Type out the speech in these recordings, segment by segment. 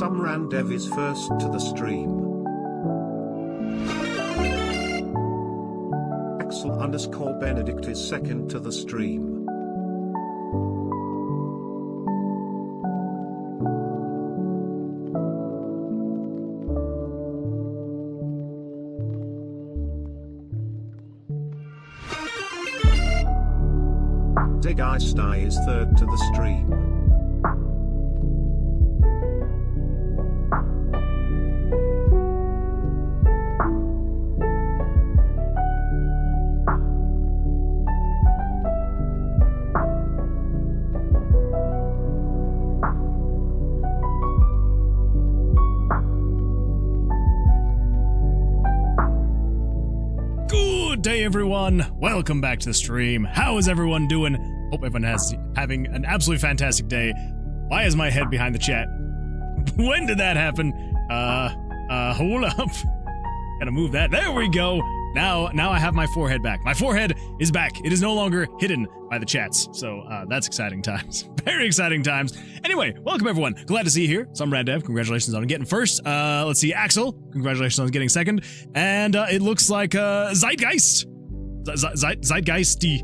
Some Randev is first to the stream. Axel_Benedict is second to the stream. Gamedev is third to the stream. Good day, everyone. Welcome back to the stream. How is everyone doing? Hope everyone is having an absolutely fantastic day. Why is my head behind the chat? When did that happen? Hold up. Gotta move that. There we go. Now I have my forehead back. My forehead is back. It is no longer hidden by the chats. So that's exciting times. Very exciting times. Anyway, welcome everyone. Glad to see you here. Some Randev, congratulations on getting first. Let's see, Axel, congratulations on getting second. And it looks like Zeitgeist. Zeitgeisty.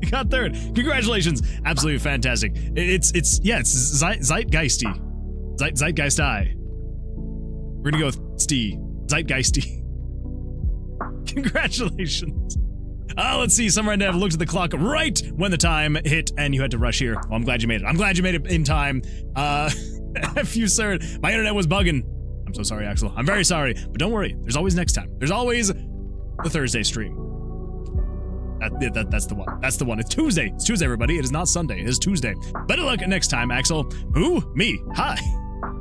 You got third. Congratulations. Absolutely fantastic. It's Zeitgeisty. Zeitgeist-I. We're gonna go with Stee. Zeitgeisty. Congratulations. Let's see. Some Randev looked at the clock right when the time hit and you had to rush here. Well, I'm glad you made it. I'm glad you made it in time. If you, sir, my internet was bugging. I'm so sorry, Axel. I'm very sorry. But don't worry. There's always next time. There's always the Thursday stream. That's the one. That's the one. It's Tuesday. It's Tuesday, everybody. It is not Sunday. It is Tuesday. Better luck next time, Axel. Who? Me. Hi.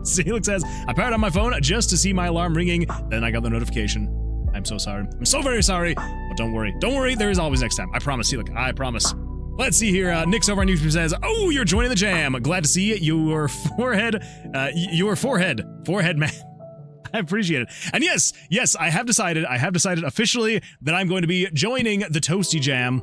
Celix says, I powered on my phone just to see my alarm ringing. Then I got the notification. I'm so sorry. I'm so very sorry. But don't worry. Don't worry. There is always next time. I promise, Celix. I promise. Let's see here. Nix over on YouTube says, oh, you're joining the jam. Glad to see your forehead. Forehead man. I appreciate it. And yes, I have decided officially that I'm going to be joining the Toasty Jam.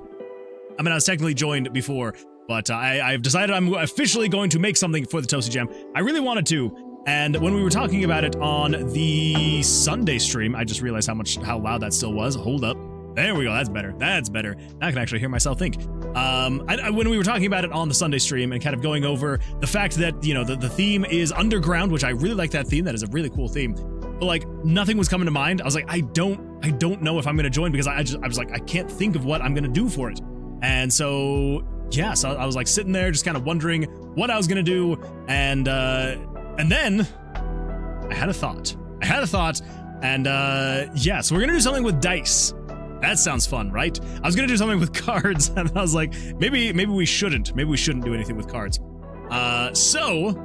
I mean, I was technically joined before, but I've decided I'm officially going to make something for the Toasty Jam. I really wanted to, and when we were talking about it on the Sunday stream, I just realized how loud that still was. Hold up. There we go. That's better. That's better. Now I can actually hear myself think. When we were talking about it on the Sunday stream and kind of going over the fact that, you know, the theme is underground, which I really like that theme. That is a really cool theme. But like nothing was coming to mind. I was like, I don't know if I'm gonna join because I was like, I can't think of what I'm gonna do for it. And so yeah, so I was like sitting there just kind of wondering what I was gonna do, and then I had a thought. And yeah, so we're gonna do something with dice. That sounds fun, right? I was gonna do something with cards, and I was like, maybe we shouldn't. Maybe we shouldn't do anything with cards. So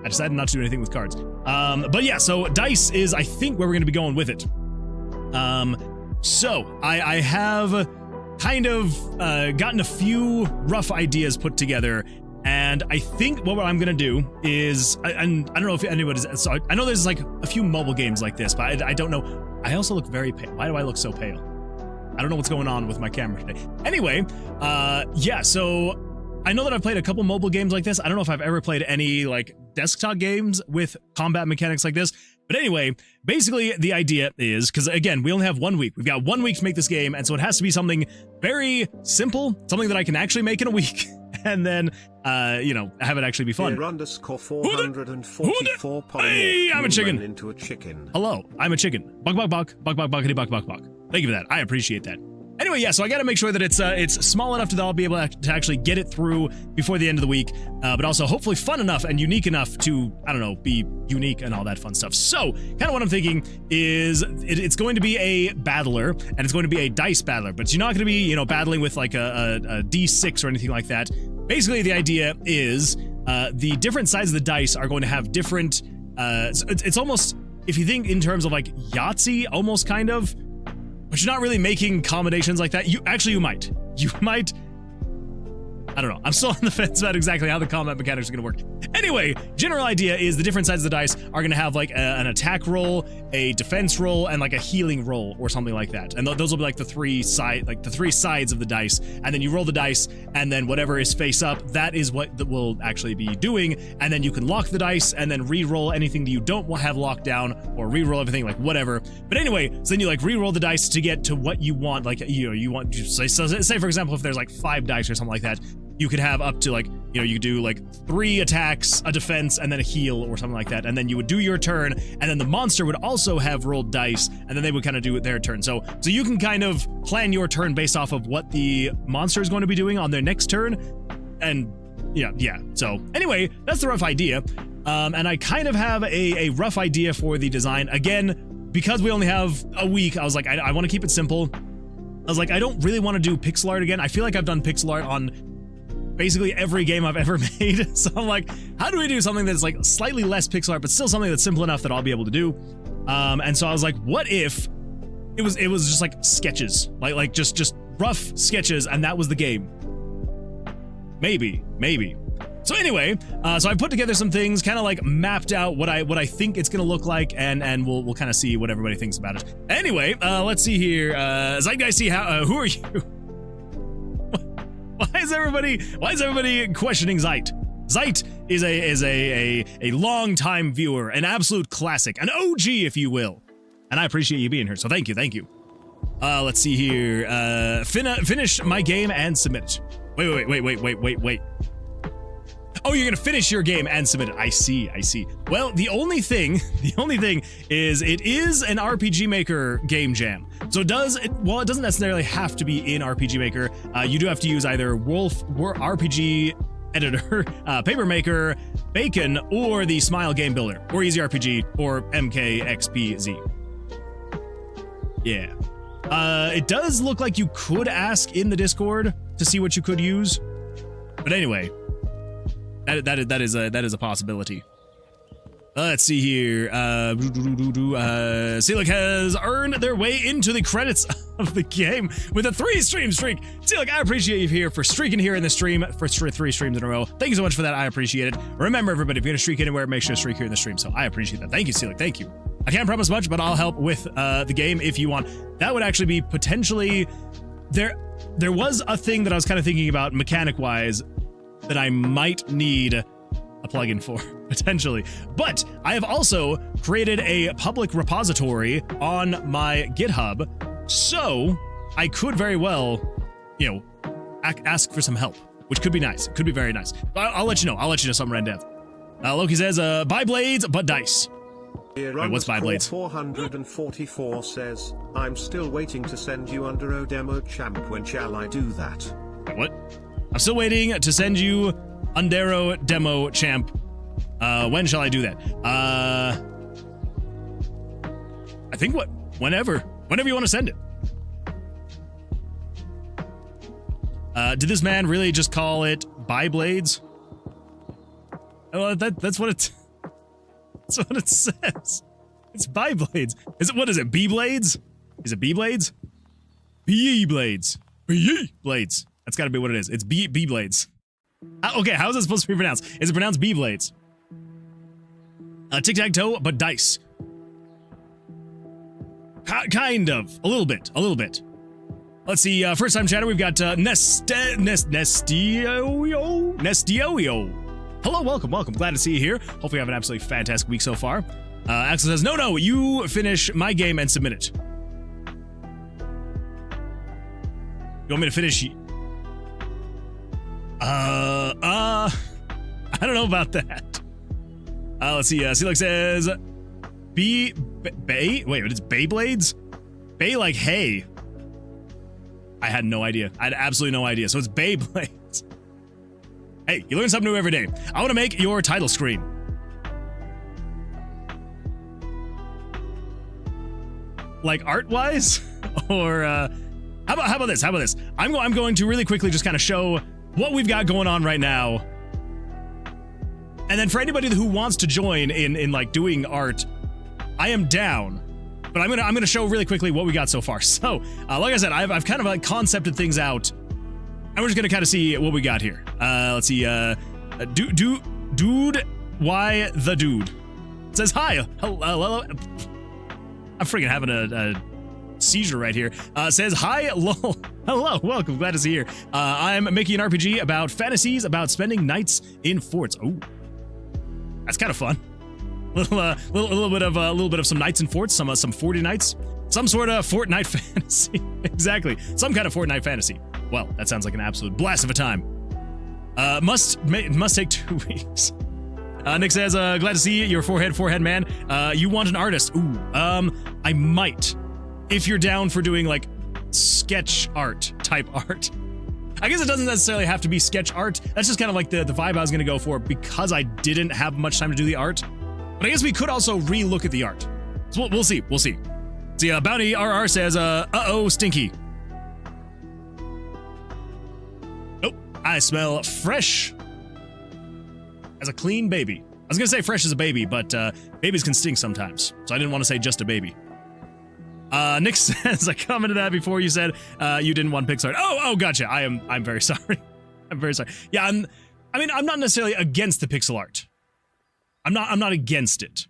I decided not to do anything with cards. But yeah, so dice is, I think, where we're going to be going with it. So I have kind of gotten a few rough ideas put together, and I think what I'm going to do is, and I don't know if anybody's, so I know there's like a few mobile games like this, but I don't know. I also look very pale. Why do I look so pale? I don't know what's going on with my camera today. Anyway, yeah, so I know that I've played a couple mobile games like this. I don't know if I've ever played any like desktop games with combat mechanics like this. But anyway, basically the idea is, because again, we only have 1 week. We've got 1 week to make this game, and so it has to be something very simple, something that I can actually make in a week, and then, you know, have it actually be fun. Hey, I'm a chicken. Into a chicken. Hello, I'm a chicken. Buck, buck, buck, buck, buck, buckety, buck, buck, buck. Thank you for that. I appreciate that. Anyway, yeah, so I got to make sure that it's small enough that I'll be able to actually get it through before the end of the week, but also hopefully fun enough and unique enough to, I don't know, be unique and all that fun stuff. So, kind of what I'm thinking is it's going to be a battler, and it's going to be a dice battler, but you're not going to be, you know, battling with like a D6 or anything like that. Basically, the idea is the different sides of the dice are going to have different, it's almost, if you think in terms of like Yahtzee, almost kind of, but you're not really making combinations like that. You might. I don't know. I'm still on the fence about exactly how the combat mechanics are going to work. Anyway, general idea is the different sides of the dice are going to have like an attack roll, a defense roll, and like a healing roll or something like that. And those will be like the three sides of the dice. And then you roll the dice, and then whatever is face up, that is what we'll actually be doing. And then you can lock the dice and then re-roll anything that you don't have locked down, or re-roll everything, like whatever. But anyway, so then you like re-roll the dice to get to what you want. Like, you want, say for example, if there's like 5 dice or something like that, you could have up to like, you could do like 3 attacks, a defense, and then a heal or something like that. And then you would do your turn, and then the monster would also have rolled dice, and then they would kind of do their turn. So you can kind of plan your turn based off of what the monster is going to be doing on their next turn. And yeah. So anyway, that's the rough idea. And I kind of have a rough idea for the design. Again, because we only have a week, I was like, I want to keep it simple. I was like, I don't really want to do pixel art again. I feel like I've done pixel art on basically every game I've ever made. So I'm like, how do we do something that's like slightly less pixel art, but still something that's simple enough that I'll be able to do? And so I was like, what if it was just like sketches, like just rough sketches, and that was the game? Maybe. So anyway, so I put together some things, kind of like mapped out what I think it's gonna look like, and we'll kind of see what everybody thinks about it. Anyway, let's see here. Zeitgeist, who are you? Why is everybody questioning Zeit? Zeit is a long-time viewer, an absolute classic, an OG, if you will. And I appreciate you being here, so thank you. Let's see here. Finish my game and submit it. Wait. Oh, you're gonna finish your game and submit it. I see. Well, the only thing is it is an RPG Maker game jam. So it doesn't necessarily have to be in RPG Maker. You do have to use either Wolf RPG Editor, Paper Maker, Bacon, or the Smile Game Builder, or Easy RPG, or MKXPZ. Yeah. It does look like you could ask in the Discord to see what you could use. But anyway, that is a possibility. Let's see here. Seelick has earned their way into the credits of the game with a 3-stream streak. Seelick, I appreciate you here for streaking here in the stream for 3 streams in a row. Thank you so much for that. I appreciate it. Remember, everybody, if you're gonna streak anywhere, make sure to streak here in the stream. So I appreciate that. Thank you, Seelick. Thank you. I can't promise much, but I'll help with the game if you want. That would actually be potentially there was a thing that I was kind of thinking about mechanic-wise that I might need a plugin for, potentially. But I have also created a public repository on my GitHub, so I could very well, ask for some help, which could be nice. It could be very nice. I'll let you know. I'll let you know something, Rendev. Loki says, buy blades, but dice. Wait, what's buy blades? 444 says, I'm still waiting to send you Undero demo champ. When shall I do that? What? I'm still waiting to send you Undero demo champ. When shall I do that? I think whenever you want to send it. Did this man really just call it buy blades? Oh, that's what it says. It's buy blades. What is it? B blades? Is it B blades? B blades. B blades. That's got to be what it is. It's B blades. Okay, how is that supposed to be pronounced? Is it pronounced B blades? Tic-tac-toe, but dice. Kind of. A little bit. Let's see, first time chatter, we've got Nestioio. Hello, welcome. Glad to see you here. Hopefully you have an absolutely fantastic week so far. Axel says, no, you finish my game and submit it. You want me to finish? I don't know about that. Let's see. Seelix says, Bay? Wait, it's Beyblades? Bay like hay. I had no idea. I had absolutely no idea. So it's Beyblades. Hey, you learn something new every day. I want to make your title screen. Like art-wise? Or, how about this? I'm going to really quickly just kind of show what we've got going on right now. And then for anybody who wants to join in like doing art, I am down. But I'm gonna show really quickly what we got so far. So, like I said, I've kind of like concepted things out And we're just gonna kind of see what we got here. Let's see. Dude, why the dude? It says hi. Hello. I'm freaking having a seizure right here. Says hi, lol. Hello, welcome. Glad to see you here. I'm making an RPG about fantasies about spending nights in forts. Oh, that's kind of fun. Little bit of some nights in forts. Some 40 nights. Some sort of Fortnite fantasy. Exactly. Some kind of Fortnite fantasy. Well, that sounds like an absolute blast of a time. Must take 2 weeks. Nick says, glad to see your forehead man. You want an artist? Ooh, I might. If you're down for doing like sketch art type art. I guess it doesn't necessarily have to be sketch art. That's just kind of like the vibe I was gonna go for because I didn't have much time to do the art. But I guess we could also re-look at the art. So we'll see. See, Bounty RR says, uh-oh, stinky. Nope, I smell fresh as a clean baby. I was gonna say fresh as a baby, but babies can stink sometimes. So I didn't want to say just a baby. Nick says, I commented that before you said you didn't want pixel art. Oh, gotcha. I'm very sorry. I'm very sorry. Yeah, I'm not necessarily against the pixel art. I'm not against it.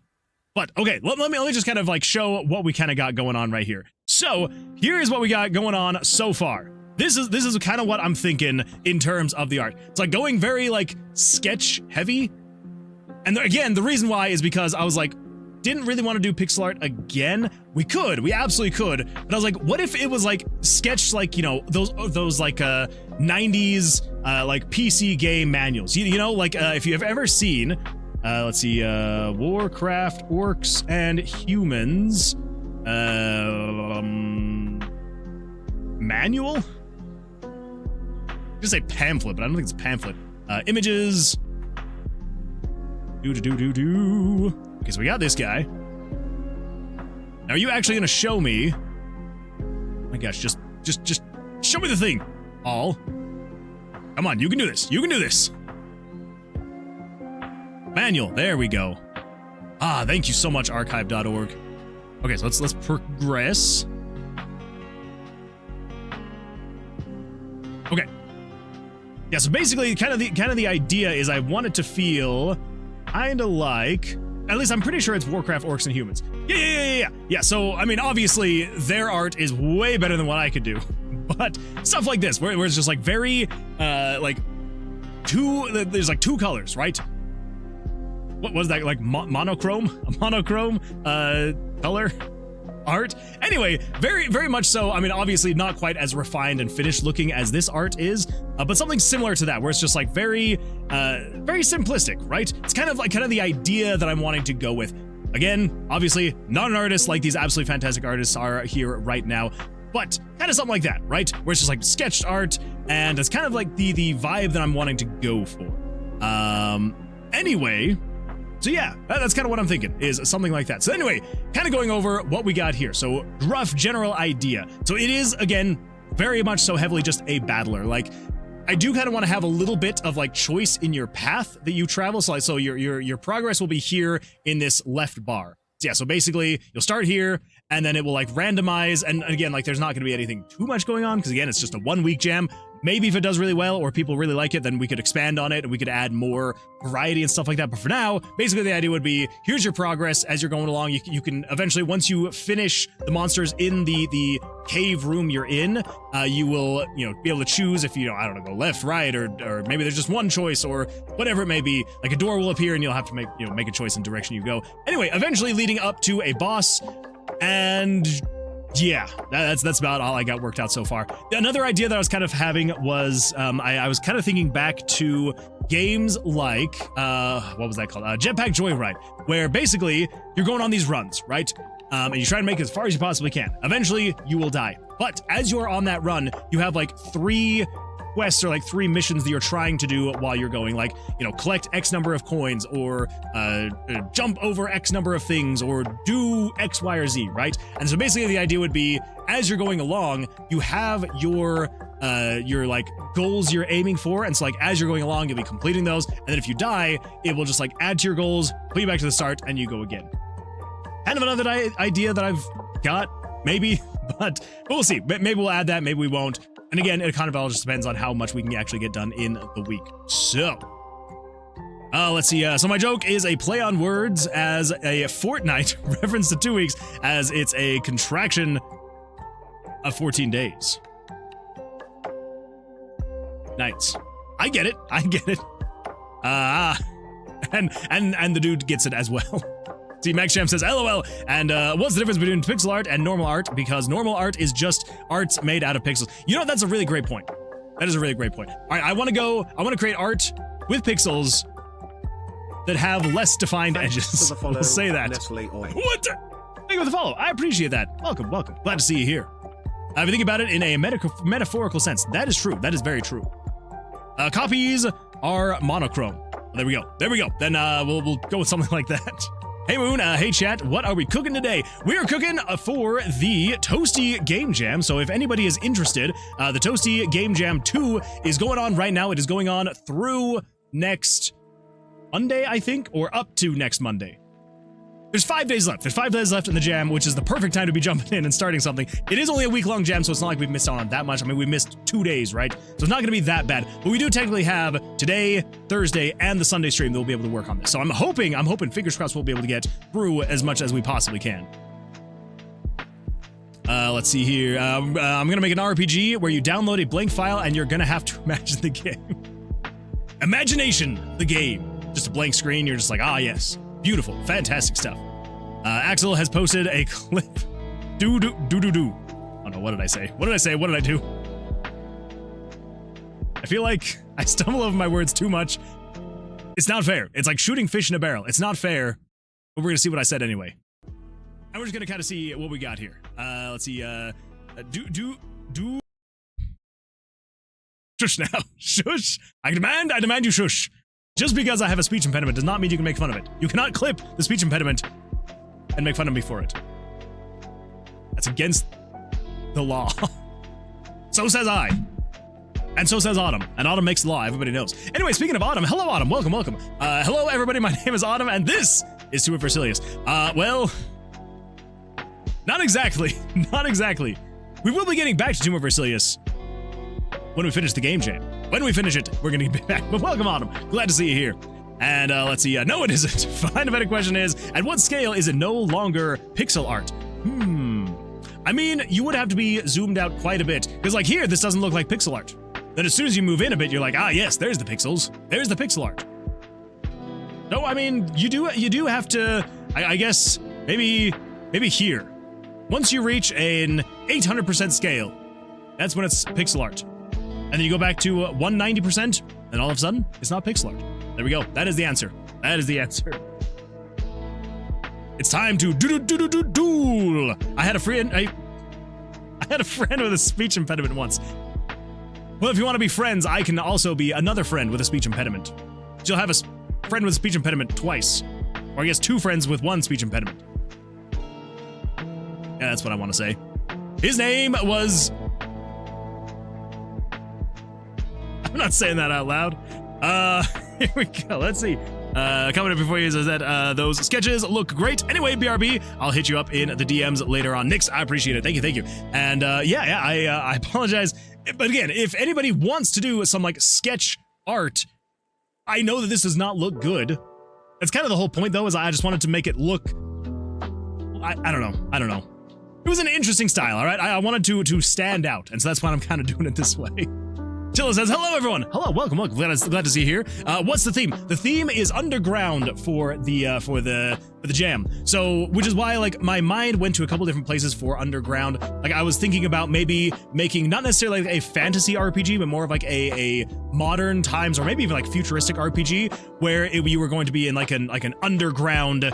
But okay, let me just kind of like show what we kind of got going on right here. So here is what we got going on so far. This is kind of what I'm thinking in terms of the art. It's like going very like sketch heavy. And again, the reason why is because I was like, didn't really want to do pixel art again. We absolutely could. But I was like, what if it was like sketched like, you know, those like 90s like PC game manuals. You know, like if you have ever seen let's see, Warcraft, Orcs, and Humans manual? I'm gonna say pamphlet, but I don't think it's pamphlet. Images. Okay, so we got this guy. Now, are you actually gonna show me? Oh my gosh, just show me the thing. All. Come on, you can do this. You can do this. Manual. There we go. Ah, thank you so much, archive.org. Okay, so let's progress. Okay. Yeah, so basically kind of the idea is I want it to feel kind of like, at least I'm pretty sure it's Warcraft, Orcs, and Humans. Yeah, so I mean, obviously their art is way better than what I could do. But stuff like this, where it's just like very like there's like 2 colors, right? What was that, like monochrome? A monochrome color art? Anyway, very much so. I mean, obviously not quite as refined and finished looking as this art is, but something similar to that, where it's just like very simplistic, right? It's kind of the idea that I'm wanting to go with. Again, obviously not an artist like these absolutely fantastic artists are here right now, but kind of something like that, right? Where it's just like sketched art, and it's kind of like the vibe that I'm wanting to go for. Anyway, so yeah, that's kind of what I'm thinking, is something like that. So anyway, kind of going over what we got here. So rough general idea. So it is, again, very much so heavily just a battler. Like, I do kind of want to have a little bit of like choice in your path that you travel. So your progress will be here in this left bar. So yeah, so basically you'll start here, and then it will like randomize. And again, like there's not going to be anything too much going on, because again, it's just a 1-week jam. Maybe if it does really well or people really like it, then we could expand on it and we could add more variety and stuff like that. But for now, basically the idea would be, here's your progress as you're going along. You can eventually, once you finish the monsters in the cave room you're in, you will, be able to choose if you, I don't know, go left, right, or maybe there's just one choice or whatever it may be. Like a door will appear and you'll have to make a choice in direction you go. Anyway, eventually leading up to a boss, and yeah, that's about all I got worked out so far. Another idea that I was kind of having was, I was kind of thinking back to games like, what was that called? Jetpack Joyride, where basically you're going on these runs, right? And you try to make it as far as you possibly can. Eventually, you will die. But as you're on that run, you have like 3 quests or like 3 missions that you're trying to do while you're going, like, collect X number of coins, or jump over X number of things, or do X, Y, or Z, right? And so basically the idea would be, as you're going along, you have your like goals you're aiming for, and so like as you're going along, you'll be completing those, and then if you die, it will just like add to your goals, put you back to the start, and you go again. Kind of another idea that I've got, maybe, but we'll see. Maybe we'll add that, maybe we won't. And again, it kind of all just depends on how much we can actually get done in the week. So, let's see. So my joke is a play on words as a fortnight, reference to 2 weeks, as it's a contraction of 14 days. Nice. I get it. I get it. And the dude gets it as well. See, Max Sham says, LOL, and what's the difference between pixel art and normal art? Because normal art is just arts made out of pixels. You know, that's a really great point. That is a really great point. All right, I want to create art with pixels that have less defined edges. We'll say that. What? Thank you for the follow. I appreciate that. Welcome, welcome. Glad to see you here. If you think about it in a metaphorical sense, that is true. That is very true. Copies are monochrome. There we go. There we go. Then we'll go with something like that. Hey Moon, hey chat, what are we cooking today? We are cooking for the Toasty Game Jam, so if anybody is interested, the Toasty Game Jam 2 is going on right now. It is going on through next Monday, I think, or up to next Monday. There's 5 days left. There's 5 days left in the jam, which is the perfect time to be jumping in and starting something. It is only a week-long jam, so it's not like we've missed out on that much. I mean, we missed 2 days, right? So it's not going to be that bad. But we do technically have today, Thursday, and the Sunday stream that we'll be able to work on this. So I'm hoping, fingers crossed, we'll be able to get through as much as we possibly can. Let's see here. I'm going to make an RPG where you download a blank file and you're going to have to imagine the game. Imagination, the game. Just a blank screen. You're just like, ah, yes. Beautiful, fantastic stuff. Axel has posted a clip. Do. Oh no, what did I say? What did I say? What did I do? I feel like I stumble over my words too much. It's not fair. It's like shooting fish in a barrel. It's not fair, but we're gonna see what I said anyway. And we're just gonna kind of see what we got here. Let's see. Do. Shush now. Shush. I demand you shush. Just because I have a speech impediment does not mean you can make fun of it. You cannot clip the speech impediment and make fun of me for it. That's against the law. So says I. And so says Autumn. And Autumn makes the law, everybody knows. Anyway, speaking of Autumn, hello Autumn, welcome. Hello everybody, my name is Autumn, and this is Tomb of Versilius. Well, not exactly. We will be getting back to Tomb of Versilius when we finish the game jam. When we finish it, we're gonna get back. But welcome, Autumn. Glad to see you here. And let's see. No, it isn't. Fine. Better question is, at what scale is it no longer pixel art? I mean, you would have to be zoomed out quite a bit, because like here, this doesn't look like pixel art. Then as soon as you move in a bit, you're like, ah, yes, there's the pixels. There's the pixel art. No, I mean, you do have to. I guess maybe here. Once you reach an 800% scale, that's when it's pixel art. And then you go back to 190%, and all of a sudden, it's not pixel art. There we go. That is the answer. That is the answer. It's time to duel. I had a friend with a speech impediment once. Well, if you want to be friends, I can also be another friend with a speech impediment. You'll have a friend with a speech impediment twice. Or I guess 2 friends with 1 speech impediment. Yeah, that's what I want to say. His name was... I'm not saying that out loud. Here we go. Let's see. Coming up before you says that those sketches look great. Anyway, BRB, I'll hit you up in the DMs later on. Nix, I appreciate it. Thank you. And I apologize. But again, if anybody wants to do some like sketch art, I know that this does not look good. That's kind of the whole point, though, is I just wanted to make it look. I don't know. It was an interesting style, all right? I wanted to stand out, and so that's why I'm kind of doing it this way. Tilla says, hello everyone. Hello, welcome. Glad to see you here. What's the theme? The theme is underground for the jam. So, which is why like my mind went to a couple different places for underground. Like I was thinking about maybe making not necessarily like a fantasy RPG, but more of like a modern times or maybe even like futuristic RPG where you were going to be in like an underground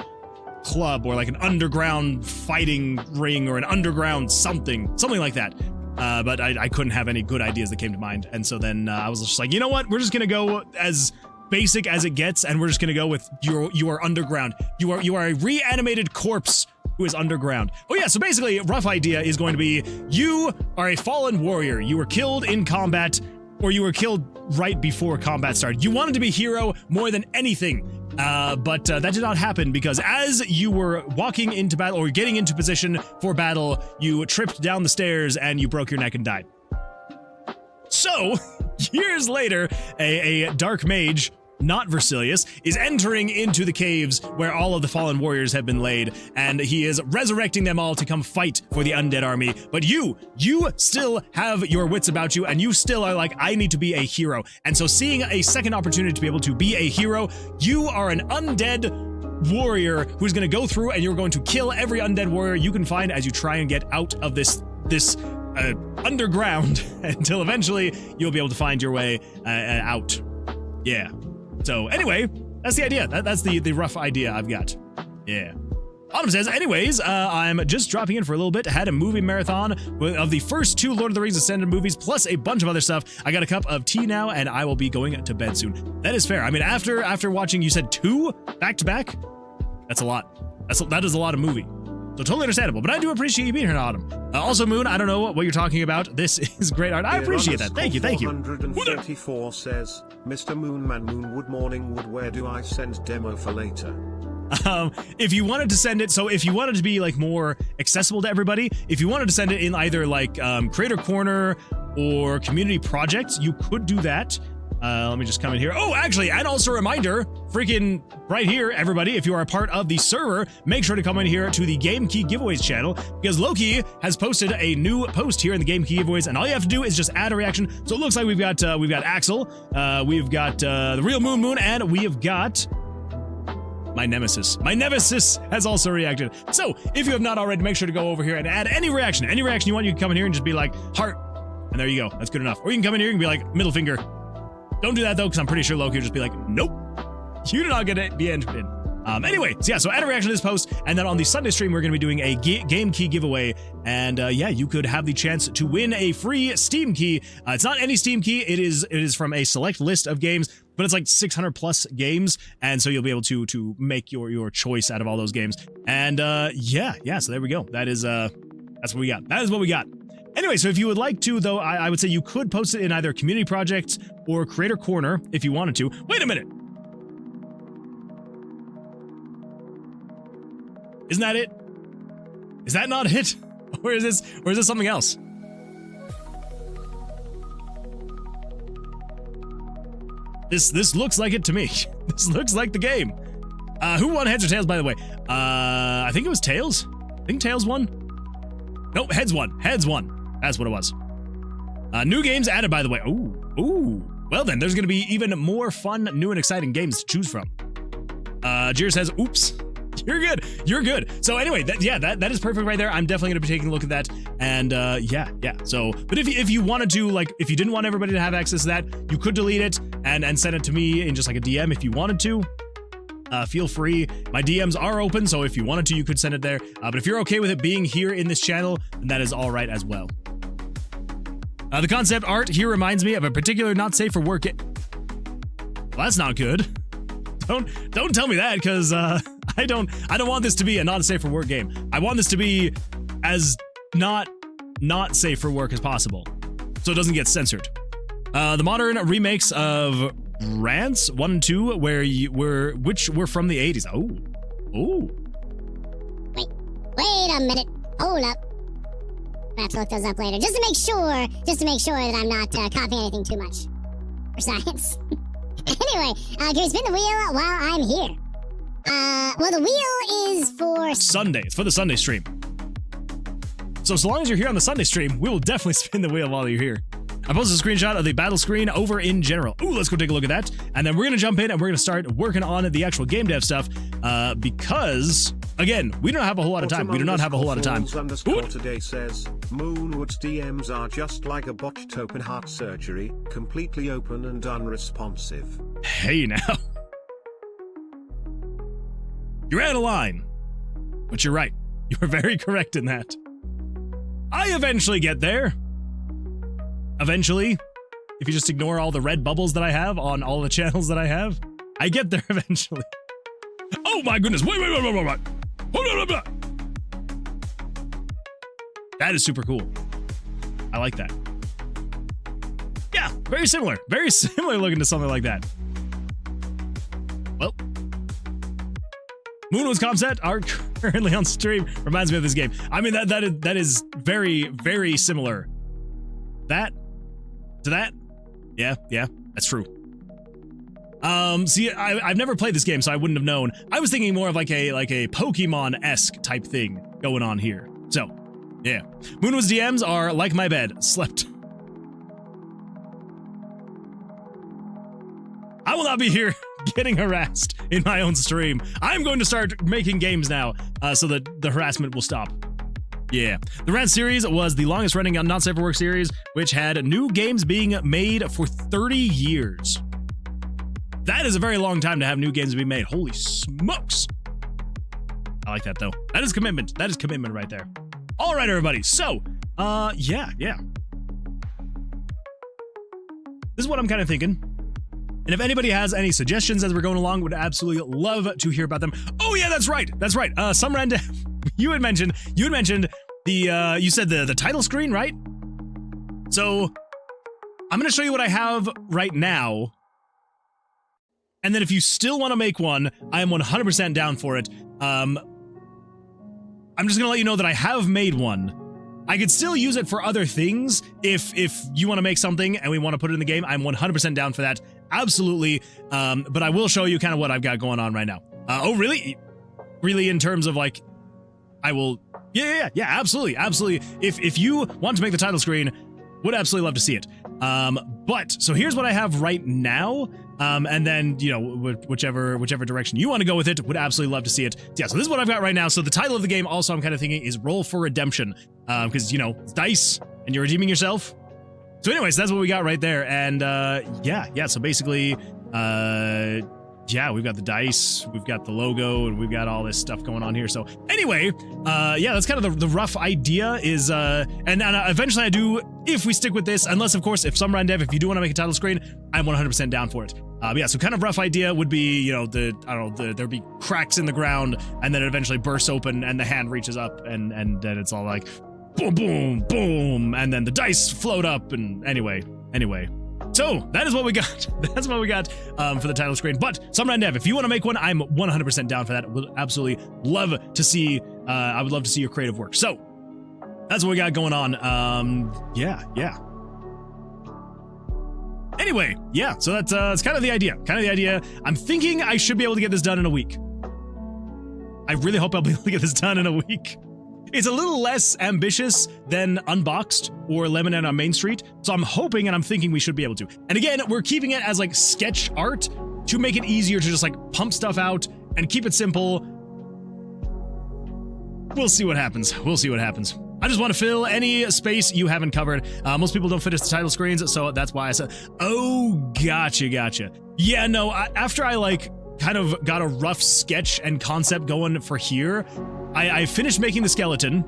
club or like an underground fighting ring or an underground something like that. But I couldn't have any good ideas that came to mind. And so then I was just like, you know what? We're just going to go as basic as it gets. And we're just going to go with you are underground. You are a reanimated corpse who is underground. Oh yeah. So basically rough idea is going to be you are a fallen warrior. You were killed in combat or you were killed right before combat started. You wanted to be hero more than anything. But that did not happen because as you were walking into battle or getting into position for battle, you tripped down the stairs and you broke your neck and died. So, years later, a dark mage, not Versilius, is entering into the caves where all of the fallen warriors have been laid, and he is resurrecting them all to come fight for the undead army. But you still have your wits about you, and you still are like, I need to be a hero. And so seeing a second opportunity to be able to be a hero, you are an undead warrior who's going to go through and you're going to kill every undead warrior you can find as you try and get out of this underground until eventually you'll be able to find your way out. Yeah. So anyway, that's the idea. That's the rough idea I've got. Yeah. Autumn says, anyways, I'm just dropping in for a little bit. Had a movie marathon of the first 2 Lord of the Rings Ascended movies, plus a bunch of other stuff. I got a cup of tea now, and I will be going to bed soon. That is fair. I mean, after watching, you said 2 back to back? That's a lot. That is a lot of movie. So totally understandable, but I do appreciate you being here, Autumn. Also, Moon, I don't know what you're talking about. This is great art. I appreciate that. Thank you, thank you. 434 says, Mr. Moonman Moonwood Morningwood, where do I send demo for later? If you wanted to send it, so if you wanted to be like more accessible to everybody, if you wanted to send it in either like Creator Corner or Community Projects, you could do that. Let me just come in here. Oh, actually, and also a reminder, freaking right here, everybody, if you are a part of the server, make sure to come in here to the Game Key Giveaways channel, because Loki has posted a new post here in the Game Key Giveaways, and all you have to do is just add a reaction. So it looks like we've got Axel, we've got the Real Moon, and we have got my nemesis. My nemesis has also reacted. So if you have not already, make sure to go over here and add any reaction you want. You can come in here and just be like, heart, and there you go. That's good enough. Or you can come in here and be like, middle finger. Don't do that, though, because I'm pretty sure Loki will just be like, nope, you do not get to be entered in. Anyway, so yeah, so add a reaction to this post, and then on the Sunday stream, we're going to be doing a Game Key giveaway, and yeah, you could have the chance to win a free Steam key. It's not any Steam key, it is from a select list of games, but it's like 600 plus games, and so you'll be able to make your choice out of all those games. And yeah, so there we go. That's what we got. That is what we got. Anyway, so if you would like to, though, I would say you could post it in either Community Projects or Creator Corner if you wanted to. Wait a minute! Isn't that it? Is that not it? Or is this something else? This looks like it to me. This looks like the game. Who won heads or tails, by the way? I think it was tails. I think tails won. Nope, heads won. Heads won. That's what it was. New games added, by the way. Ooh. Well then, there's going to be even more fun, new and exciting games to choose from. Jir says, oops. You're good. So anyway, that is perfect right there. I'm definitely going to be taking a look at that. And yeah. So, but if you wanted to, like, if you didn't want everybody to have access to that, you could delete it and send it to me in just like a DM if you wanted to. Feel free. My DMs are open, so if you wanted to, you could send it there. But if you're okay with it being here in this channel, then that is all right as well. The concept art here reminds me of a particular not safe for work. Well, that's not good. Don't tell me that, because I don't want this to be a not safe for work game. I want this to be as not safe for work as possible, so it doesn't get censored. The modern remakes of Rants 1 and 2, which were from the 80s. Oh. Wait a minute. Hold up. I have to look those up later, just to make sure that I'm not copying anything too much for science. Anyway, can we spin the wheel while I'm here? Well, the wheel is for Sunday. It's for the Sunday stream. So long as you're here on the Sunday stream, we will definitely spin the wheel while you're here. I posted a screenshot of the battle screen over in general. Ooh, let's go take a look at that. And then we're going to jump in and we're going to start working on the actual game dev stuff because, again, we don't have a whole lot of time. We do not have a whole lot of time. Today says, Moonwood's DMs are just like a botched open heart surgery, completely open and unresponsive. Hey now. You're out of line. But you're right. You are very correct in that. I eventually get there. Eventually, if you just ignore all the red bubbles that I have on all the channels that I have, I get there eventually. Oh my goodness, wait. That is super cool. I like that. Yeah, very similar looking to something like that. Well, Moonwood's concept art currently on stream reminds me of this game. I mean, that is very, very similar. That to that. Yeah, that's true. See, I've never played this game, so I wouldn't have known. I was thinking more of like a Pokemon-esque type thing going on here. So, yeah. Moonwood's DMs are like my bed. Slept. I will not be here getting harassed in my own stream. I'm going to start making games now, so that the harassment will stop. Yeah. The Rant series was the longest running Not Safe for Work series, which had new games being made for 30 years. That is a very long time to have new games being made. Holy smokes. I like that, though. That is commitment. That is commitment right there. All right, everybody. So, yeah. This is what I'm kind of thinking. And if anybody has any suggestions as we're going along, would absolutely love to hear about them. Oh yeah, that's right. Some random. you had mentioned the you said the title screen, right? So I'm gonna show you what I have right now. And then if you still want to make one, I am 100% down for it. I'm just gonna let you know that I have made one. I could still use it for other things if you want to make something and we want to put it in the game. I'm 100% down for that. Absolutely. But I will show you kind of what I've got going on right now. Oh, really? Really in terms of like, I will... Yeah, absolutely. If you want to make the title screen, would absolutely love to see it. But, so here's what I have right now. And then, you know, whichever direction you want to go with it, would absolutely love to see it. Yeah, so this is what I've got right now. So the title of the game also I'm kind of thinking is Roll for Redemption. Because, you know, it's dice and you're redeeming yourself. So anyways, that's what we got right there. And yeah, so basically, yeah, we've got the dice, we've got the logo, and we've got all this stuff going on here. So anyway, yeah, that's kind of the rough idea is, and eventually I do, if we stick with this, unless of course, if some dev, if you do want to make a title screen, I'm 100% down for it. Yeah, so kind of rough idea would be, you know, there'd be cracks in the ground, and then it eventually bursts open, and the hand reaches up, and then it's all like, boom, boom, boom, and then the dice float up, and anyway. So, that is what we got. That's what we got for the title screen. But, Summer Dev, if you want to make one, I'm 100% down for that. Would absolutely love to see, I would love to see your creative work. So, that's what we got going on. Yeah. Anyway, yeah, so that's kind of the idea. I'm thinking I should be able to get this done in a week. I really hope I'll be able to get this done in a week. It's a little less ambitious than Unboxed or Lemonade on Main Street, so I'm hoping and I'm thinking we should be able to. And again, we're keeping it as like sketch art to make it easier to just like pump stuff out and keep it simple. We'll see what happens. I just want to fill any space you haven't covered. Most people don't fit as the title screens, so that's why I said, oh, gotcha. Yeah, no, after I like kind of got a rough sketch and concept going for here, I finished making the skeleton,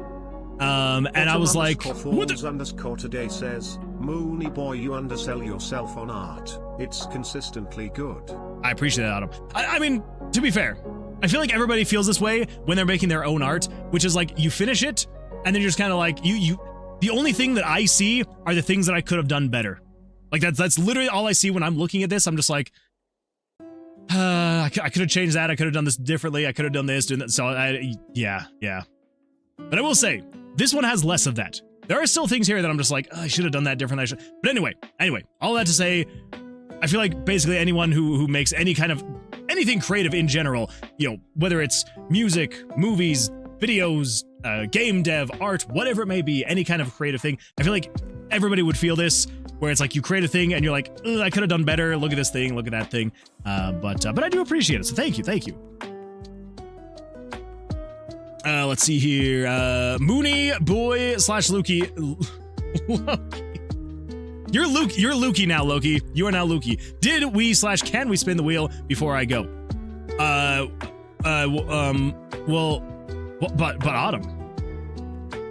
and I was like, what the today says, Moony boy, you undersell yourself on art. It's consistently good. I appreciate that, Adam. I mean, to be fair, I feel like everybody feels this way when they're making their own art, which is like, you finish it, and then you're just kind of like, the only thing that I see are the things that I could have done better. Like, that's literally all I see when I'm looking at this. I'm just like, I could have changed that. I could have done this differently. I could have done this, doing that. So, yeah. But I will say, this one has less of that. There are still things here that I'm just like, I should have done that differently. But anyway, all that to say, I feel like basically anyone who makes anything creative in general, you know, whether it's music, movies, videos, game dev, art, whatever it may be, any kind of creative thing, I feel like everybody would feel this, where it's like you create a thing and you're like, I could have done better. Look at this thing, look at that thing. But I do appreciate it. So thank you. Let's see here. Mooney boy / Lukey. You're Lukey now, Loki. You are now Lukey. Did we / can we spin the wheel before I go? Well, but Autumn.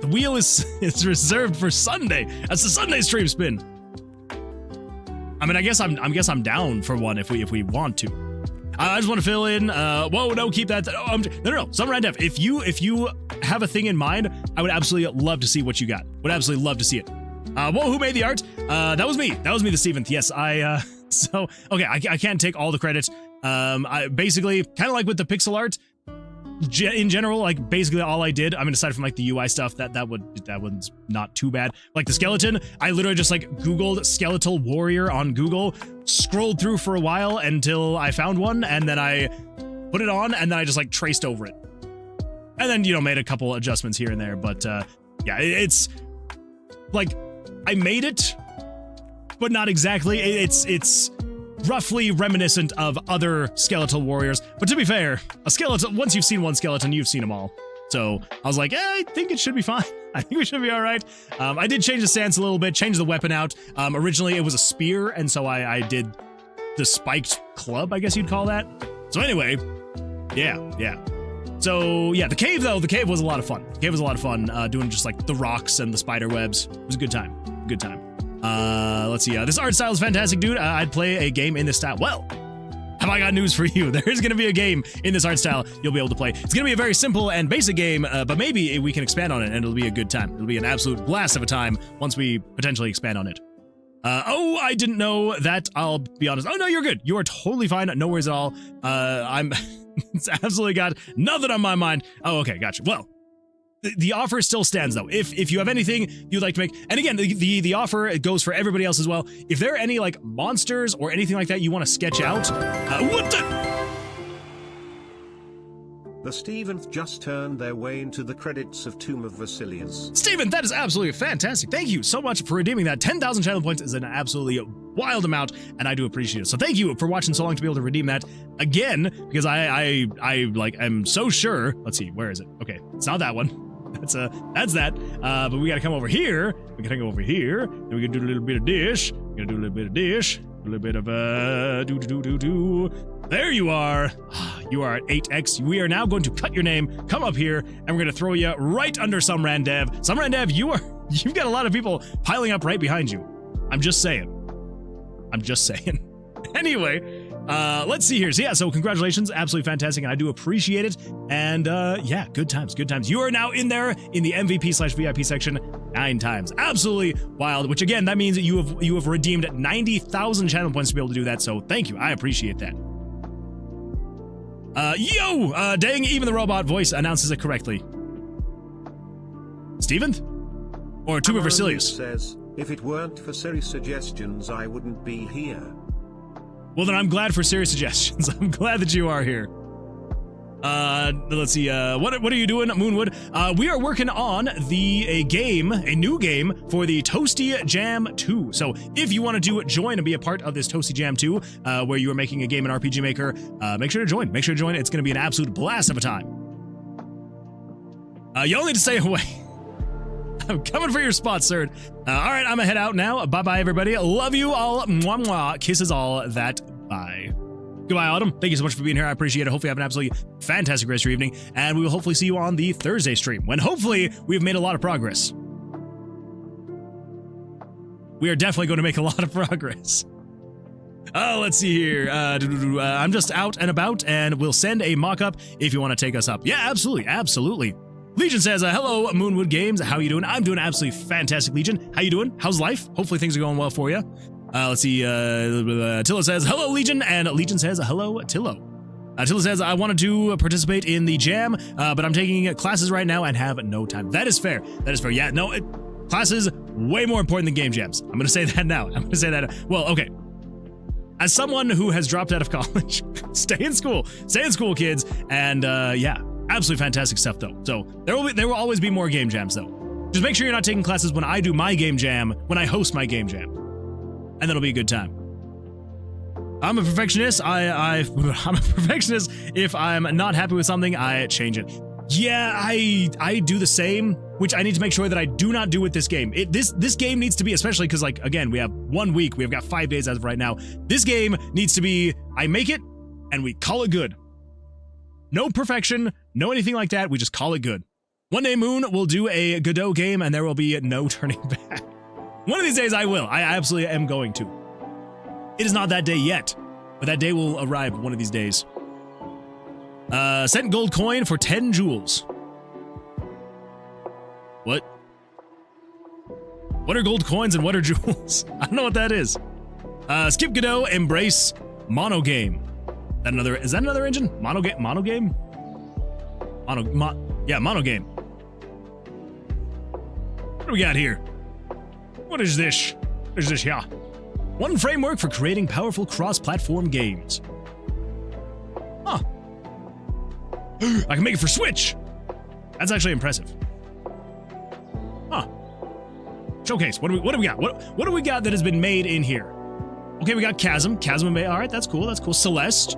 The wheel is reserved for Sunday. That's the Sunday stream spin. I mean, I guess I'm down for one if we want to. I just want to fill in. Whoa, no, keep that. No. Summer Dev. If you have a thing in mind, I would absolutely love to see what you got. Would absolutely love to see it. Whoa, who made the art? That was me. That was me this evening. Yes, I can't take all the credit. I basically kind of like with the pixel art. in general, like basically all I did, I mean, aside from like the UI stuff, that one's not too bad. Like the skeleton, I literally just like Googled skeletal warrior on Google, scrolled through for a while until I found one, and then I put it on, and then I just like traced over it. And then, you know, made a couple adjustments here and there, but yeah, it's like I made it, but not exactly. It's roughly reminiscent of other skeletal warriors. But to be fair, a skeleton, once you've seen one skeleton, you've seen them all. So I was like, I think it should be fine. I think we should be all right. I did change the stance a little bit, change the weapon out. Originally, it was a spear, and so I did the spiked club, I guess you'd call that. So anyway, yeah. So yeah, the cave was a lot of fun. The cave was a lot of fun, doing just like the rocks and the spider webs. It was a good time. Let's see. This art style is fantastic, dude. I'd play a game in this style. Well, have I got news for you? There is going to be a game in this art style you'll be able to play. It's going to be a very simple and basic game, but maybe we can expand on it, and it'll be a good time. It'll be an absolute blast of a time once we potentially expand on it. Oh, I didn't know that. I'll be honest. Oh, no, you're good. You are totally fine. No worries at all. It's absolutely got nothing on my mind. Oh, okay, gotcha. Well, the offer still stands, though. If you have anything you'd like to make, and again, the offer, it goes for everybody else as well. If there are any, like, monsters or anything like that you want to sketch out, what the? The Steventh just turned their way into the credits of Tomb of Vasilius. Steven, that is absolutely fantastic. Thank you so much for redeeming that. 10,000 channel points is an absolutely wild amount, and I do appreciate it. So thank you for watching so long to be able to redeem that again, because I like, I'm so sure. Let's see, where is it? Okay, it's not that one. That's that. But we gotta come over here. We gotta go over here. Then we can do a little bit of dish. We're gonna do a little bit of dish. A little bit of do. There you are. You are at 8x. We are now going to cut your name, come up here, and we're going to throw you right under Sumrandev. Sumrandev, you've got a lot of people piling up right behind you. I'm just saying. Anyway, let's see here. So yeah, so congratulations. Absolutely fantastic, and I do appreciate it. And yeah, good times. You are now in there in the MVP/VIP section 9 times. Absolutely wild, which again, that means that you have redeemed 90,000 channel points to be able to do that. So thank you. I appreciate that. Dang, even the robot voice announces it correctly. Steven? Or Tomb of Vasilius? Says, if it weren't for Siri's suggestions, I wouldn't be here. Well, then I'm glad for Siri's suggestions. I'm glad that you are here. Let's see, what are you doing, Moonwood? We are working on a new game for the Toasty Jam 2. So if you want to join and be a part of this Toasty Jam 2, where you are making a game in RPG Maker, make sure to join. It's going to be an absolute blast of a time. You only need to stay away. I'm coming for your spot, sir. All right, I'm gonna head out now. Bye-bye, everybody. Love you all. Mwah, mwah. Kisses all that. Bye. Goodbye, Autumn. Thank you so much for being here. I appreciate it. Hopefully you have an absolutely fantastic rest of your evening, and we will hopefully see you on the Thursday stream, when hopefully we've made a lot of progress. We are definitely going to make a lot of progress. Let's see here. I'm just out and about, and we'll send a mock-up if you want to take us up. Yeah, absolutely. Legion says, hello, Moonwood Games. How you doing? I'm doing absolutely fantastic, Legion. How you doing? How's life? Hopefully things are going well for you. Let's see, Tillo says, hello, Legion, and Legion says, hello, Tillo. Tillo says, I wanted to participate in the jam, but I'm taking classes right now and have no time. That is fair. Yeah, no, classes, way more important than game jams. I'm going to say that now. Well, okay. As someone who has dropped out of college, stay in school, kids, and yeah, absolutely fantastic stuff, though. So there will always be more game jams, though. Just make sure you're not taking classes when I do my game jam, when I host my game jam. And that'll be a good time. I'm a perfectionist. I'm a perfectionist. If I'm not happy with something, I change it. Yeah, I do the same, which I need to make sure that I do not do with this game. This game needs to be, especially because, like, again, we have 1 week. We've got 5 days as of right now. This game needs to be, I make it, and we call it good. No perfection, no anything like that. We just call it good. One day, Moon will do a Godot game, and there will be no turning back. One of these days I will. I absolutely am going to. It is not that day yet, but that day will arrive one of these days. Sent gold coin for 10 jewels. What? What are gold coins and what are jewels? I don't know what that is. Skip Godot, embrace monogame. Is that another engine? Monogame? Mono game. What do we got here? What is this? What is this here? One framework for creating powerful cross-platform games. Huh. I can make it for Switch. That's actually impressive. Huh. Showcase. What do we got? What do we got that has been made in here? Okay, we got Chasm. Chasm made. All right, that's cool. That's cool. Celeste.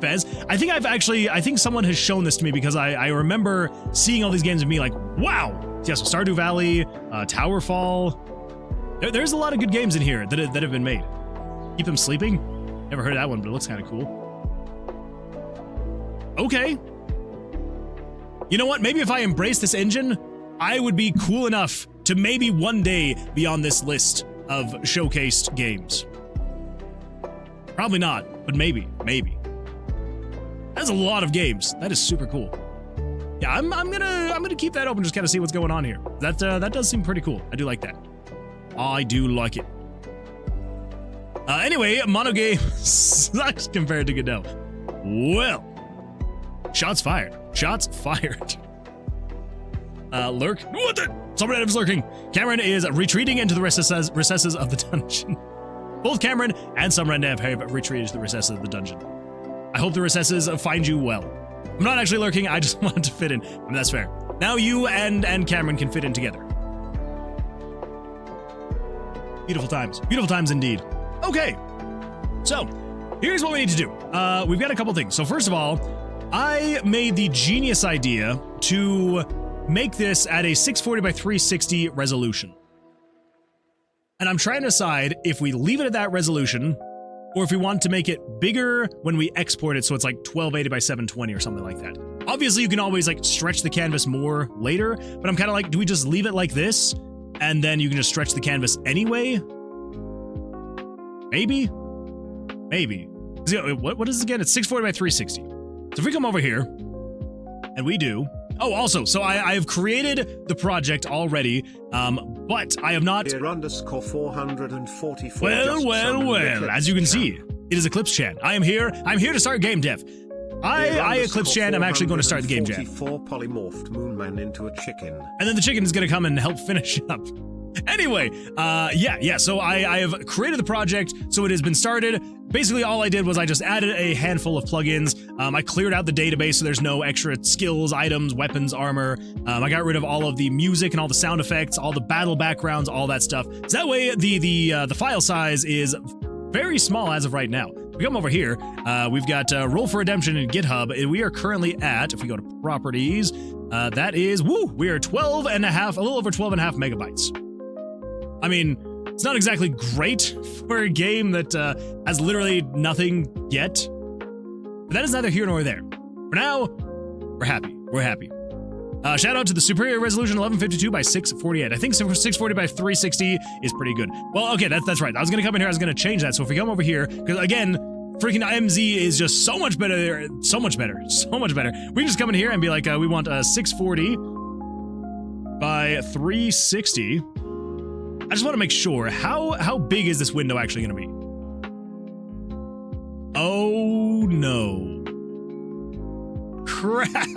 Fez. I think someone has shown this to me because I remember seeing all these games and being like, wow. Yeah, so Stardew Valley, Towerfall. There's a lot of good games in here that have been made. Keep Them Sleeping. Never heard of that one, but it looks kind of cool. Okay. You know what? Maybe if I embrace this engine, I would be cool enough to maybe one day be on this list of showcased games. Probably not, but maybe. That's a lot of games. That is super cool. Yeah, I'm gonna keep that open, just kind of see what's going on here. That does seem pretty cool. I do like that. I do like it. Anyway, mono game sucks compared to Godot. Well, shots fired. Shots fired. Lurk. What the? Someone is lurking. Cameron is retreating into the recesses of the dungeon. Both Cameron and some Rendev have retreated to the recesses of the dungeon. I hope the recesses find you well. I'm not actually lurking, I just wanted to fit in. I mean, that's fair. Now you and Cameron can fit in together. Beautiful times. Beautiful times indeed. Okay. So, here's what we need to do. We've got a couple things. So first of all, I made the genius idea to make this at a 640 by 360 resolution. And I'm trying to decide if we leave it at that resolution or if we want to make it bigger when we export it so it's like 1280 by 720 or something like that. Obviously, you can always like stretch the canvas more later, but I'm kind of like, do we just leave it like this and then you can just stretch the canvas anyway? Maybe? Maybe. What is it again? It's 640 by 360. So if we come over here and we do... Oh, also, so I have created the project already, but I have not... Here _ 444. Well, as you can see, it is Eclipse Chan. I'm here to start game dev. I Eclipse Chan, I'm actually going to start the game jam. Polymorphed Moonman into a chicken. And then the chicken is going to come and help finish up. Anyway, yeah, so I have created the project, so it has been started. Basically, all I did was I just added a handful of plugins. I cleared out the database so there's no extra skills, items, weapons, armor. I got rid of all of the music and all the sound effects, all the battle backgrounds, all that stuff. So that way, the file size is very small as of right now. If we come over here, we've got Roll for Redemption in GitHub, and we are currently at, if we go to properties, that is, we are 12 and a half, a little over 12 and a half megabytes. I mean, it's not exactly great for a game that has literally nothing yet, but that is neither here nor there. For now, we're happy. We're happy. Shout out to the superior resolution 1152 by 648. I think 640 by 360 is pretty good. Well, okay, that's right. I was going to come in here. I was going to change that. So if we come over here, because again, freaking MZ is just so much better. So much better. So much better. We can just come in here and be like, we want 640 by 360. I just want to make sure, how big is this window actually going to be? Oh no. Crap.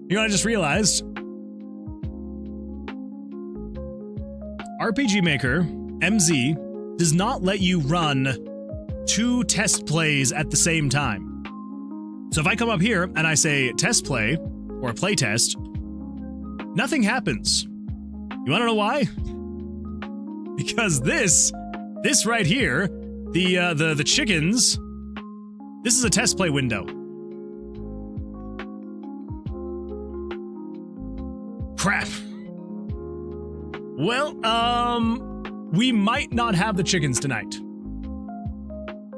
You know what I just realized? RPG Maker, MZ, does not let you run 2 test plays at the same time. So if I come up here and I say test play, or play test, nothing happens. You wanna know why? Because this right here, the chickens, this is a test play window. Crap. Well, we might not have the chickens tonight.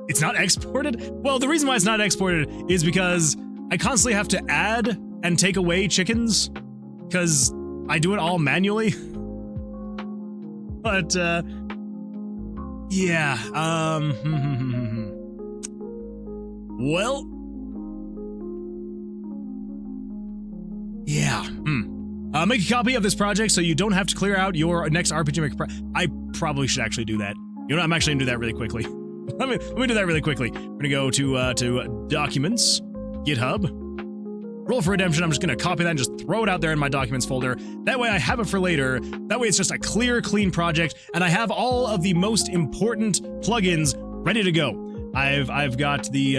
It's not exported? Well, the reason why it's not exported is because I constantly have to add and take away chickens, because I do it all manually. But, yeah, well, yeah, make a copy of this project so you don't have to clear out your next RPG Maker I probably should actually do that. You know, I'm actually gonna do that really quickly. let me do that really quickly. We're gonna go to Documents, GitHub, Roll for Redemption. I'm just gonna copy that and just throw it out there in my Documents folder. That way I have it for later. That way it's just a clear, clean project, and I have all of the most important plugins ready to go. I've got the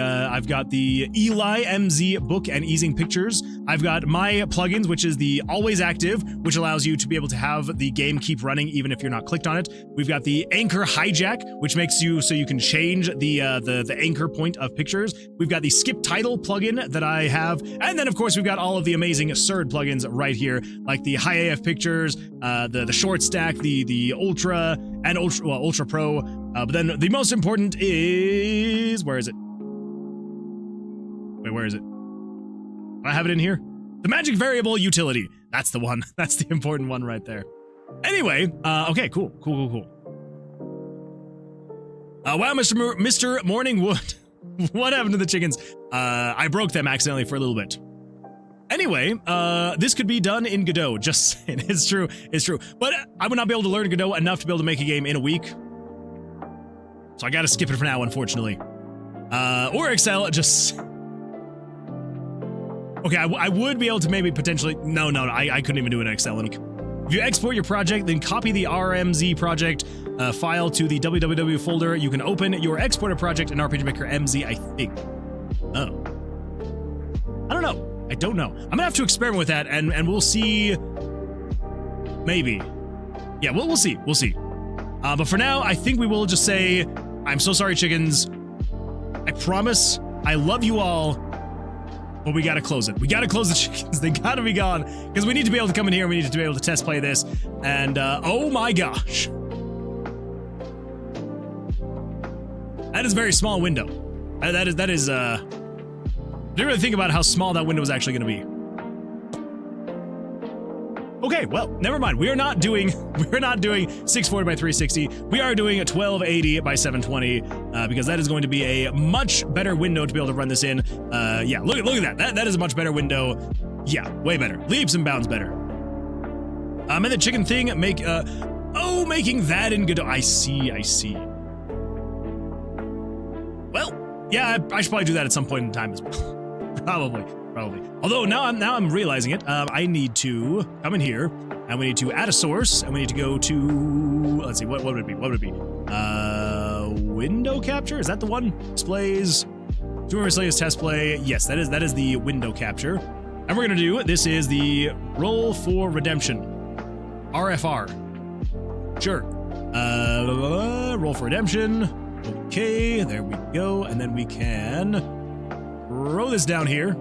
Eli MZ book and easing pictures. I've got my plugins, which is the Always Active, which allows you to be able to have the game keep running even if you're not clicked on it. We've got the Anchor Hijack, which makes you so you can change the anchor point of pictures. We've got the Skip Title plugin that I have, and then of course we've got all of the amazing Surd plugins right here, like the High AF Pictures, the Short Stack, the Ultra and Ultra Pro. But then the most important is, where is it? Wait, where is it? Do I have it in here? The Magic Variable Utility. That's the one. That's the important one right there. Anyway, okay, cool. Wow, Mr. Morningwood. What happened to the chickens? I broke them accidentally for a little bit. Anyway, this could be done in Godot. Just saying, it's true. But I would not be able to learn Godot enough to be able to make a game in a week. So I gotta skip it for now, unfortunately. Or Excel, just... Okay, I would be able to maybe potentially... No, I couldn't even do it in Excel. If you export your project, then copy the RMZ project file to the www folder. You can open your exported project in RPG Maker MZ, I think. Oh. I don't know. I'm gonna have to experiment with that, and we'll see... Maybe. Yeah, we'll see. But for now, I think we will just say, I'm so sorry, chickens. I promise I love you all, but we gotta close it. We gotta close the chickens. They gotta be gone, because we need to be able to come in here, and we need to be able to test play this, and oh my gosh. That is a very small window. That is I didn't really think about how small that window was actually gonna be. Okay, well, never mind. We are not doing 640 by 360. We are doing a 1280 by 720 because that is going to be a much better window to be able to run this in. Yeah, look at that. That is a much better window. Yeah, way better. Leaps and bounds better. And the chicken thing making that in Godot. I see. Well, yeah, I should probably do that at some point in time as well. Probably. Although now I'm realizing it. I need to come in here, and we need to add a source, and we need to go to, let's see, what would it be? Window capture? Is that the one? Displays. Displays test play. Yes, that is the window capture. And we're gonna do, this is the Roll for Redemption. RFR. Sure. Roll for Redemption. Okay, there we go. And then we can throw this down here.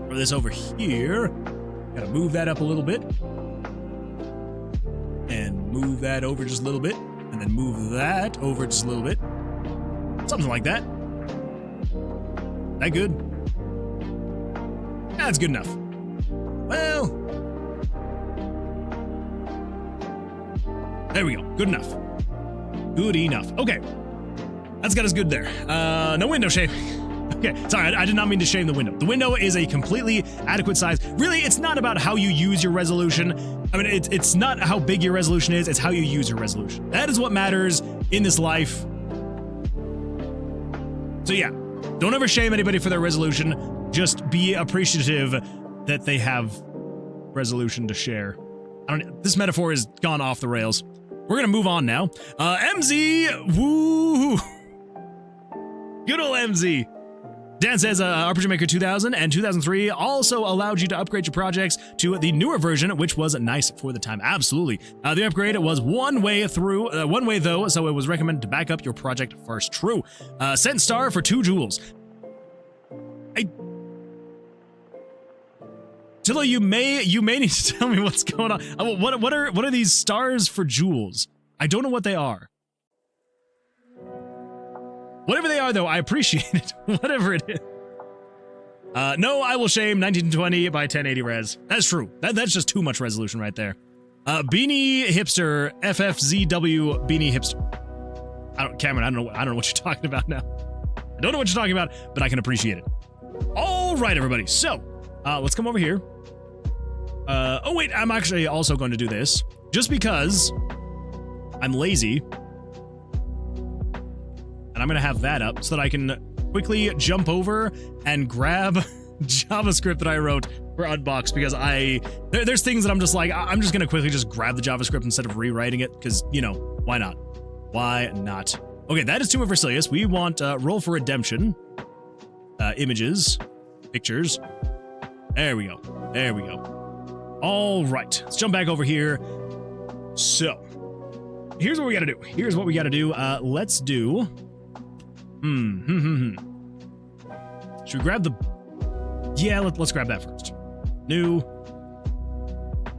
Throw this over here. Gotta move that up a little bit. And move that over just a little bit. And then move that over just a little bit. Something like that. That good? That's good enough. Well, there we go. Good enough. Good enough. Okay. That's got us good there. No window shaming. Okay, sorry, I did not mean to shame the window. The window is a completely adequate size. Really, it's not about how you use your resolution. I mean, it's not how big your resolution is, it's how you use your resolution. That is what matters in this life. So yeah, don't ever shame anybody for their resolution. Just be appreciative that they have resolution to share. This metaphor has gone off the rails. We're gonna move on now. MZ, woo! Good old MZ. Dan says RPG Maker 2000 and 2003 also allowed you to upgrade your projects to the newer version, which was nice for the time. Absolutely. The upgrade was one way though, so it was recommended to back up your project first. True. Sent star for 2 jewels. Chilla, you may need to tell me what's going on. What are these stars for jewels? I don't know what they are. Whatever they are, though, I appreciate it. Whatever it is. No, I will shame 1920 by 1080 res. That's true. That's just too much resolution right there. Beanie Hipster, FFZW Beanie Hipster. Cameron, I don't know what you're talking about now. I don't know what you're talking about, but I can appreciate it. All right, everybody. So, let's come over here. Oh, wait, I'm actually also going to do this. Just because I'm lazy. and I'm going to have that up so that I can quickly jump over and grab JavaScript that I wrote for Unbox, because there's things that I'm just like, I'm just going to quickly just grab the JavaScript instead of rewriting it, because, you know, why not? Why not? Okay, that is Tomb of Versalius. We want Roll for Redemption. Images. Pictures. There we go. There we go. All right. Let's jump back over here. So, here's what we got to do. Here's what we got to do. Let's do... Should we grab the... Yeah, let's grab that first. New.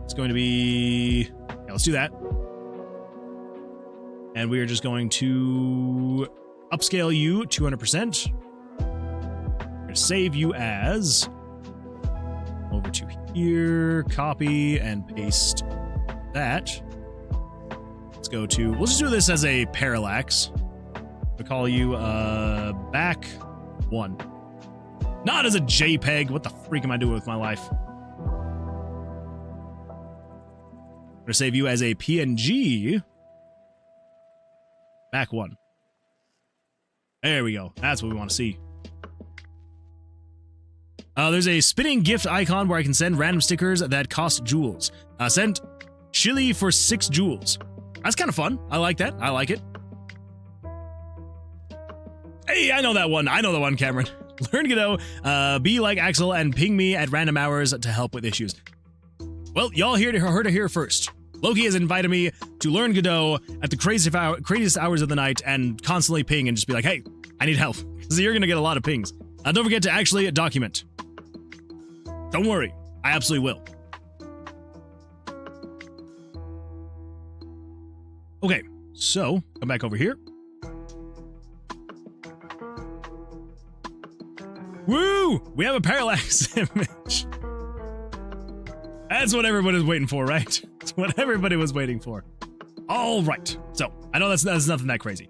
It's going to be... Yeah, let's do that. And we are just going to upscale you 200%. We're going to save you as... Over to here. Copy and paste that. Let's go to... We'll just do this as a parallax. We'll call you back 1. Not as a JPEG. What the freak am I doing with my life? I'm going to save you as a PNG. Back 1. There we go. That's what we want to see. There's a spinning gift icon where I can send random stickers that cost jewels. Send chili for 6 jewels. That's kind of fun. I like that. I like it. Hey, I know that one. I know the one, Cameron. Learn Godot, be like Axel, and ping me at random hours to help with issues. Well, y'all heard it here first. Loki has invited me to learn Godot at the craziest hours of the night and constantly ping and just be like, hey, I need help. So you're going to get a lot of pings. Don't forget to actually document. Don't worry. I absolutely will. Okay, so come back over here. Woo! We have a parallax image. That's what everybody was waiting for, right? That's what everybody was waiting for. All right. So, I know that's nothing that crazy.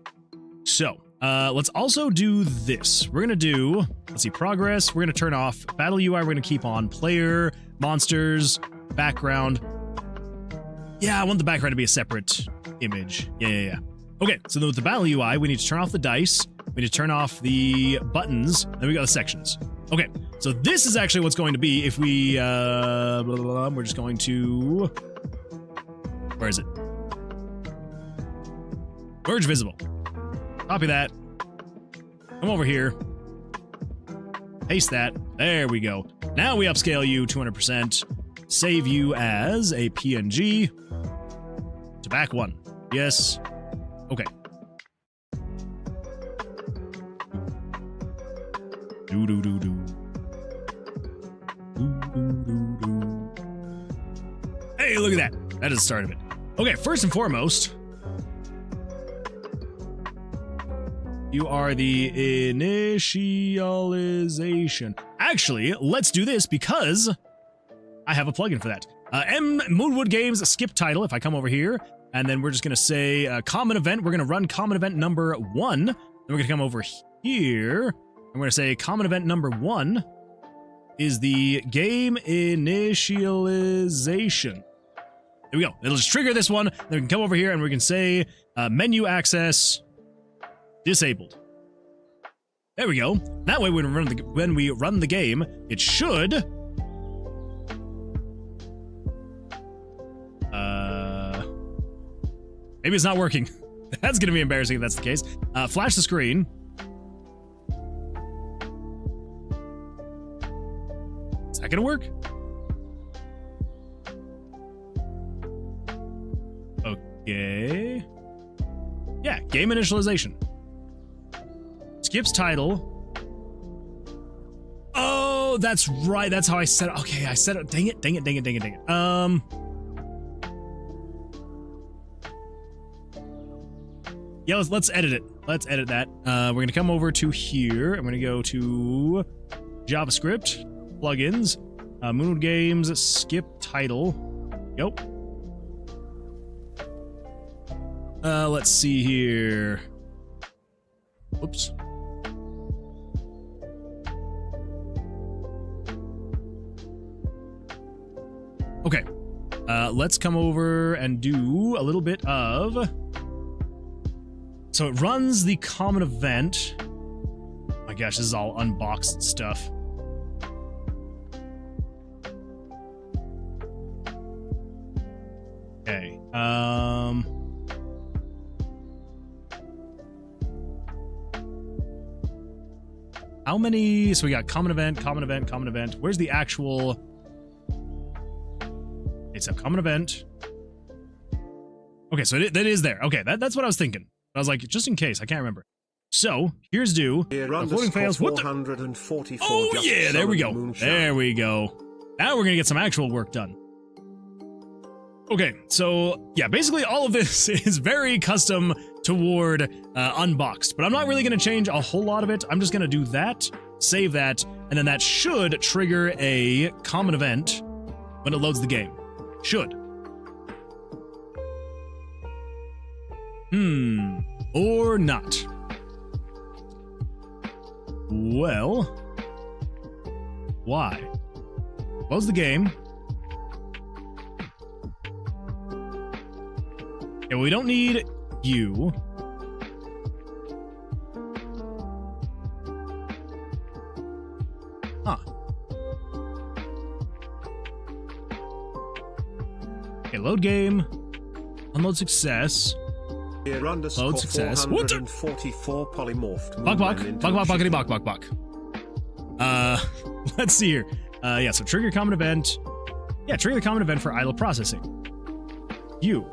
So, let's also do this. We're going to do, let's see, progress. We're going to turn off battle UI. We're going to keep on player, monsters, background. Yeah, I want the background to be a separate image. Yeah. Okay, so with the battle UI, we need to turn off the dice. We need to turn off the buttons. Then we got the sections. Okay, so this is actually what's going to be if we, we're just going to, where is it? Merge visible. Copy that. Come over here. Paste that. There we go. Now we upscale you 200%. Save you as a PNG. To back 1. Yes. Okay. Hey, look at that. That is the start of it. Okay, first and foremost, you are the initialization. Actually, let's do this because I have a plugin for that. Moonwood Games skip title. If I come over here, and then we're just going to say common event. We're going to run common event number 1. Then we're going to come over here. I'm going to say common event number 1 is the game initialization. There we go. It'll just trigger this one. Then we can come over here and we can say menu access disabled. There we go. That way, when we run the game, it should. Maybe it's not working. That's going to be embarrassing if that's the case. Flash the screen. Is that gonna work? Okay. Yeah, game initialization. Skips title. Oh, that's right. That's how I set it. Okay, I set it. Dang it. Yeah, let's edit it. Let's edit that. We're gonna come over to here. I'm gonna go to JavaScript. Plugins, Moonwood Games, skip title. Yep. Let's see here. Oops. Okay. Let's come over and do a little bit of... So it runs the common event. Oh my gosh, this is all unboxed stuff. Okay. How many? So we got common event, common event, common event. Where's the actual? It's a common event. Okay, so that is there. Okay, that's what I was thinking. I was like, just in case, I can't remember. So here's due. Floating fails. What the? Oh yeah, there we go. Moonshine. There we go. Now we're gonna get some actual work done. Okay, so yeah, basically all of this is very custom toward unboxed, but I'm not really gonna change a whole lot of it. I'm just gonna do that, save that, and then that should trigger a common event when it loads the game. Should. Or not. Well, why? Close the game. Okay, we don't need you. Huh. Okay, load game. Unload success. Load success. What the? Bok. Let's see here. Yeah, so trigger common event. Yeah, trigger the common event for idle processing. You.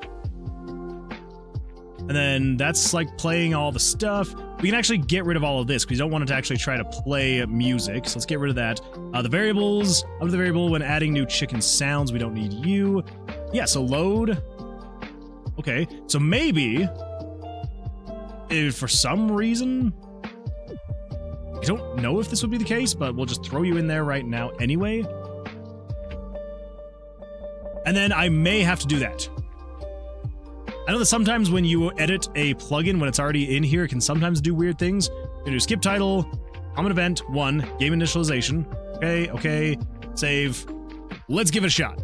And then that's like playing all the stuff. We can actually get rid of all of this because we don't want it to actually try to play music. So let's get rid of that. The variables, under the variable when adding new chicken sounds, we don't need you. Yeah, so load. Okay, so maybe if for some reason, I don't know if this would be the case, but we'll just throw you in there right now anyway. And then I may have to do that. I know that sometimes when you edit a plugin, when it's already in here, it can sometimes do weird things. You're gonna do skip title, common event, 1, game initialization. Okay, save. Let's give it a shot.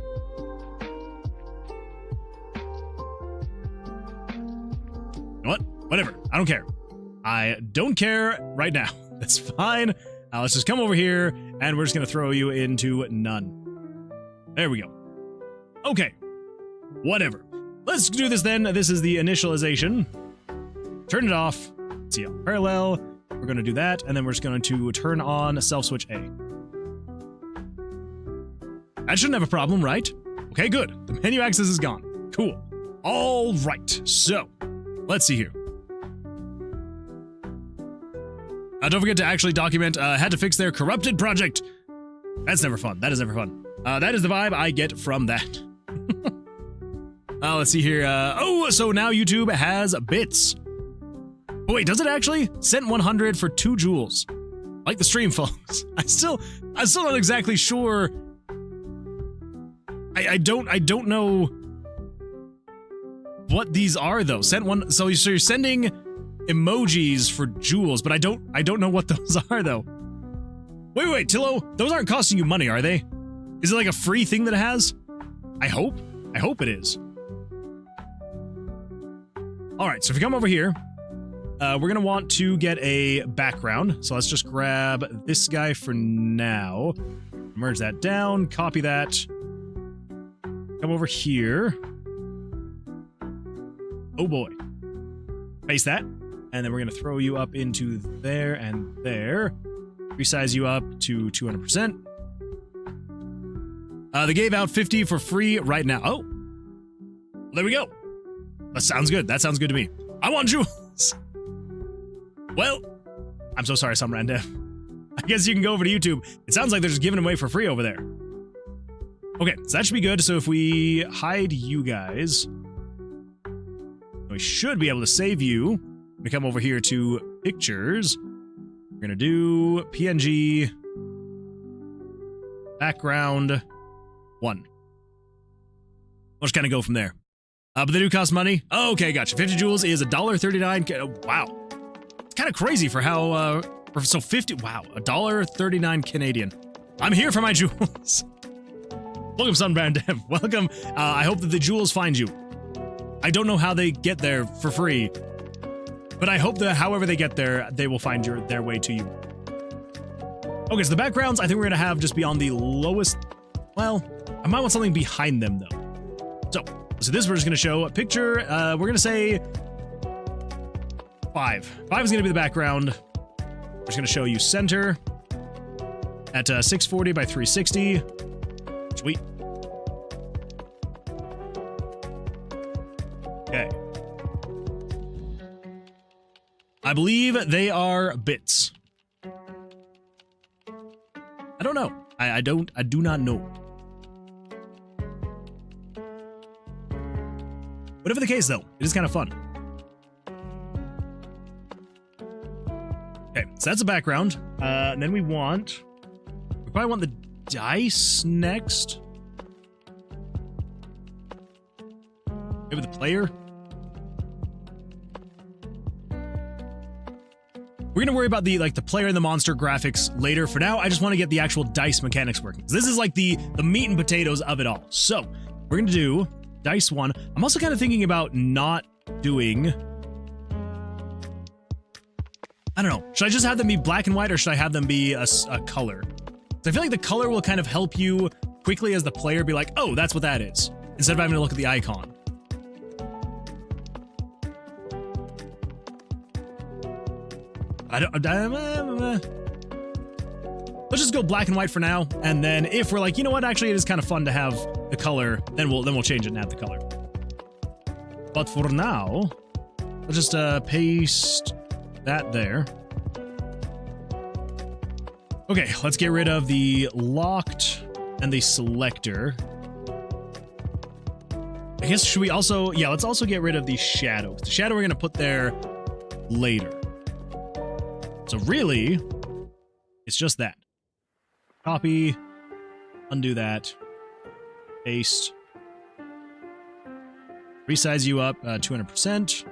You know what? Whatever. I don't care. I don't care right now. That's fine. Let's just come over here, and we're just gonna throw you into none. There we go. Okay. Whatever. Let's do this then. This is the initialization. Turn it off. Let's see, parallel. We're going to do that, and then we're just going to turn on self-switch A. That shouldn't have a problem, right? Okay, good. The menu access is gone. Cool. All right. So, let's see here. Don't forget to actually document, had to fix their corrupted project. That's never fun. That is never fun. That is the vibe I get from that. Let's see here. Oh, so now YouTube has bits. Oh, wait, does it actually? Sent 100 for 2 joules. Like the stream, folks. I'm still not exactly sure. I don't know what these are though. Sent one. So you're sending emojis for joules, but I don't know what those are though. Wait, Tillo, those aren't costing you money, are they? Is it like a free thing that it has? I hope it is. All right, so if you come over here, we're going to want to get a background. So let's just grab this guy for now. Merge that down, copy that. Come over here. Oh boy. Paste that. And then we're going to throw you up into there and there. Resize you up to 200%. They gave out 50 for free right now. Oh, there we go. That sounds good. That sounds good to me. I want jewels. Well, I'm so sorry, some random. I guess you can go over to YouTube. It sounds like they're just giving them away for free over there. Okay, so that should be good. So if we hide you guys, we should be able to save you. We come over here to pictures. We're going to do PNG background 1. We'll just kind of go from there. But they do cost money. Oh, okay, gotcha. 50 joules is $1.39. Wow. It's kind of crazy for how, so 50, wow, $1.39 Canadian. I'm here for my jewels. Welcome, Sunbrand Dev. Welcome. I hope that the jewels find you. I don't know how they get there for free. But I hope that however they get there, they will find their way to you. Okay, so the backgrounds, I think we're going to have just be on the lowest. Well, I might want something behind them, though. So this we're just going to show a picture. We're going to say 5. 5 is going to be the background. We're just going to show you center at 640 by 360. Sweet. Okay. I believe they are bits. I don't know. I do not know. Whatever the case, though, it is kind of fun. Okay, so that's the background. And then we probably want the dice next. Maybe the player. We're gonna worry about the player and the monster graphics later. For now, I just want to get the actual dice mechanics working. This is like the meat and potatoes of it all. So we're gonna do dice 1. I'm also kind of thinking about not doing. I don't know. Should I just have them be black and white, or should I have them be a color? So I feel like the color will kind of help you quickly as the player be like, oh, that's what that is, instead of having to look at the icon. Let's just go black and white for now, and then if we're like, you know what, actually it is kind of fun to have the color, then we'll change it and add the color. But for now, let's just paste that there. Okay, let's get rid of the locked and the selector. I guess should we also, yeah, let's also get rid of the shadow. The shadow we're gonna put there later. So really, it's just that. Copy, undo that, paste, resize you up 200%.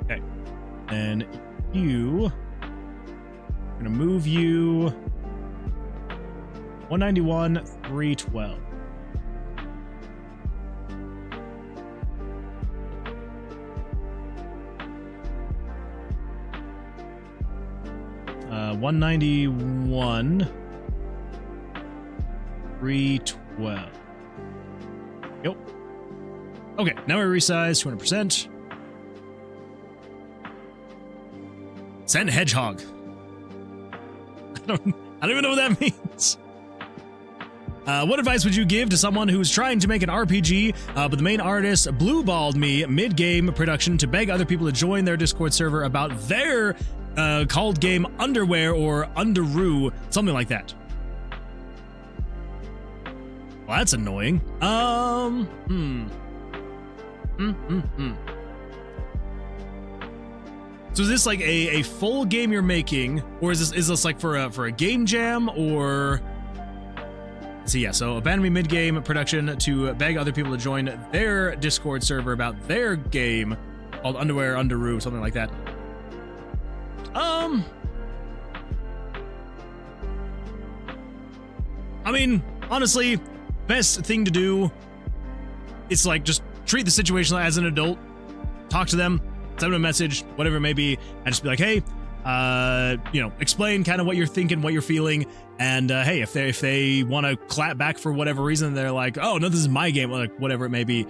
Okay, then I'm gonna move you 191, 312. Uh, 191, 312. Yep. Okay, now we resize 200%. Send hedgehog. I don't even know what that means. What advice would you give to someone who's trying to make an RPG, but the main artist blueballed me mid-game production to beg other people to join their Discord server about their called game Underwear or Underoo, something like that? Well, that's annoying. So is this like a full game you're making, or is this like for a game jam, or? So yeah, so abandon me mid-game production to beg other people to join their Discord server about their game called Underwear, Underoo, something like that. I mean, honestly, best thing to do is like just treat the situation as an adult, talk to them, send them a message, whatever it may be, and just be like, hey, you know, explain kind of what you're thinking, what you're feeling, and hey, if they want to clap back for whatever reason, they're like, oh no, this is my game, like whatever it may be,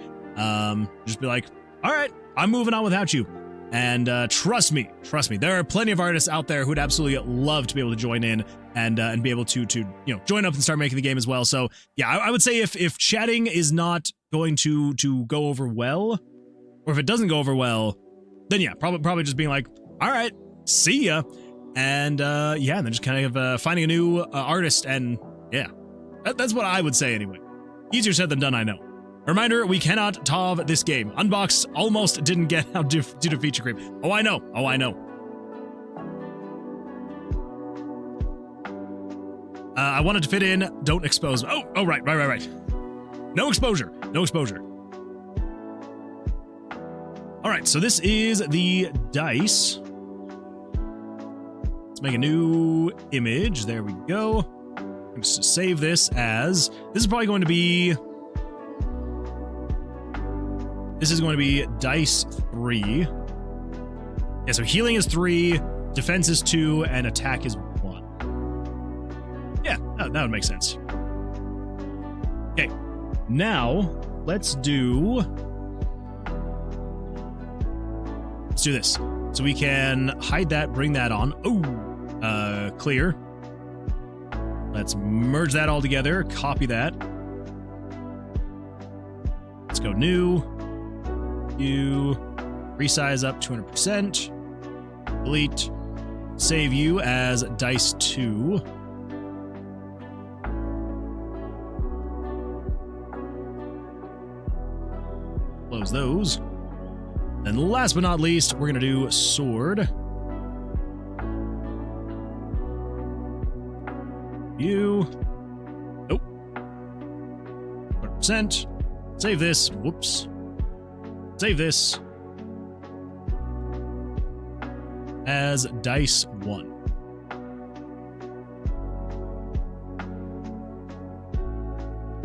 just be like, all right, I'm moving on without you. And trust me, there are plenty of artists out there who'd absolutely love to be able to join in and be able to you know, join up and start making the game as well. So yeah, I would say if chatting is not going to go over well, or if it doesn't go over well, then yeah, probably just being like, all right, see ya, and yeah, and then just kind of finding a new artist, and yeah, that's what I would say anyway. Easier said than done, I know. Reminder, we cannot TOV this game. Unbox almost didn't get out due to feature creep. Oh, I know. I wanted to fit in. Don't expose. Oh, right. No exposure. All right, so this is the dice. Let's make a new image. There we go. Just save this as, this is probably going to be, this is going to be dice 3. Yeah, so healing is 3, defense is 2, and attack is 1. Yeah, that would make sense. Okay, now let's do this. So we can hide that, bring that on. Oh, clear. Let's merge that all together, copy that. Let's go new. You resize up 200%. Delete. Save you as dice 2. Close those. And last but not least, we're going to do sword. You. Nope. 100%. Save this. Whoops. Save this as dice 1.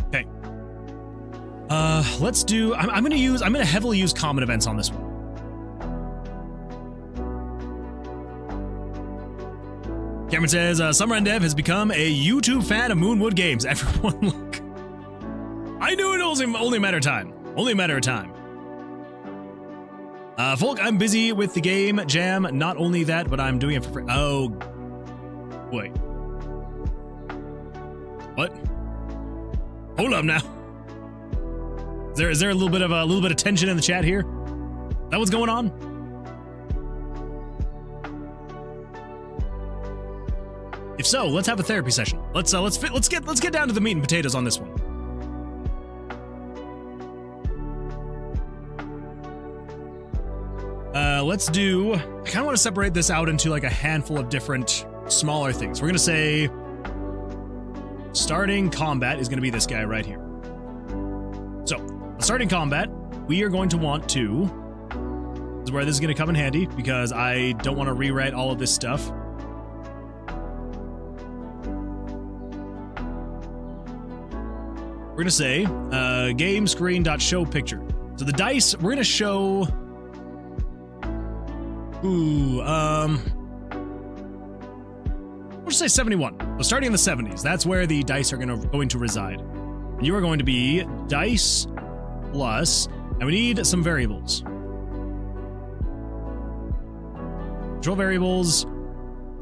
Okay. Let's do. I'm gonna heavily use common events on this one. Cameron says, Summer and Dev has become a YouTube fan of Moonwood games. Everyone look. I knew it was only a matter of time. Only a matter of time. Folk, I'm busy with the game jam. Not only that, but I'm doing it for free. Oh. Wait. What? Hold up now. Is there a little bit of tension in the chat here? That what's going on? If so, let's have a therapy session. Let's get down to the meat and potatoes on this one. Let's do. I kind of want to separate this out into like a handful of different smaller things. We're gonna say starting combat is gonna be this guy right here. So, starting combat, we are going to want to. This is where this is gonna come in handy because I don't want to rewrite all of this stuff. We're gonna say game screen.show picture. So the dice we're gonna show. We'll just say 71. So starting in the 70s, that's where the dice are going to reside. And you are going to be dice plus, and we need some variables. Control variables.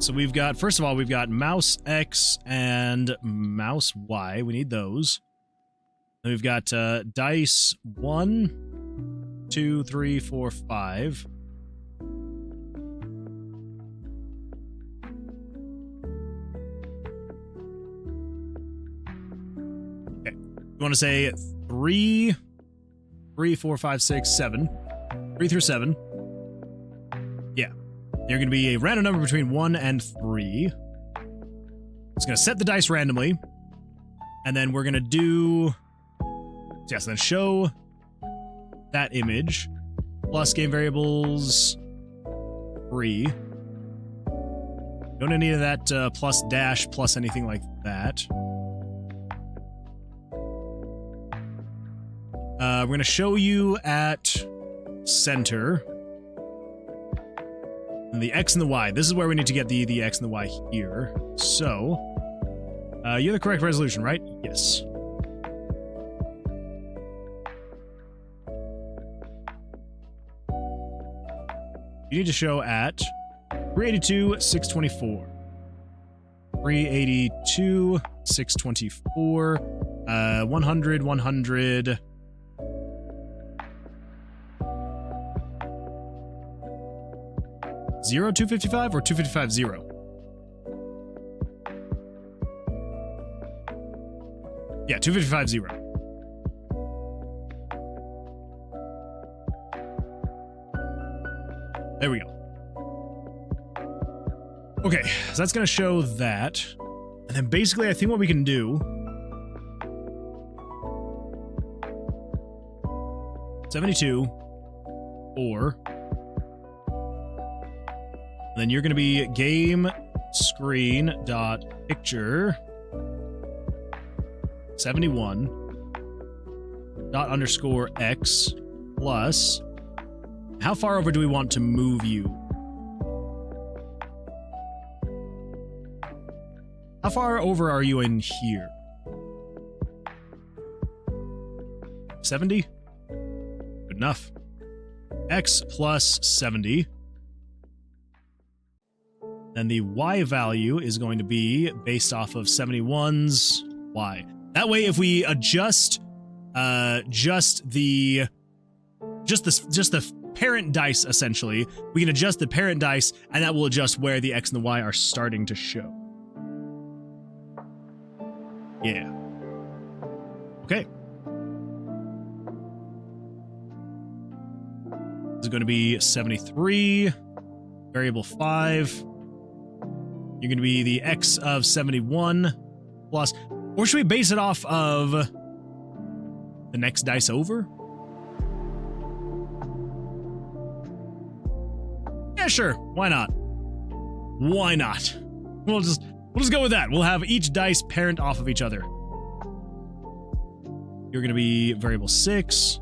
So we've got, first of all, we've got mouse X and mouse Y. We need those. Then we've got dice 1, 2, 3, 4, 5. Okay. You want to say 3, 4, 5, 6, 7. 3 through 7. Yeah. They're going to be a random number between 1 and 3. It's going to set the dice randomly. And then we're going to do... Yes, then show that image plus game variables 3. Don't need any of that plus dash plus anything like that. We're going to show you at center. And the X and the Y. This is where we need to get the X and the Y here. So, you're the correct resolution, right? Yes. You need to show at 382, 624. 382, 624, 100, 100. Zero 255 or 255 0? Yeah, 255 0. There we go. Okay, so that's going to show that. And then basically, I think what we can do... 72, or... And then you're going to be game screen dot picture 71 dot underscore x plus, how far over do we want to move you? How far over are you in here? 70? Good enough. X plus 70. And the Y value is going to be based off of 71's Y. That way, if we adjust just the parent dice, essentially, we can adjust the parent dice, and that will adjust where the X and the Y are starting to show. Yeah. Okay. This is going to be 73, variable 5. You're going to be the X of 71 plus, or should we base it off of the next dice over? Yeah, sure. Why not? Why not? We'll just go with that. We'll have each dice parent off of each other. You're going to be variable 6.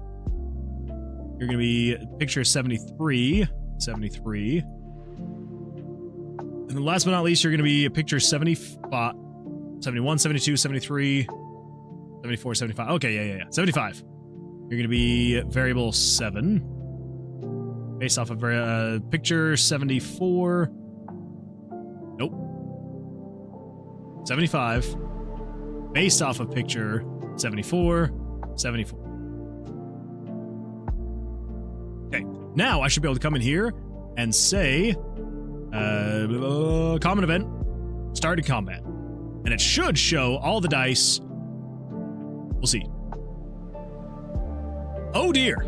You're going to be picture 73. 73. And then last but not least, you're going to be a picture 75, 71, 72, 73, 74, 75. Okay, yeah. 75. You're going to be variable 7. Based off of picture 74. Nope. 75. Based off of picture 74. 74. Okay, now I should be able to come in here and say, common event, started combat. And it should show all the dice. We'll see. Oh dear.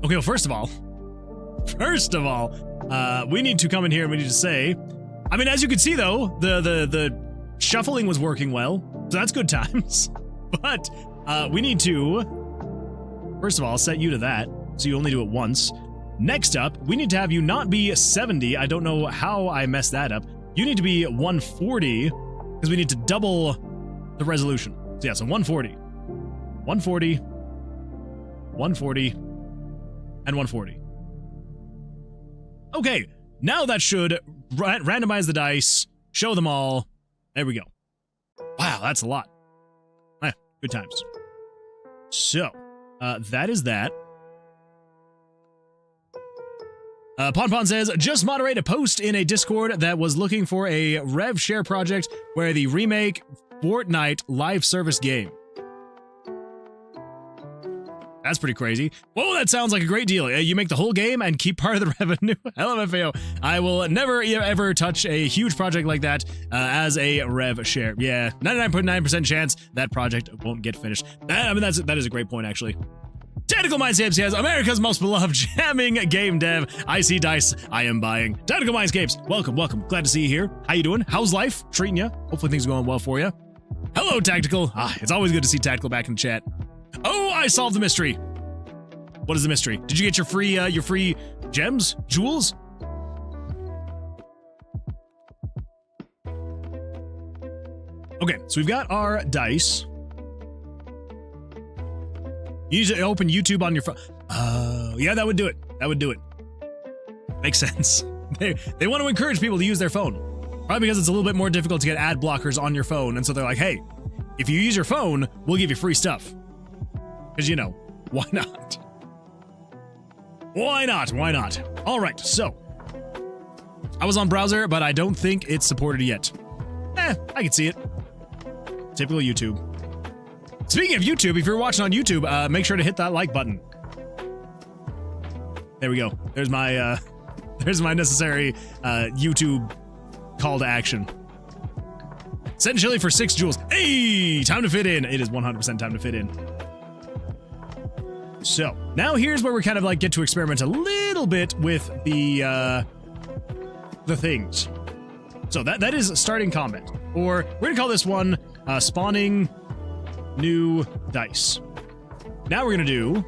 Okay, well, first of all, we need to come in here and we need to say, I mean, as you can see though, the shuffling was working well, so that's good times. But we need to, first of all, set you to that, so you only do it once. Next up, we need to have you not be 70. I don't know how I messed that up. You need to be 140, because we need to double the resolution. So yeah, so 140. 140. 140. And 140. Okay, now that should randomize the dice, show them all. There we go. Wow, that's a lot. Good times. So, that is that. Ponpon says, just moderate a post in a Discord that was looking for a rev share project where the remake Fortnite live service game. That's pretty crazy. Whoa, that sounds like a great deal. You make the whole game and keep part of the revenue. LMFAO. I will never, ever touch a huge project like that as a rev share. Yeah, 99.9% chance that project won't get finished. That is a great point, actually. Tactical Mindscapes says, America's most beloved jamming game dev. I see dice. I am buying. Tactical Mindscapes, welcome. Glad to see you here. How you doing? How's life treating you? Hopefully things are going well for you. Hello, Tactical. It's always good to see Tactical back in the chat. Oh, I solved the mystery. What is the mystery? Did you get your free gems? Jewels? Okay, so we've got our dice. You need to open YouTube on your phone. Yeah, that would do it. Makes sense. They want to encourage people to use their phone. Probably because it's a little bit more difficult to get ad blockers on your phone, and so they're like, hey, if you use your phone, we'll give you free stuff. Because, you know, why not? Why not? All right, so. I was on browser, but I don't think it's supported yet. I can see it. Typical YouTube. Speaking of YouTube, if you're watching on YouTube, make sure to hit that like button. There we go. There's my necessary YouTube call to action. Set chili for 6 jewels. Hey, time to fit in. It is 100% time to fit in. So now here's where we kind of like get to experiment a little bit with the things. So that is starting combat, or we're gonna call this one spawning new dice. Now we're gonna do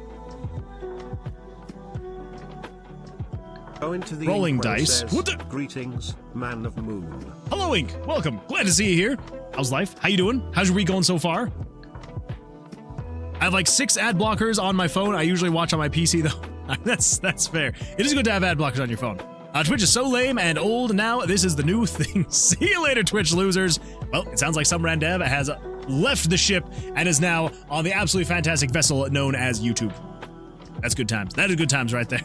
Go into the rolling inkwell dice. says, What the? Greetings, man of moon. Hello, Ink. Welcome. Glad to see you here. How's life? How you doing? How's your week going so far? I have like 6 ad blockers on my phone. I usually watch on my PC though. That's fair. It is good to have ad blockers on your phone. Twitch is so lame and old now. This is the new thing. See you later, Twitch losers. Well, it sounds like some random has left the ship and is now on the absolutely fantastic vessel known as YouTube. That's good times. That is good times right there.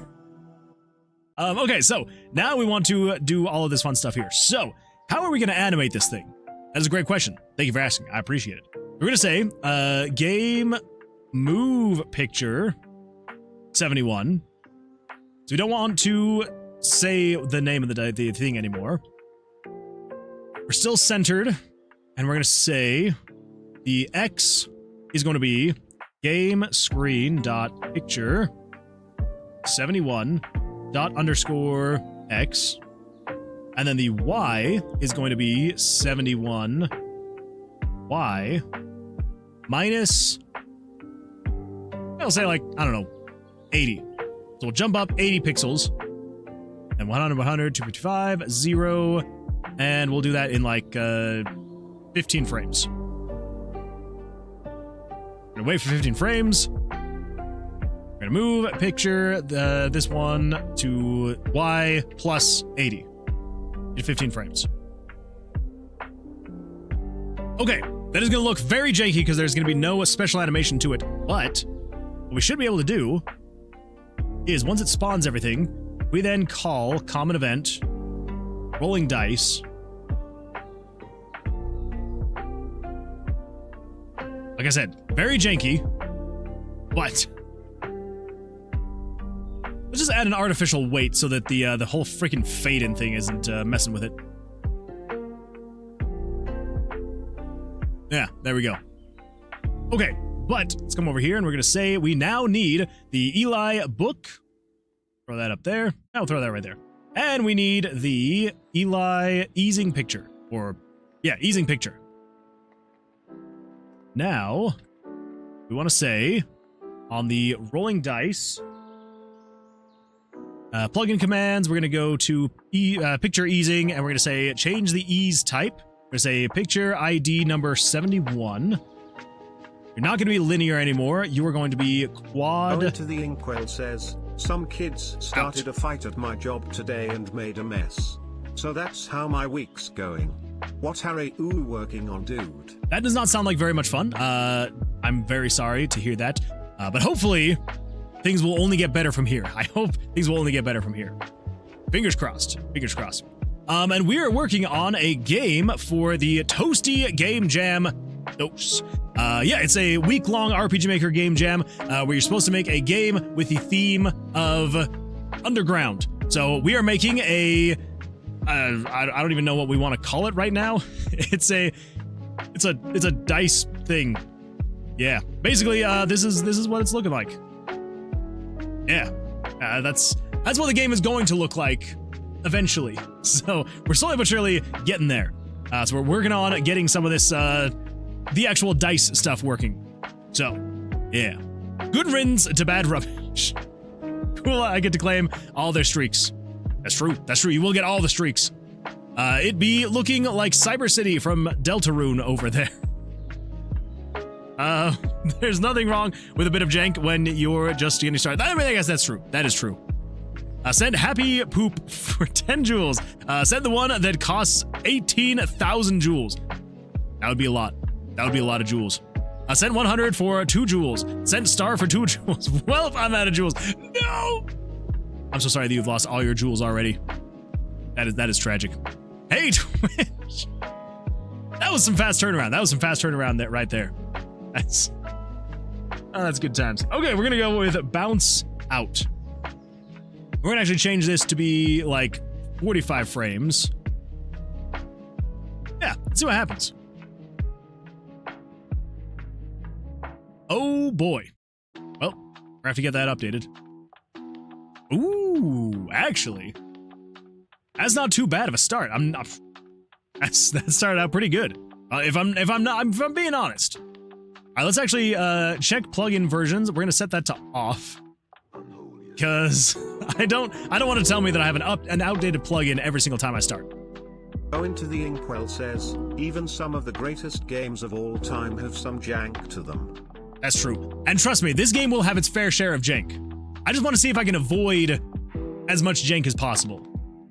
Okay, so now we want to do all of this fun stuff here. So, how are we going to animate this thing? That is a great question. Thank you for asking. I appreciate it. We're going to say, game move picture 71. So we don't want to say the name of the thing anymore. We're still centered, and we're going to say the X is going to be game screen dot picture 71 dot underscore X, and then the Y is going to be 71 Y minus, I'll say like, I don't know, 80. So we'll jump up 80 pixels, and 100, 100, 255, 0, and we'll do that in like 15 frames. We're gonna wait for 15 frames. We're gonna move picture this one to Y plus 80 in 15 frames. Okay, that is gonna look very janky because there's gonna be no special animation to it, but what we should be able to do is once it spawns everything, we then call common event rolling dice. Like I said, very janky, but let's just add an artificial weight so that the whole freaking fade-in thing isn't messing with it. Yeah, there we go. Okay, but let's come over here and we're gonna say we now need the Eli book. Throw that up there. I'll throw that right there. And we need the Eli easing picture, or yeah, easing picture. Now, we want to say on the rolling dice plugin commands, we're going to go to picture easing, and we're going to say change the ease type. We're going to say picture ID number 71. You're not going to be linear anymore. You are going to be quad. Go into the inkwell says, some kids started a fight at my job today and made a mess. So that's how my week's going. What are you working on, dude? That does not sound like very much fun. I'm very sorry to hear that. But hopefully, things will only get better from here. I hope things will only get better from here. Fingers crossed. Fingers crossed. And we are working on a game for the Toasty Game Jam Dose. Yeah, it's a week-long RPG Maker game jam where you're supposed to make a game with the theme of underground. So we are making a I don't even know what we want to call it right now. It's a dice thing. Yeah, basically this is what it's looking like. Yeah, that's what the game is going to look like eventually. So we're slowly but surely getting there. So we're working on getting some of this the actual dice stuff working. So yeah, good riddance to bad rubbish. Cool, I get to claim all their streaks. That's true. That's true. You will get all the streaks. It'd be looking like Cyber City from Deltarune over there. There's nothing wrong with a bit of jank when you're just getting started. I mean, I guess that's true. That is true. Send happy poop for 10 jewels. Send the one that costs 18,000 jewels. That would be a lot. That would be a lot of jewels. Send 100 for 2 jewels. Send star for 2 jewels. Well, if I'm out of jewels. No! I'm so sorry that you've lost all your jewels already. That is tragic. Hey, Twitch! That was some fast turnaround. That was some fast turnaround right there. That's good times. Okay, we're gonna go with bounce out. We're gonna actually change this to be like 45 frames. Yeah, let's see what happens. Oh boy. Well, we're gonna have to get that updated. Ooh, actually, that's not too bad of a start. That started out pretty good. If I'm being honest. All right, let's actually check plugin versions. We're gonna set that to off because I don't want to tell me that I have an outdated plugin every single time I start. Go into the Inkwell says, even some of the greatest games of all time have some jank to them. That's true. And trust me, this game will have its fair share of jank. I just want to see if I can avoid as much jank as possible.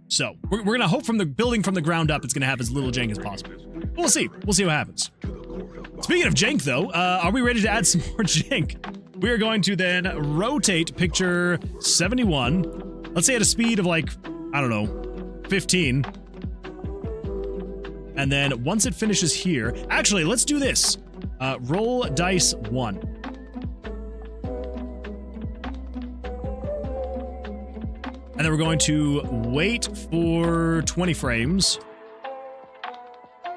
So, we're going to hope from the building from the ground up, it's going to have as little jank as possible. We'll see. We'll see what happens. Speaking of jank, though, are we ready to add some more jank? We are going to then rotate picture 71. Let's say at a speed of like, I don't know, 15. And then once it finishes here, actually, let's do this. Roll dice 1. And then we're going to wait for 20 frames.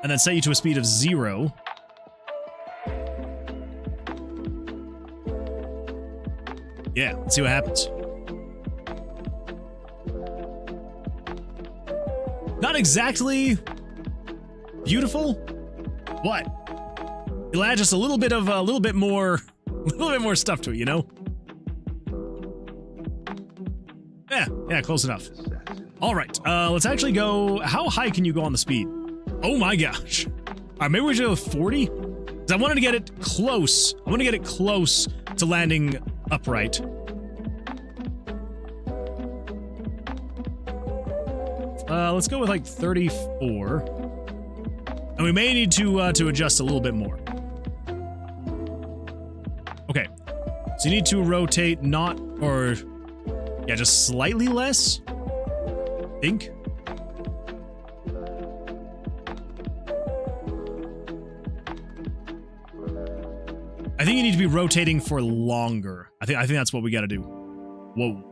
And then set you to a speed of 0. Yeah, let's see what happens. Not exactly beautiful. What? It'll add just a little bit more stuff to it, you know? Yeah, close enough. All right, let's actually go. How high can you go on the speed? Oh my gosh. All right, maybe we should go 40? Because I wanted to get it close. I want to get it close to landing upright. Let's go with like 34. And we may need to adjust a little bit more. Okay. So you need to rotate just slightly less, I think. I think you need to be rotating for longer. I think that's what we got to do. Whoa.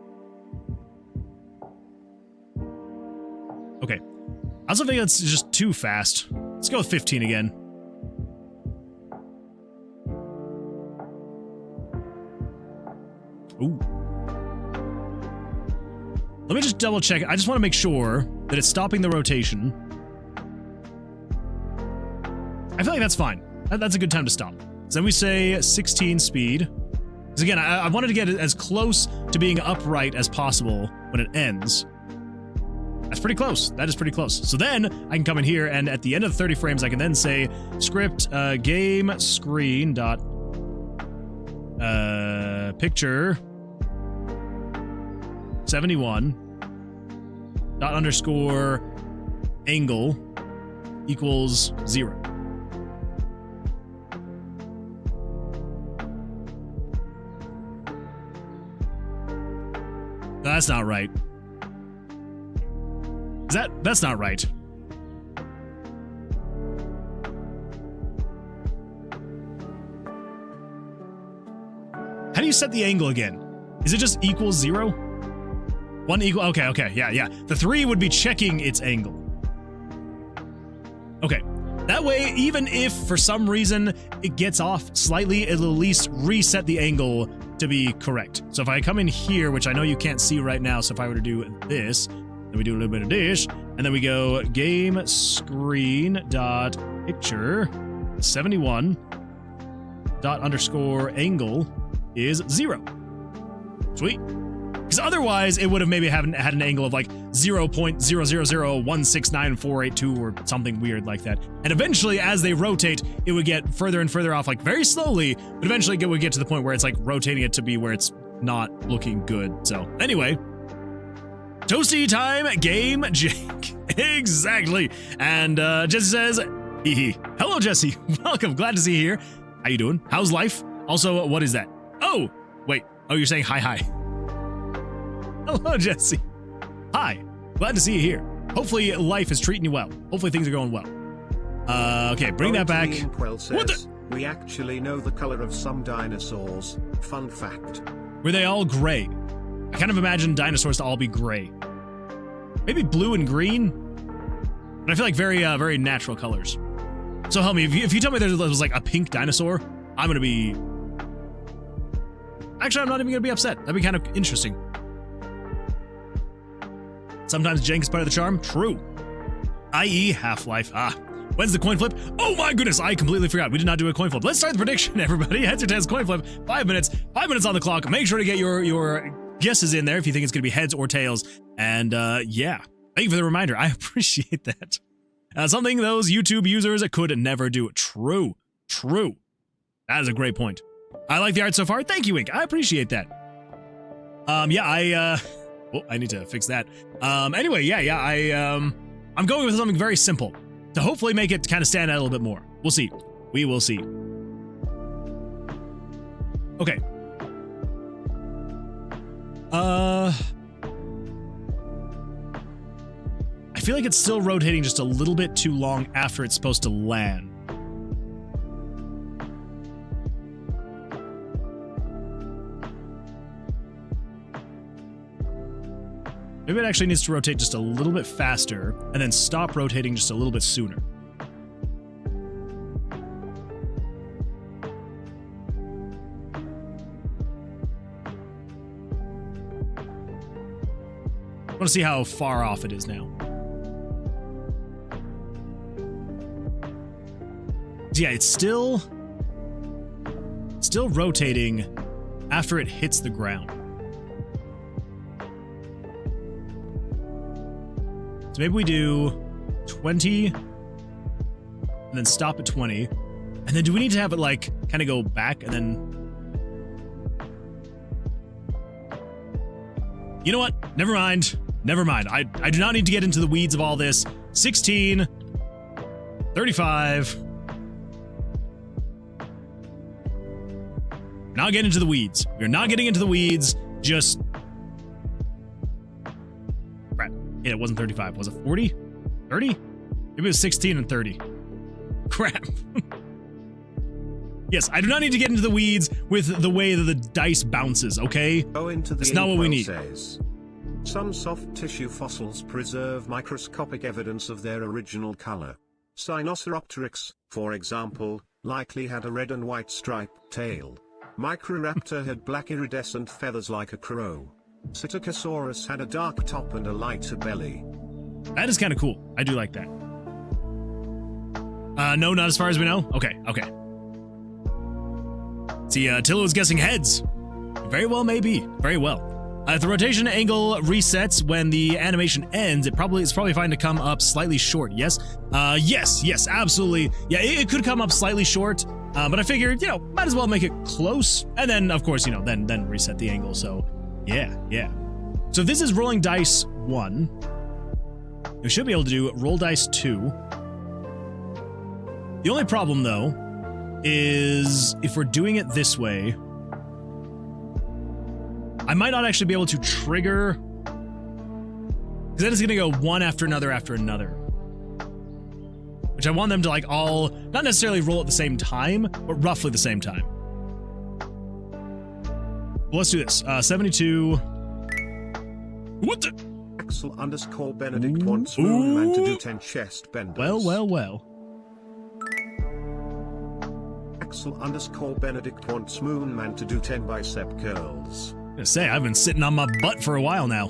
Okay. I also think that's just too fast. Let's go with 15 again. Ooh. Let me just double check. I just want to make sure that it's stopping the rotation. I feel like that's fine. That's a good time to stop. So then we say 16 speed. Because again, I wanted to get it as close to being upright as possible when it ends. That's pretty close. That is pretty close. So then I can come in here, and at the end of the 30 frames, I can then say script game screen dot picture 71 dot underscore angle equals 0. That's not right. That's not right. How do you set the angle again? Is it just equals 0? 1 equal, okay, yeah. The 3 would be checking its angle. Okay, that way, even if for some reason it gets off slightly, it'll at least reset the angle to be correct. So if I come in here, which I know you can't see right now, so if I were to do this, then we do a little bit of dish, and then we go game screen dot picture 71 dot underscore angle is 0. Sweet. Because otherwise, it would have maybe had an angle of like 0.000169482 or something weird like that. And eventually, as they rotate, it would get further and further off, like very slowly, but eventually it would get to the point where it's like rotating it to be where it's not looking good. So anyway, Toasty time, game jank. Exactly. And Jesse says, hee hee. Hello, Jesse. Welcome. Glad to see you here. How you doing? How's life? Also, what is that? Oh, wait. Oh, you're saying hi. Hello, Jesse. Hi. Glad to see you here. Hopefully life is treating you well. Hopefully things are going well. Okay, bring that back. Says, what the? We actually know the color of some dinosaurs. Fun fact. Were they all gray? I kind of imagine dinosaurs to all be gray. Maybe blue and green? But I feel like very natural colors. So help me, if you tell me there was like a pink dinosaur, I'm gonna be... Actually, I'm not even gonna be upset. That'd be kind of interesting. Sometimes jank is part of the charm. True. I.e. Half-Life. When's the coin flip? Oh my goodness, I completely forgot. We did not do a coin flip. Let's start the prediction, everybody. Heads or tails coin flip. 5 minutes. 5 minutes on the clock. Make sure to get your guesses in there if you think it's going to be heads or tails. And yeah, thank you for the reminder. I appreciate that. Something those YouTube users could never do. True. That is a great point. I like the art so far. Thank you, Ink. I appreciate that. Yeah, I need to fix that. Anyway, I'm going with something very simple to hopefully make it kind of stand out a little bit more. We'll see. We will see. Okay. I feel like it's still rotating just a little bit too long after it's supposed to land. Maybe it actually needs to rotate just a little bit faster and then stop rotating just a little bit sooner. I want to see how far off it is now. Yeah, it's still rotating after it hits the ground. So maybe we do 20 and then stop at 20. And then do we need to have it like kind of go back and then... You know what? Never mind. I do not need to get into the weeds of all this. 16, 35. Not getting into the weeds. We're not getting into the weeds. Just... Crap. Yeah, it wasn't 35. Was it 40? 30? Maybe it was 16 and 30. Crap. Yes, I do not need to get into the weeds with the way that the dice bounces, okay? That's not what we need. Says, some soft tissue fossils preserve microscopic evidence of their original color. Sinosauropteryx, for example, likely had a red and white striped tail. Microraptor had black iridescent feathers like a crow. Psittacosaurus had a dark top and a lighter belly. That is kind of cool. I do like that. No, not as far as we know. Okay. See, Tillo is guessing heads. Very well, maybe. Very well. If the rotation angle resets when the animation ends, it's probably fine to come up slightly short. Yes? Yes, absolutely. Yeah, it could come up slightly short, but I figured, might as well make it close. And then, of course, then reset the angle. So, yeah. So if this is rolling dice 1, we should be able to do roll dice 2. The only problem, though, is if we're doing it this way, I might not actually be able to trigger, because then it's going to go one after another, which I want them to all, not necessarily roll at the same time, but roughly the same time. Well, let's do this. 72. What the? Axel_Benedict wants Moonman to do 10 chest benders. Well. Axel_Benedict wants Moonman to do 10 bicep curls. I say, I've been sitting on my butt for a while now.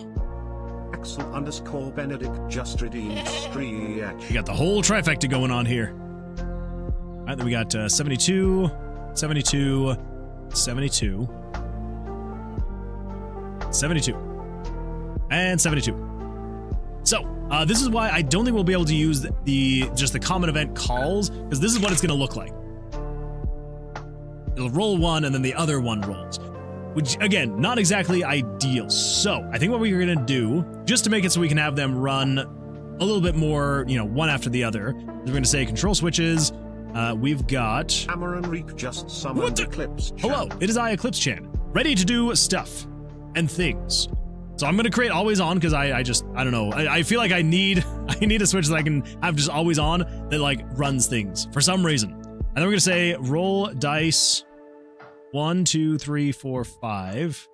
Axel_Benedict just redeemed Striach. We got the whole trifecta going on here. All right, then we got 72, 72, 72, 72, and 72. So, this is why I don't think we'll be able to use just the common event calls, because this is what it's going to look like. It'll roll one, and then the other one rolls. Which, again, not exactly ideal. So, I think what we're going to do, just to make it so we can have them run a little bit more, one after the other, is we're going to say control switches. We've got... Amaran Reek just summoned Eclipse Chan. Hello, it is I, Eclipse Chan, ready to do stuff and things. So I'm going to create always on, because I don't know. I feel like I need a switch that I can have just always on that, runs things for some reason. And then we're going to say roll dice... 1, 2, 3, 4, 5.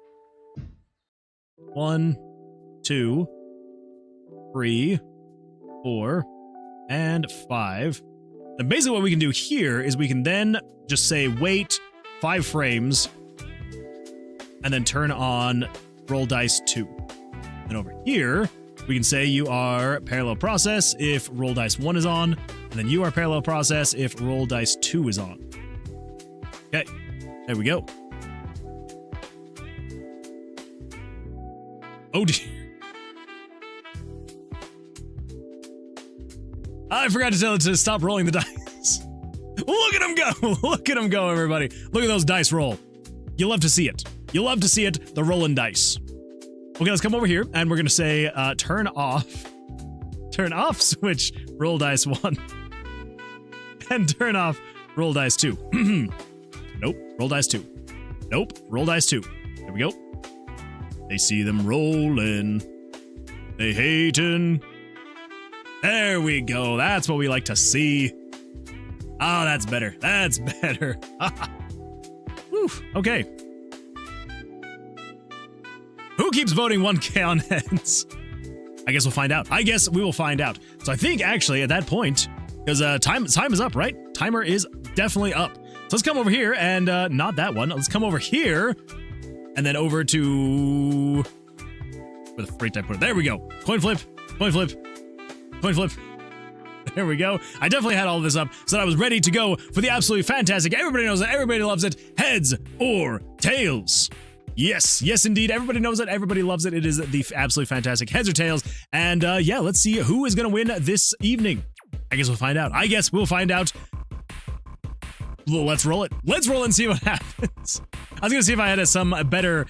1, 2, 3, 4, and 5. And basically what we can do here is we can then just say wait 5 frames and then turn on roll dice 2. And over here, we can say you are parallel process if roll dice 1 is on, and then you are parallel process if roll dice 2 is on. Okay. There we go. Oh, dear. I forgot to tell it to stop rolling the dice. Look at him go. Look at him go, everybody. Look at those dice roll. You love to see it. You love to see it, the rolling dice. Okay, let's come over here, and we're going to say turn off switch, roll dice 1. And turn off roll dice 2. Nope, roll dice 2. Nope, roll dice 2. There we go. They see them rolling. They hatin'. There we go. That's what we like to see. Oh, that's better. That's better. Whew, okay. Who keeps voting 1K on heads? I guess we'll find out. I guess we will find out. So I think actually at that point, because time is up, right? Timer is definitely up. So let's come over here and not that one. Let's come over here and then over to where the freak did I put it? There we go. Coin flip, coin flip, coin flip. There we go. I definitely had all of this up so that I was ready to go for the absolutely fantastic. Everybody knows it. Everybody loves it. Heads or tails. Yes, yes, indeed. Everybody knows it. Everybody loves it. It is the absolutely fantastic heads or tails. And yeah, let's see who is going to win this evening. I guess we'll find out. I guess we'll find out. Well, let's roll it. Let's roll and see what happens. I was going to see if I had some better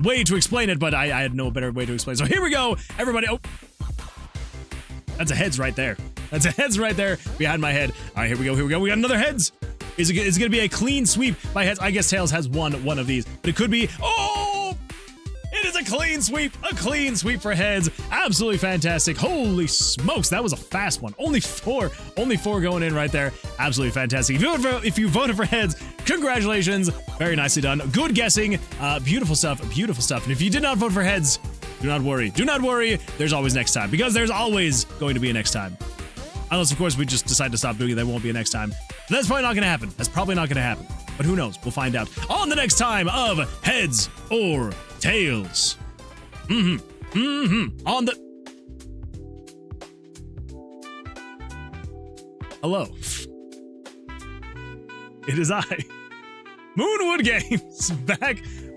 way to explain it, but I had no better way to explain. So here we go, everybody. Oh, that's a heads right there. That's a heads right there behind my head. All right, here we go. Here we go. We got another heads. Is it going to be a clean sweep by heads? I guess tails has one of these, but it could be. Oh, it is a clean sweep. A clean sweep for heads. Absolutely fantastic. Holy smokes, that was a fast one. Only four going in right there. Absolutely fantastic. If you voted for heads, congratulations. Very nicely done. Good guessing. Beautiful stuff. Beautiful stuff. And if you did not vote for heads, do not worry. Do not worry. There's always next time, because there's always going to be a next time. Unless, of course, we just decide to stop doing it, there won't be a next time. That's probably not going to happen. That's probably not going to happen. But who knows? We'll find out on the next time of Heads or Tails. On the... Hello. It is I, Moonwood Games,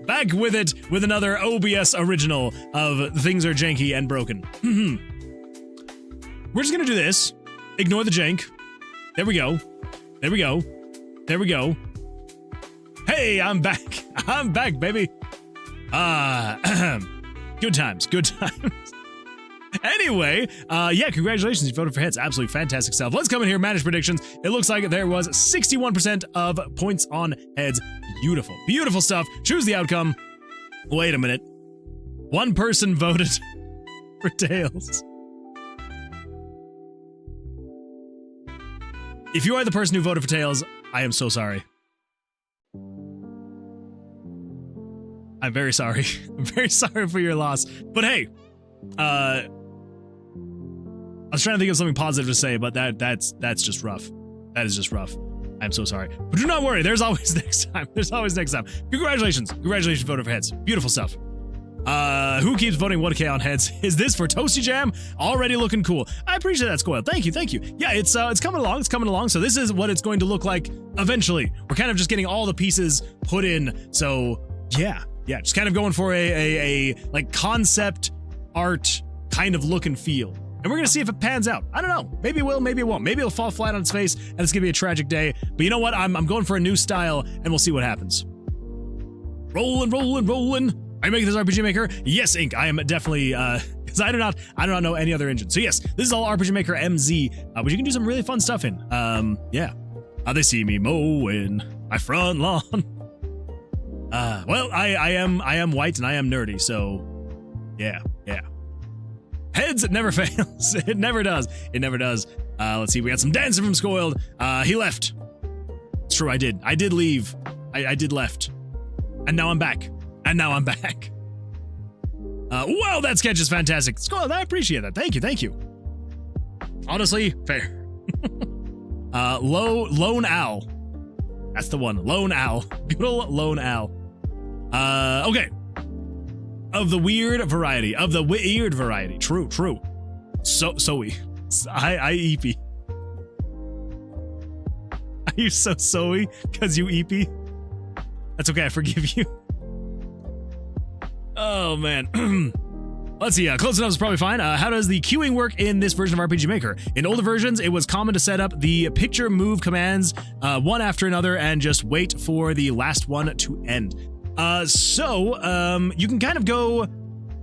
back with it with another OBS original of Things Are Janky and Broken. We're just going to do this. Ignore the jank. There we go. There we go. There we go. Hey, I'm back. I'm back, baby. Good times. Good times. Anyway, yeah, congratulations. You voted for heads. Absolutely fantastic stuff. Let's come in here, manage predictions. It looks like there was 61% of points on heads. Beautiful. Beautiful stuff. Choose the outcome. Wait a minute. One person voted for tails. If you are the person who voted for tails, I am so sorry. I'm very sorry. I'm very sorry for your loss. But hey, I was trying to think of something positive to say, but that's just rough. That is just rough. I'm so sorry. But do not worry, there's always next time. There's always next time. Congratulations. Congratulations, voted for heads. Beautiful stuff. Who keeps voting 1K on heads? Is this for Toasty Jam? Already looking cool. I appreciate that, Scoil. Thank you, thank you. Yeah, it's coming along. It's coming along. So this is what it's going to look like eventually. We're kind of just getting all the pieces put in. So yeah, just kind of going for a like concept art kind of look and feel. And we're gonna see if it pans out. I don't know. Maybe it will, maybe it won't. Maybe it'll fall flat on its face and it's gonna be a tragic day. But you know what? I'm going for a new style and we'll see what happens. Rolling, rolling, rolling. Are you making this RPG Maker? Yes, Inc. I am definitely, because I do not know any other engine. So yes, this is all RPG Maker MZ, but you can do some really fun stuff in. Yeah. They see me mowing my front lawn. Well, I am white and I am nerdy, so yeah. Heads, it never fails. It never does. It never does. Let's see, we got some dancing from Scoiled. He left. It's true, I did. I did leave. I did left. And now I'm back. Wow, that sketch is fantastic. Scoiled, I appreciate that. Thank you. Honestly, fair. Lone Owl. That's the one. Lone Owl. Good old Lone Owl. Okay. Of the weird variety. True. So-y. I EP. Are you so-y because you EP? That's okay, I forgive you. Oh, man. Let's see, close enough is probably fine. How does the queuing work in this version of RPG Maker? In older versions, it was common to set up the picture move commands one after another and just wait for the last one to end. You can kind of go...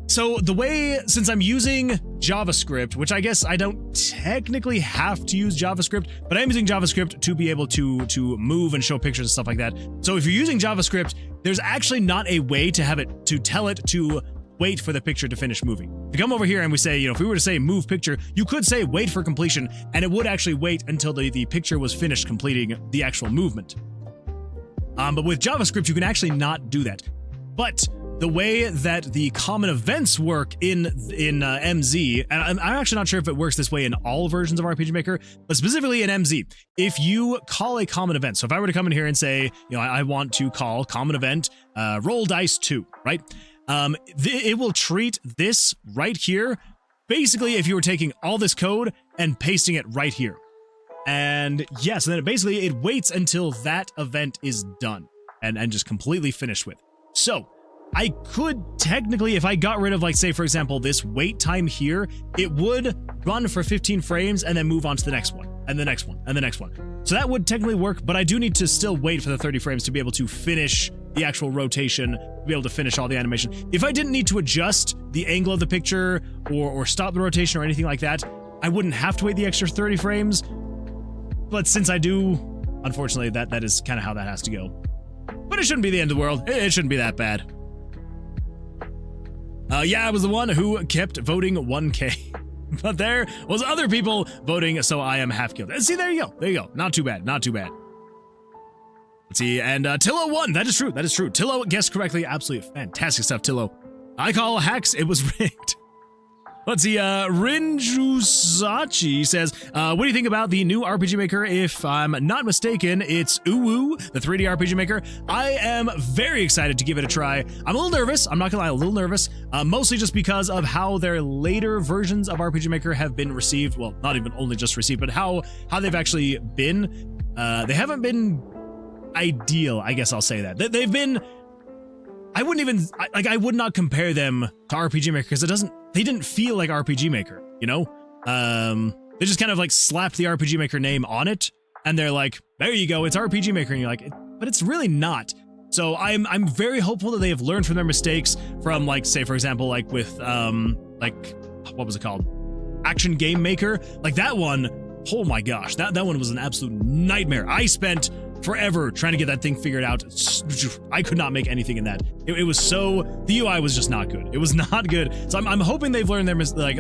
So the way, since I'm using JavaScript, which I guess I don't technically have to use JavaScript, but I'm using JavaScript to be able to move and show pictures and stuff like that. So if you're using JavaScript, there's actually not a way to tell it to wait for the picture to finish moving. If you come over here and we say, if we were to say move picture, you could say wait for completion, and it would actually wait until the picture was finished completing the actual movement. But with JavaScript, you can actually not do that. But the way that the common events work in MZ, and I'm actually not sure if it works this way in all versions of RPG Maker, but specifically in MZ, if you call a common event, so if I were to come in here and say, I want to call common event roll dice 2, right? It will treat this right here, basically if you were taking all this code and pasting it right here. And yes, then it waits until that event is done and just completely finished with. So I could technically, if I got rid of, like, say, for example, this wait time here, it would run for 15 frames and then move on to the next one, and the next one, and the next one. So that would technically work, but I do need to still wait for the 30 frames to be able to finish the actual rotation, to be able to finish all the animation. If I didn't need to adjust the angle of the picture or stop the rotation or anything like that, I wouldn't have to wait the extra 30 frames. But since I do, unfortunately, that is kind of how that has to go. But it shouldn't be the end of the world. It shouldn't be that bad. Yeah, I was the one who kept voting 1K. But there was other people voting, so I am half killed. See, there you go. There you go. Not too bad. Not too bad. Let's see, and Tillo won. That is true. That is true. Tillo guessed correctly. Absolutely fantastic stuff, Tillo. I call hacks. It was rigged. Let's see, Rinjusachi says, what do you think about the new RPG Maker? If I'm not mistaken, it's Uwu, the 3D RPG Maker. I am very excited to give it a try. I'm a little nervous. I'm not gonna lie, a little nervous. Mostly just because of how their later versions of RPG Maker have been received. Well, not even only just received, but how they've actually been. They haven't been ideal, I guess I'll say that. They've been... I would not compare them to RPG Maker because they didn't feel like RPG Maker, They just kind of like slapped the RPG Maker name on it, and they're like, there you go, it's RPG Maker, and you're like, but it's really not. So I'm very hopeful that they have learned from their mistakes from, like, say, for example, like with, what was it called? Action Game Maker. Like that one, oh my gosh, that one was an absolute nightmare. I spent forever trying to get that thing figured out. I could not make anything in that. It was so... The UI was just not good. It was not good. So I'm hoping they've learned their I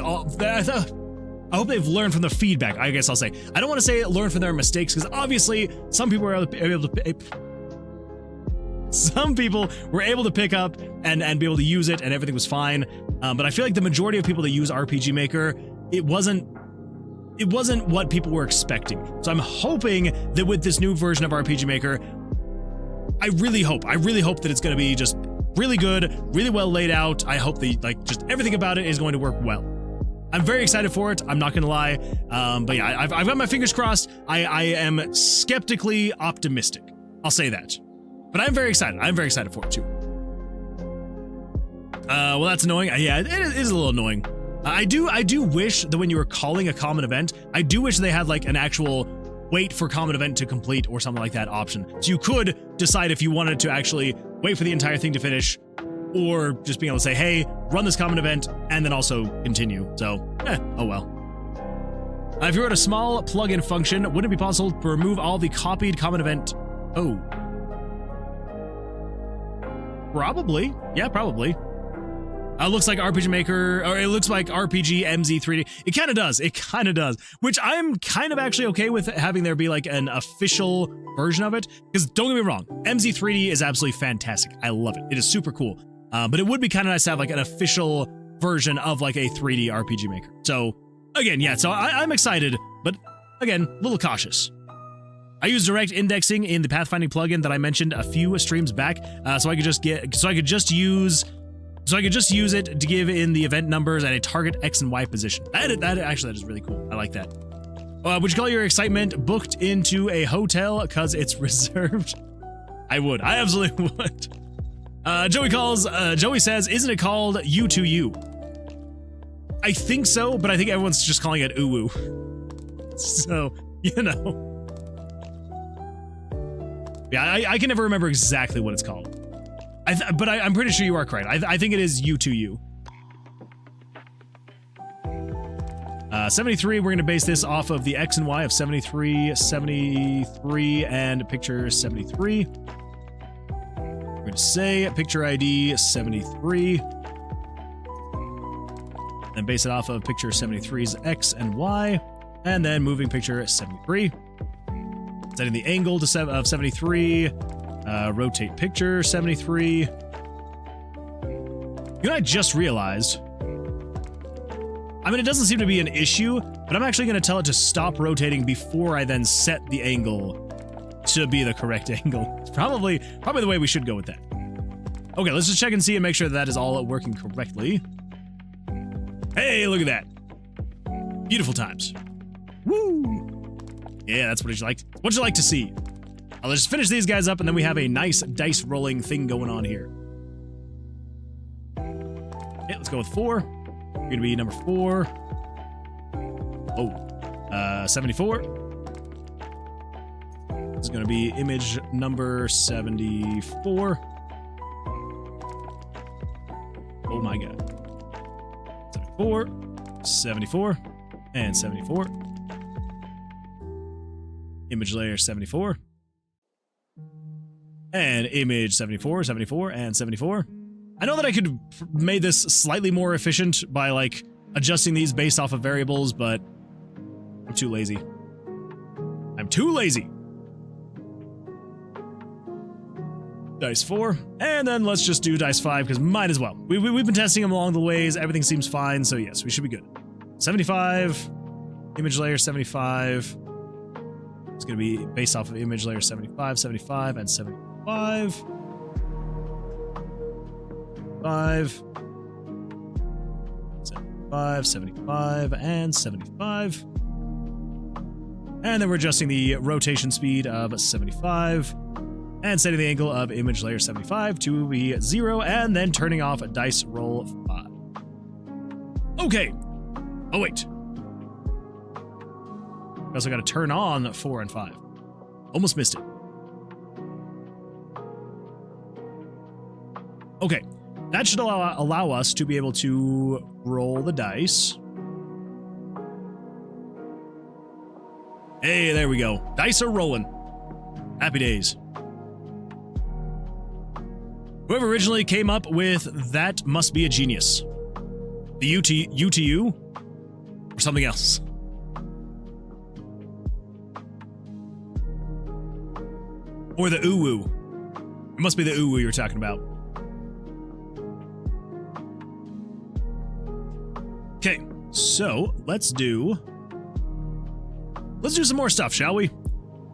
hope they've learned from the feedback, I guess I'll say. I don't want to say learn from their mistakes, because obviously some people were able to pick up and be able to use it, and everything was fine. But I feel like the majority of people that use RPG Maker, it wasn't what people were expecting. So I'm hoping that with this new version of RPG Maker, I really hope that it's going to be just really good, really well laid out. I hope that just everything about it is going to work well. I'm very excited for it. I'm not going to lie. But yeah, I've got my fingers crossed. I am skeptically optimistic. I'll say that. But I'm very excited. I'm very excited for it too. Well, that's annoying. Yeah, it is a little annoying. I do wish that when you were calling a common event, I do wish they had like an actual wait for common event to complete or something like that option. So you could decide if you wanted to actually wait for the entire thing to finish, or just being able to say, hey, run this common event and then also continue. So, oh well. If you wrote a small plugin function, wouldn't it be possible to remove all the copied common event? Oh. Probably. Yeah, probably. Looks like RPG Maker, or it looks like RPG MZ 3D. It kind of does. It kind of does. Which I'm kind of actually okay with having there be like an official version of it. Because don't get me wrong, MZ 3D is absolutely fantastic. I love it. It is super cool. But it would be kind of nice to have like an official version of like a 3D RPG Maker. So again, yeah, so I'm excited, but again, a little cautious. I use direct indexing in the pathfinding plugin that I mentioned a few streams back, so I could just use it to give in the event numbers and a target X and Y position. That is really cool. I like that. Would you call your excitement booked into a hotel because it's reserved? I would. I absolutely would. Joey says, isn't it called U2U? I think so, but I think everyone's just calling it uwu. So, you know. Yeah, I can never remember exactly what it's called. But I'm pretty sure you are correct. I think it is U2U. 73, we're going to base this off of the X and Y of 73, 73, and picture 73. We're going to say picture ID 73. Then base it off of picture 73's X and Y. And then moving picture 73. Setting the angle to of 73. Rotate picture 73. You know, I just realized. I mean, it doesn't seem to be an issue, but I'm actually going to tell it to stop rotating before I then set the angle to be the correct angle. It's probably the way we should go with that. Okay, let's just check and see and make sure that is all working correctly. Hey, look at that. Beautiful times. Woo! Yeah, that's what you like. What'd you like to see? Let's just finish these guys up, and then we have a nice dice rolling thing going on here. Okay, let's go with 4. You're gonna be number 4. Oh, 74. This is gonna be image number 74. Oh my god. 74, 74, and 74. Image layer 74. And image 74, 74, and 74. I know that I could have made this slightly more efficient by, like, adjusting these based off of variables, but I'm too lazy. I'm too lazy. Dice 4, and then let's just do dice 5, because might as well. We've been testing them along the ways, everything seems fine, so yes, we should be good. 75, image layer 75. It's going to be based off of image layer 75, 75, and 75. 75, 75, and 75. And then we're adjusting the rotation speed of 75 and setting the angle of image layer 75 to be 0 and then turning off dice roll 5. Okay. Oh, wait. We also got to turn on 4 and 5. Almost missed it. Okay. That should allow us to be able to roll the dice. Hey, there we go. Dice are rolling. Happy days. Whoever originally came up with that must be a genius. The U to you? Or something else? Or the uwu. It must be the uwu you're talking about. Okay, so let's do some more stuff, shall we?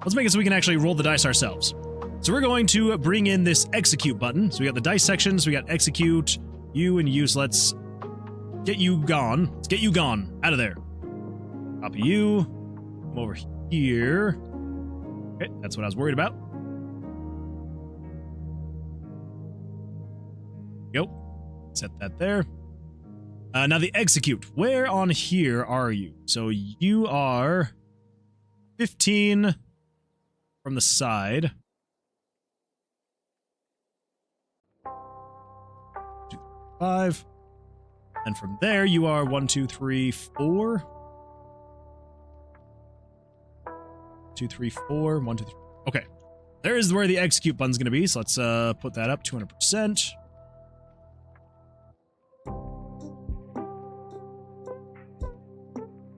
Let's make it so we can actually roll the dice ourselves. So we're going to bring in this execute button. So we got the dice sections, we got execute, you and you. So let's get you gone. Let's get you gone out of there. Copy you. Come over here. Okay, that's what I was worried about. Go. Set that there. Now the execute. Where on here are you? So you are 15 from the side. 2, 5. And from there you are 1, 2, 3, 4. 2, 3, 4. 1, 2, 3. Okay. There is where the execute button's going to be. So let's put that up 200%.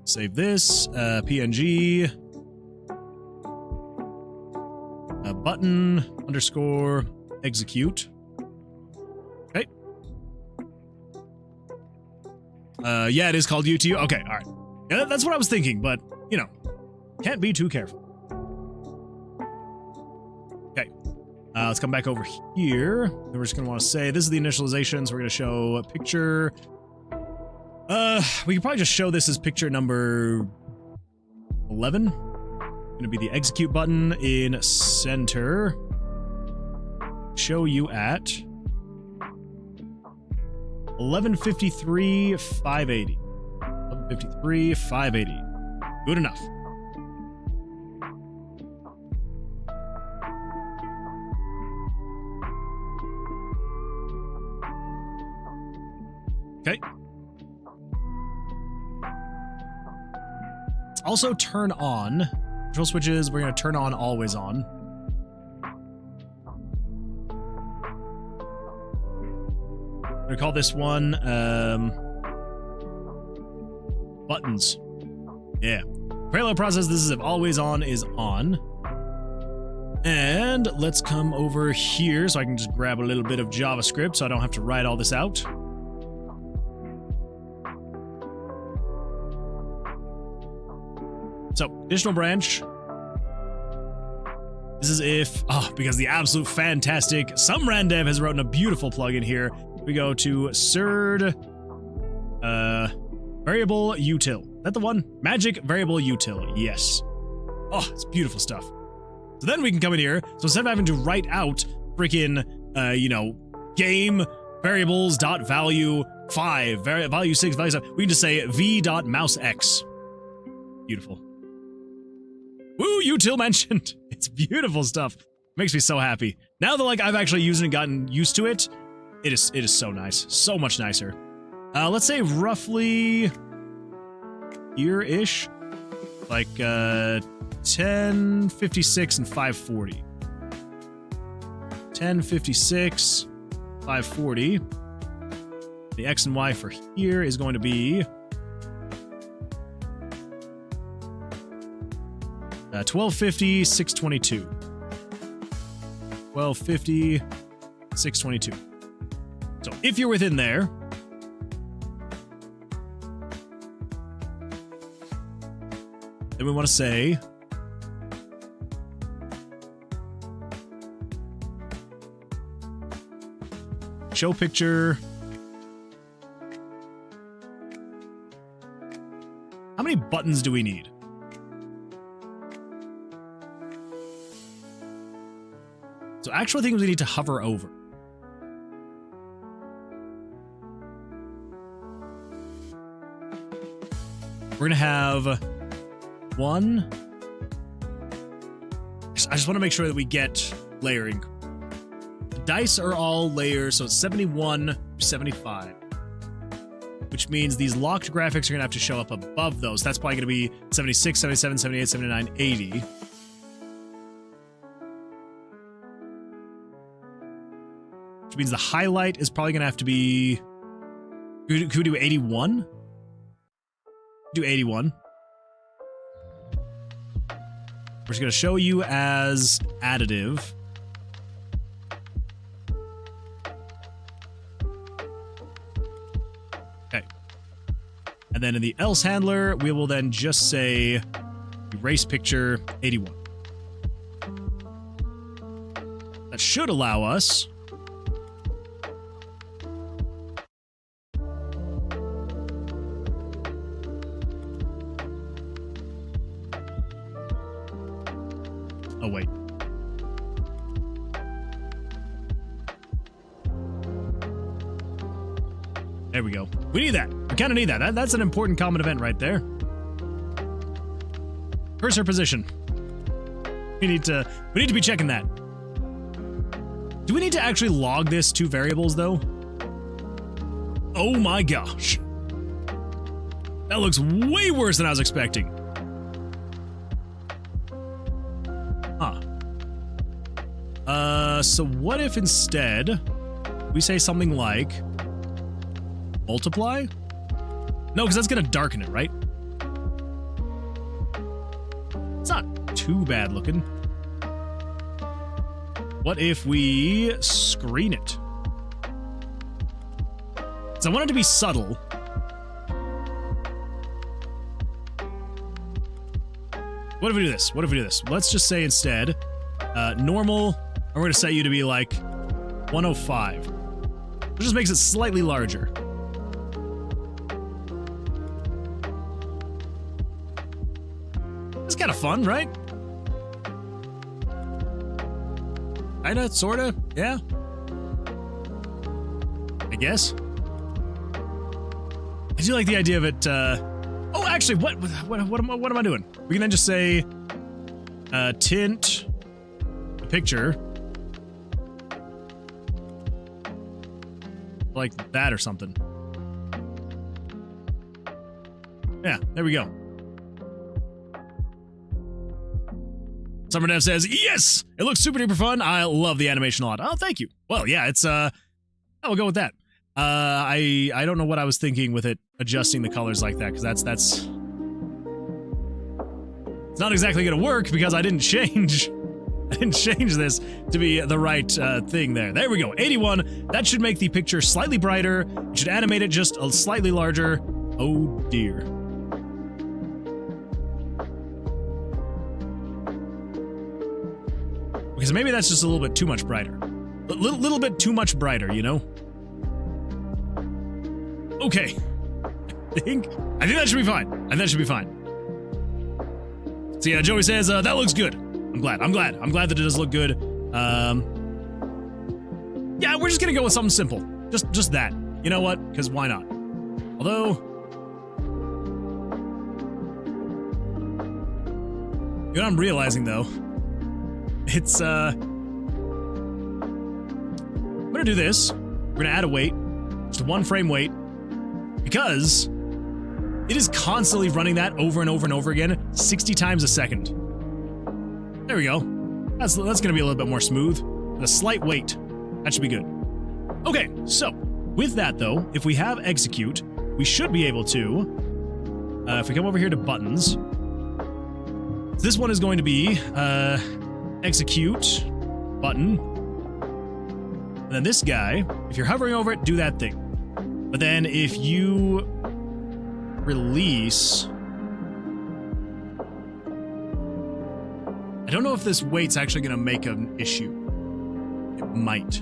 Save this, PNG, button, underscore, execute. Okay. Yeah, it is called U2U. Okay, all right. Yeah, that's what I was thinking, but, you know, can't be too careful. Okay. Let's come back over here. Then we're just going to want to say, this is the initialization, so we're going to show a picture. We could probably just show this as picture number 11. Gonna be the execute button in center. Show you at 11:53, 580. 53, 580. Good enough. Okay. Let's also turn on control switches. We're going to turn on always on. I'm going to call this one buttons. Yeah. Parallel process. This is if always on is on. And let's come over here so I can just grab a little bit of JavaScript so I don't have to write all this out. So, additional branch. This is if, because the absolute fantastic some rand dev has written a beautiful plugin here. We go to surd variable util. Is that the one? Magic variable util. Yes. Oh, it's beautiful stuff. So then we can come in here. So instead of having to write out freaking, game variables dot value 5, value 6, value 7, we can just say v.mousex. Beautiful. Woo, util mentioned. It's beautiful stuff. Makes me so happy. Now that I've actually used it and gotten used to it, it is so nice. So much nicer. Let's say roughly here-ish. Like 1056 and 540. 1056, 540. The X and Y for here is going to be 1250, 622. 1250, 622. So if you're within there, then we want to say show picture. How many buttons do we need? So actual things we need to hover over. We're going to have one. I just want to make sure that we get layering. The dice are all layers, so it's 71, 75. Which means these locked graphics are going to have to show up above those. That's probably going to be 76, 77, 78, 79, 80. Which means the highlight is probably going to have to be... Could we do 81? Do 81. We're just going to show you as additive. Okay. And then in the else handler, we will then just say erase picture 81. That should allow us... Oh, wait. There we go. We need that. We kind of need that. That's an important common event right there. Cursor position. We need to be checking that. Do we need to actually log this to variables, though? Oh my gosh. That looks way worse than I was expecting. So what if instead we say something like multiply? No, because that's going to darken it, right? It's not too bad looking. What if we screen it? So I want it to be subtle. What if we do this? What if we do this? Let's just say instead, normal... And we're going to set you to be like 105. Which just makes it slightly larger. It's kind of fun, right? Kinda, sorta, yeah. I guess. I do like the idea of it Actually, what am I doing? We can then just say, tint the picture like that or something. Yeah, there we go. Summer Dev says, yes! It looks super duper fun. I love the animation a lot. Oh, thank you. Well, yeah, it's, I'll go with that. I don't know what I was thinking with it adjusting the colors like that, because that's it's not exactly gonna work because I didn't change this to be the right thing there. There we go. 81. That should make the picture slightly brighter. It should animate it just a slightly larger. Oh dear. Because maybe that's just a little bit too much brighter. A little bit too much brighter, you know? Okay. I think that should be fine. I think that should be fine. So yeah, Joey says, that looks good. I'm glad that it does look good. Yeah, we're just gonna go with something simple. Just that. You know what? Because why not? Although, you know what I'm realizing though? It's, I'm gonna do this. We're gonna add a weight. Just a 1 frame weight. Because it is constantly running that over and over and over again, 60 times a second. There we go. That's gonna be a little bit more smooth. With a slight weight. That should be good. Okay, so, with that though, if we have execute, we should be able to, if we come over here to buttons, this one is going to be, execute button, and then this guy, if you're hovering over it, do that thing. But then if you release, I don't know if this weight's actually going to make an issue. It might.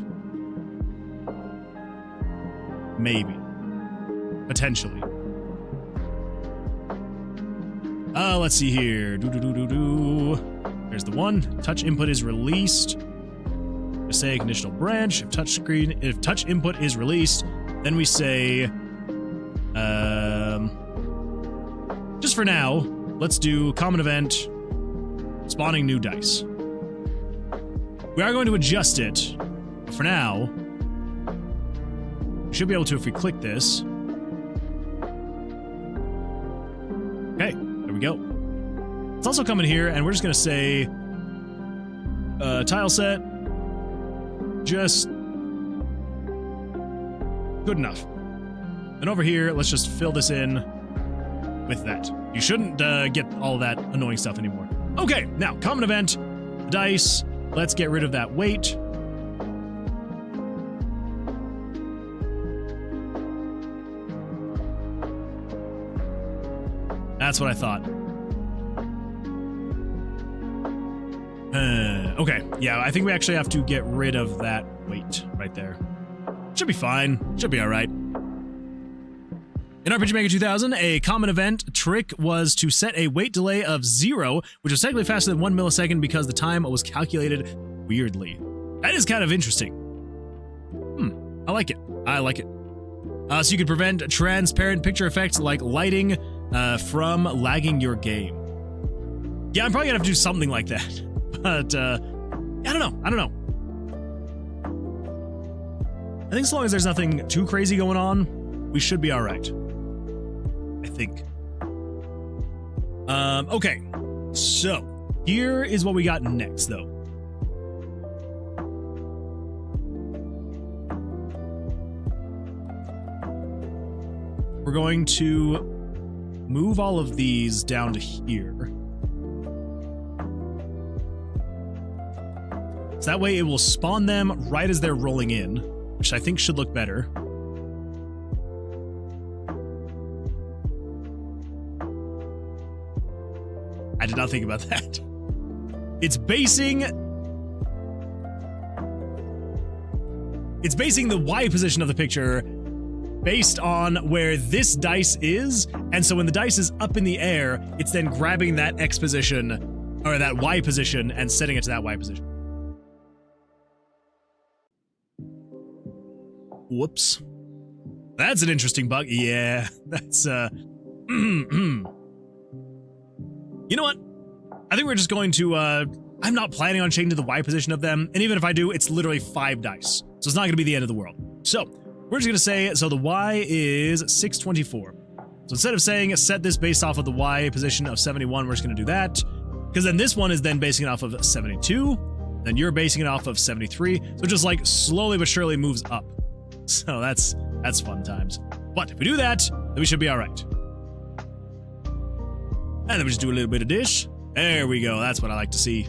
Maybe. Potentially. Let's see here. There's the one. Touch input is released. Just say conditional branch. If touch input is released, then we say, just for now, let's do common event, spawning new dice. We are going to adjust it, but for now, we should be able to if we click this. Okay, there we go. Let's also come in here and we're just going to say, tile set, just good enough. And over here, let's just fill this in with that. You shouldn't get all that annoying stuff anymore. Okay, now, common event, dice. Let's get rid of that weight. That's what I thought. Okay, yeah, I think we actually have to get rid of that weight right there. Should be fine. Should be all right. In RPG Maker 2000, a common event trick was to set a weight delay of 0, which was technically faster than 1 millisecond because the time was calculated weirdly. That is kind of interesting. I like it. I like it. So you could prevent transparent picture effects like lighting from lagging your game. Yeah, I'm probably gonna have to do something like that. But, I don't know. I don't know. I think as long as there's nothing too crazy going on, we should be all right. I think. Okay. So, here is what we got next, though. We're going to move all of these down to here. So that way it will spawn them right as they're rolling in, which I think should look better. I did not think about that. It's basing the Y position of the picture based on where this dice is, and so when the dice is up in the air, it's then grabbing that X position, or that Y position, and setting it to that Y position. Whoops. That's an interesting bug. Yeah, that's, You know what? I think we're just going to, I'm not planning on changing the Y position of them. And even if I do, it's literally 5 dice. So it's not going to be the end of the world. So we're just going to say, so the Y is 624. So instead of saying set this based off of the Y position of 71, we're just going to do that. Because then this one is then basing it off of 72. Then you're basing it off of 73. So just like slowly but surely moves up. So that's fun times. But if we do that, then we should be all right. And then we just do a little bit of dish. There we go. That's what I like to see.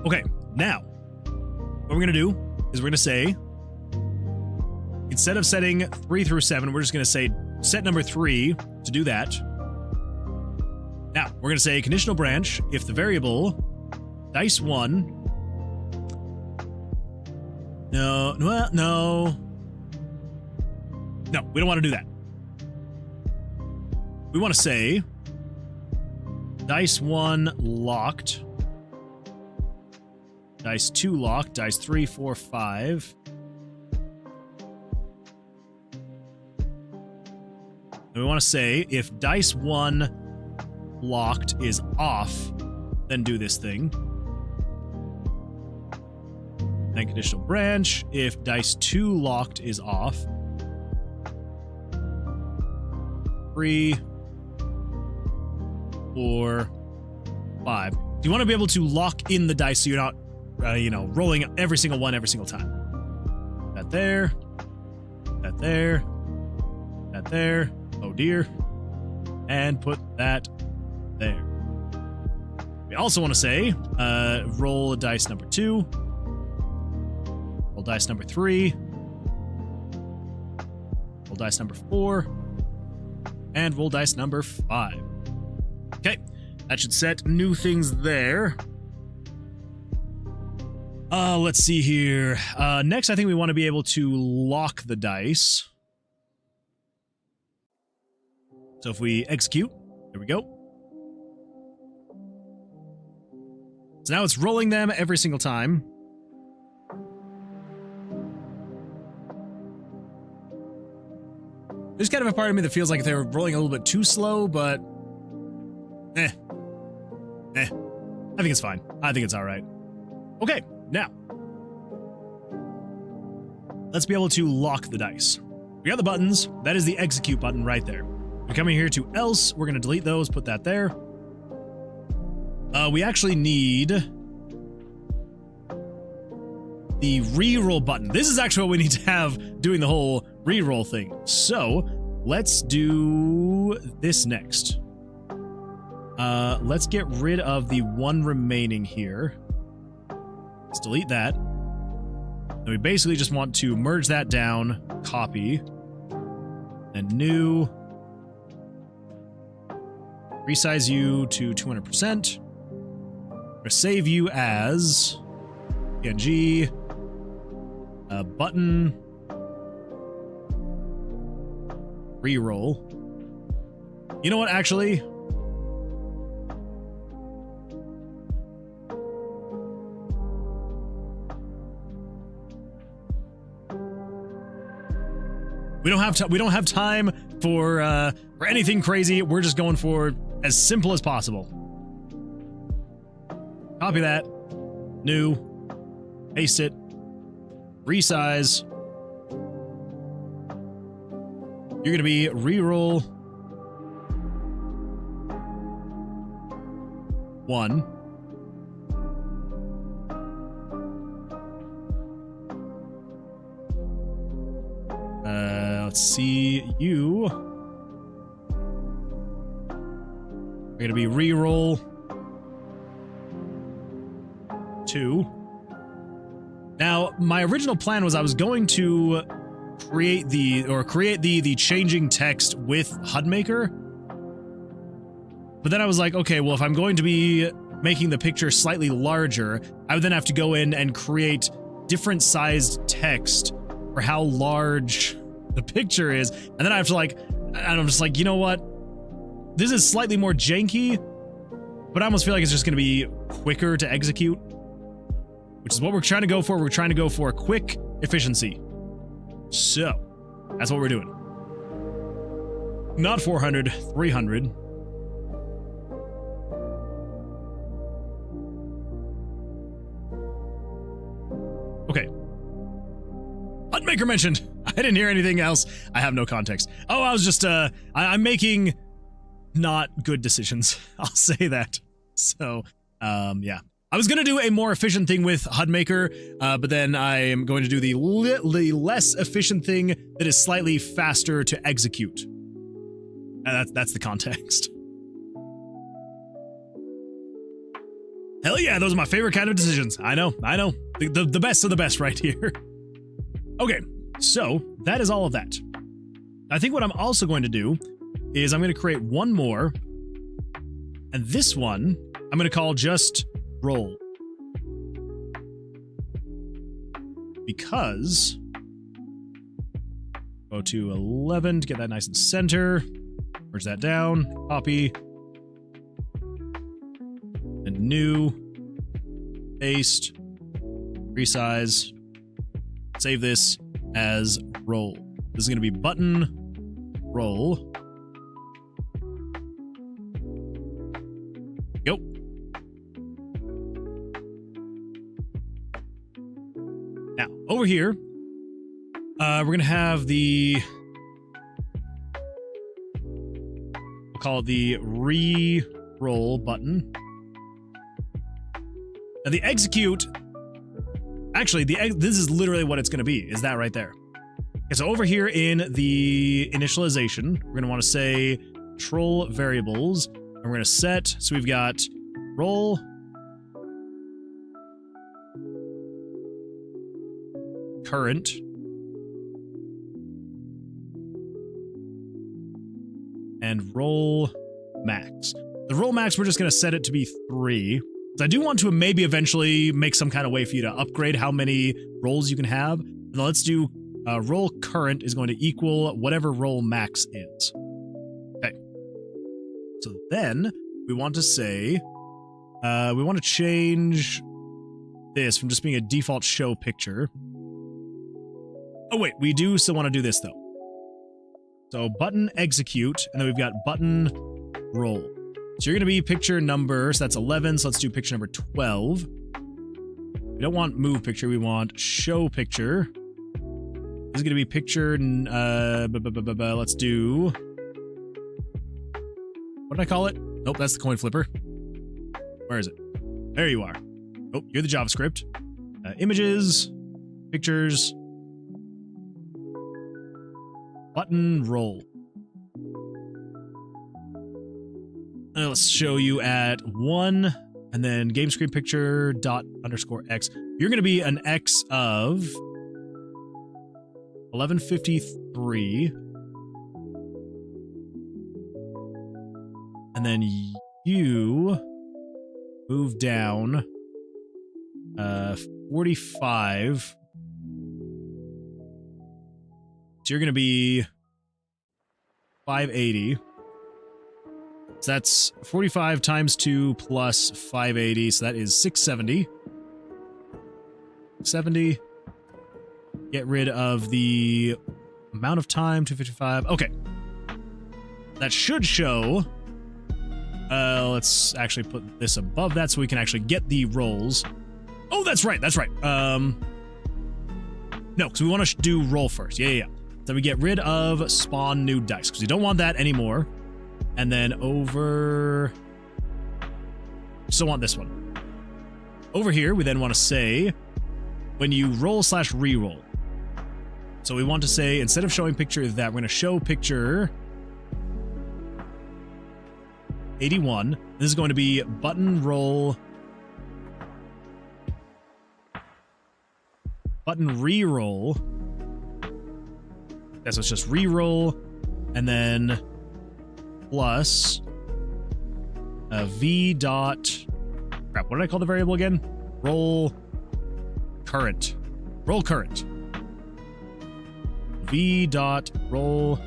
Okay, now, what we're going to do is we're going to say, instead of setting 3 through 7, we're just going to say set number 3 to do that. Now, we're going to say conditional branch if the variable dice 1. No, we don't want to do that. We want to say dice 1 locked, dice 2 locked, dice 3, 4, 5. And we want to say if dice 1 locked is off, then do this thing. Then conditional branch if dice 2 locked is off. 3, 4, 5. You want to be able to lock in the dice so you're not, rolling every single one every single time. That there. That there. That there. Oh dear. And put that there. We also want to say, roll dice number 2. Roll dice number 3. Roll dice number 4. And roll dice number 5. Okay, that should set new things there. Let's see here. Next, I think we want to be able to lock the dice. So if we execute, there we go. So now it's rolling them every single time. There's kind of a part of me that feels like they're rolling a little bit too slow, but I think it's fine. I think it's all right. Okay, now let's be able to lock the dice. We got the buttons. That is the execute button right there. We're coming here to else. We're going to delete those, put that there. We actually need the reroll button. This is actually what we need to have doing the whole reroll thing. So let's do this next. Let's get rid of the one remaining here. Let's delete that. And we basically just want to merge that down, copy, and new. Resize you to 200%. Or save you as PNG, button, reroll. You know what, actually? We don't have time for anything crazy. We're just going for as simple as possible. Copy that. New. Paste it. Resize. You're going to be reroll 1. Let's see. You are going to be reroll 2. Now, my original plan was I was going to create the changing text with HUD Maker. But then I was like, okay, well, if I'm going to be making the picture slightly larger, I would then have to go in and create different sized text for how large the picture is. And then I have to and I'm just like, you know what? This is slightly more janky, but I almost feel like it's just going to be quicker to execute, which is what we're trying to go for. We're trying to go for quick efficiency. So that's what we're doing. Not 400, 300. Okay. HUD mentioned. I didn't hear anything else. I have no context. Oh, I was just, I'm making not good decisions. I'll say that. So, yeah. I was going to do a more efficient thing with HUD, but then I am going to do the less efficient thing that is slightly faster to execute. That's the context. Hell yeah, those are my favorite kind of decisions. I know. The best of the best right here. Okay, so that is all of that. I think what I'm also going to do is I'm going to create one more, and this one I'm going to call just roll. Because go to 11 to get that nice and center. Merge that down, copy, and new, paste, resize, save this as roll. This is going to be button roll. Go. Now, over here, we're going to have the, we'll call it the re-roll button. Now the execute, actually, this is literally what it's going to be, is that right there. Okay, so over here in the initialization, we're going to want to say control variables, and we're going to set, so we've got roll, current, and roll max. The roll max, we're just going to set it to be 3. So I do want to maybe eventually make some kind of way for you to upgrade how many rolls you can have. And let's do roll current is going to equal whatever roll max is. Okay. So then we want to say, we want to change this from just being a default show picture. Oh wait, we do still want to do this though. So button execute, and then we've got button roll. So you're going to be picture number, so that's 11, so let's do picture number 12. We don't want move picture, we want show picture. This is going to be picture, let's do, what did I call it? Nope, that's the coin flipper. Where is it? There you are. Oh, you're the JavaScript. Images, pictures, button roll. Let's show you at 1, and then game screen picture dot underscore x. You're going to be an x of 1153, and then you move down 45. So you're going to be 580. So that's 45 times 2 plus 580, so that is 670. 70. Get rid of the amount of time, 255. Okay. That should show. Let's actually put this above that so we can actually get the rolls. Oh, that's right, that's right. No, because we want to do roll first. Yeah. So we get rid of spawn new dice, because we don't want that anymore. And then over, still want this one. Over here, we then want to say, when you roll / re-roll. So we want to say, instead of showing picture that, we're going to show picture 81. This is going to be button roll, button re-roll. So it's just re-roll, and then plus v dot, crap, what did I call the variable again? Roll current. Roll current. V dot roll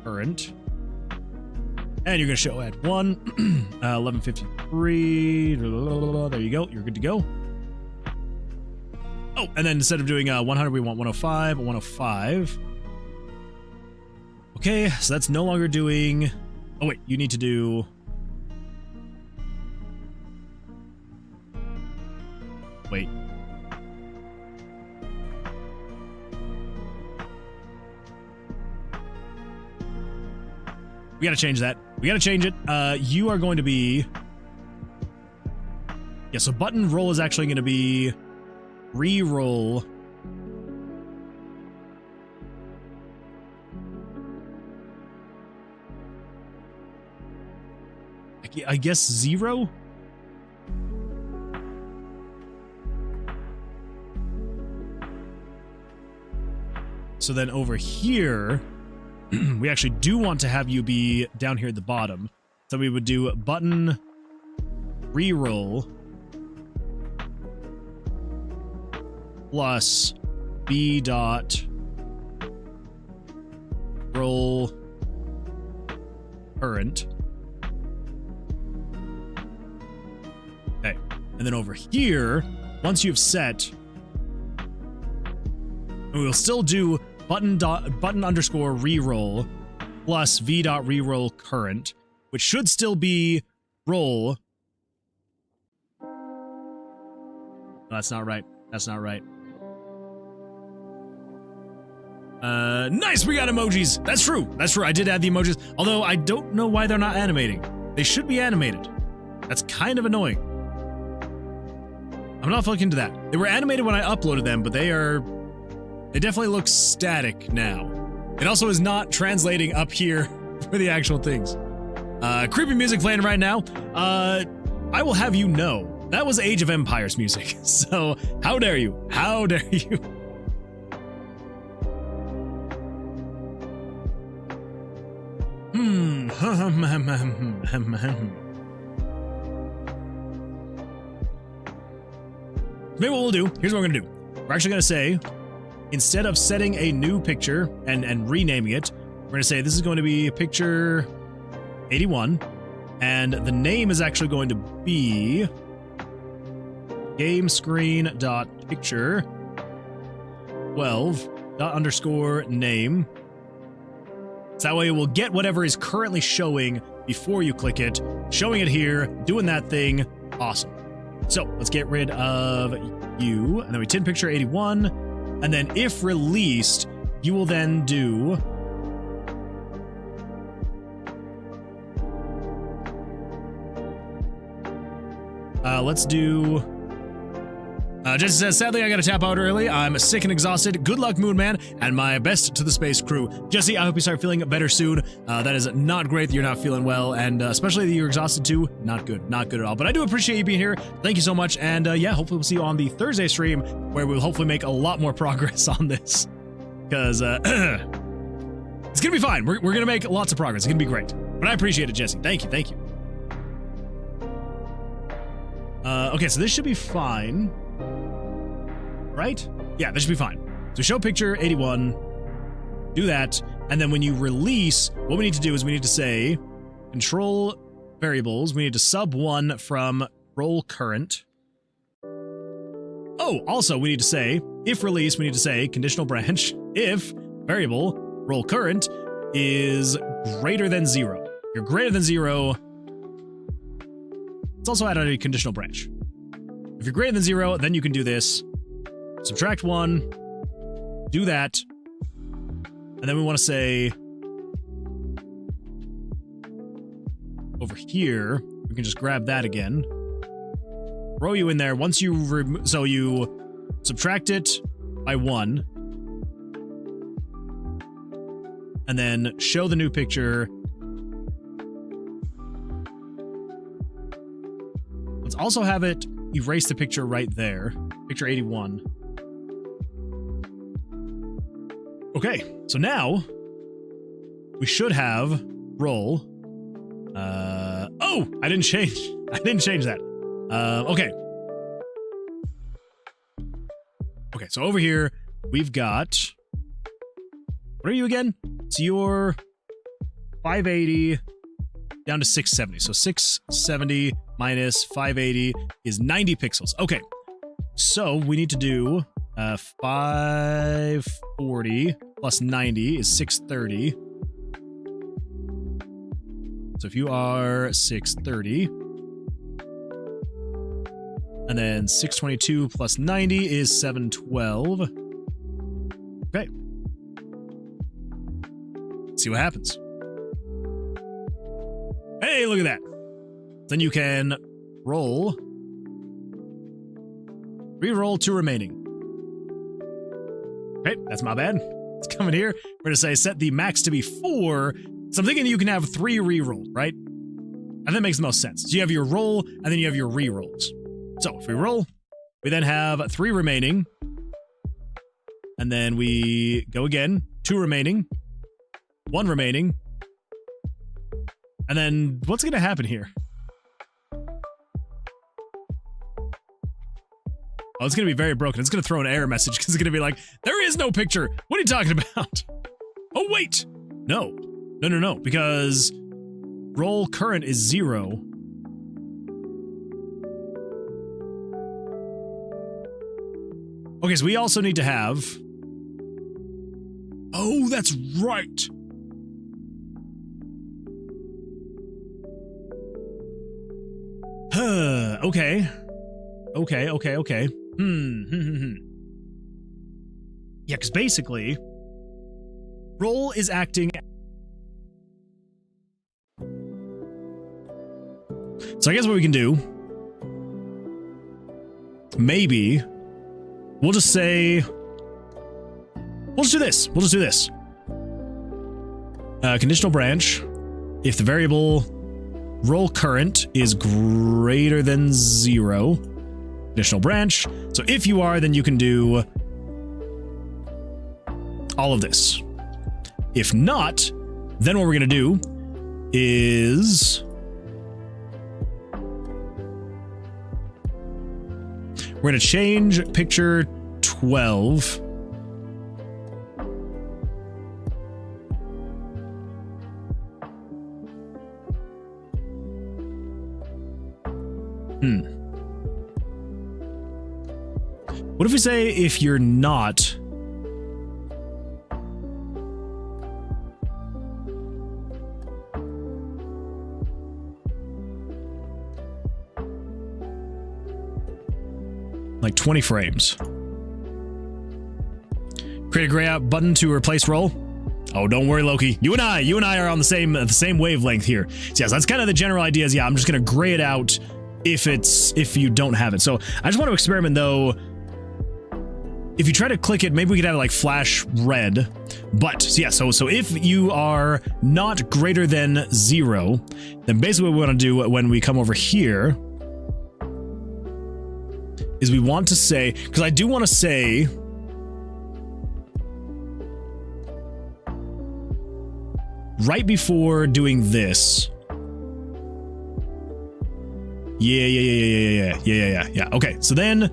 current. And you're going to show at 1, 1153. There you go. You're good to go. Oh, and then instead of doing 100, we want 105, 105. Okay, so that's no longer doing... Oh wait, you need to do... Wait. We gotta change that. We gotta change it. You are going to be... Yeah, so button roll is actually going to be re-roll. I guess 0? So then over here, we actually do want to have you be down here at the bottom. So we would do button re-roll plus b dot roll current. Okay, and then over here, once you've set, we'll still do button underscore reroll plus v dot reroll current, which should still be roll. No, that's not right. That's not right. Nice, we got emojis. That's true. That's true. I did add the emojis, although I don't know why they're not animating. They should be animated. That's kind of annoying. I'm not looking into that. They were animated when I uploaded them, but they definitely look static now. It also is not translating up here for the actual things. Creepy music playing right now. I will have you know, that was Age of Empires music. So, how dare you? How dare you? Maybe what we'll do, here's what we're gonna do. We're actually gonna say, instead of setting a new picture and renaming it, we're gonna say this is going to be picture 81, and the name is actually going to be game screen dot picture 12 dot underscore name. So that way it will get whatever is currently showing before you click it, showing it here, doing that thing. Awesome. So let's get rid of you, and then we tin picture 81, and then if released, you will then do let's do Jesse says, sadly, I gotta tap out early. I'm sick and exhausted. Good luck, Moon Man, and my best to the space crew. Jesse, I hope you start feeling better soon. That is not great that you're not feeling well, and especially that you're exhausted too. Not good. Not good at all. But I do appreciate you being here. Thank you so much, and yeah, hopefully we'll see you on the Thursday stream, where we'll hopefully make a lot more progress on this. Because, it's gonna be fine. We're gonna make lots of progress. It's gonna be great. But I appreciate it, Jesse. Thank you. Thank you. Okay, so this should be fine. Right? Yeah, this should be fine. So show picture 81, do that, and then when you release, what we need to do is we need to say control variables, we need to sub 1 from roll current. Oh, also we need to say, if release, we need to say conditional branch, if variable roll current is greater than 0. If you're greater than 0, let's also add a conditional branch. If you're greater than 0, then you can do this. Subtract 1, do that, and then we want to say, over here, we can just grab that again, throw you in there. Once you, so you subtract it by 1, and then show the new picture. Let's also have it erase the picture right there, picture 81. Okay, so now we should have roll. Oh, I didn't change that. Okay. Okay, so over here we've got, what are you again? So you're 580 down to 670. So 670 minus 580 is 90 pixels. Okay, so we need to do 540 plus 90 is 630. So if you are 630, and then 622 plus 90 is 712. Okay. Let's see what happens. Hey, look at that. Then you can roll. Reroll 2 remaining. Okay, that's my bad. Let's come in here. We're going to say set the max to be 4. So I'm thinking you can have 3 rerolls, right? And that makes the most sense. So you have your roll, and then you have your rerolls. So if we roll, we then have 3 remaining. And then we go again. 2 remaining. 1 remaining. And then what's going to happen here? Oh, it's going to be very broken. It's going to throw an error message because it's going to be like, there is no picture. What are you talking about? Oh, wait. No. No. Because roll current is 0. Okay, so we also need to have... Oh, that's right. Okay. Okay. Yeah, because basically, roll is acting... So I guess what we can do, maybe, we'll just say, we'll just do this. Conditional branch, if the variable roll current is greater than 0, conditional branch. So if you are, then you can do all of this. If not, then what we're going to do is... we're going to change picture 12. What if we say if you're not... like 20 frames. Create a gray out button to replace roll. Oh, don't worry, Loki. You and I are on the same wavelength here. So yes, that's kind of the general idea. Is yeah, I'm just gonna gray it out if you don't have it. So I just want to experiment though. If you try to click it, maybe we could have it like flash red. But so yeah, so if you are not greater than 0, then basically what we want to do when we come over here is we want to say, because I do want to say right before doing this. Yeah. Okay, so then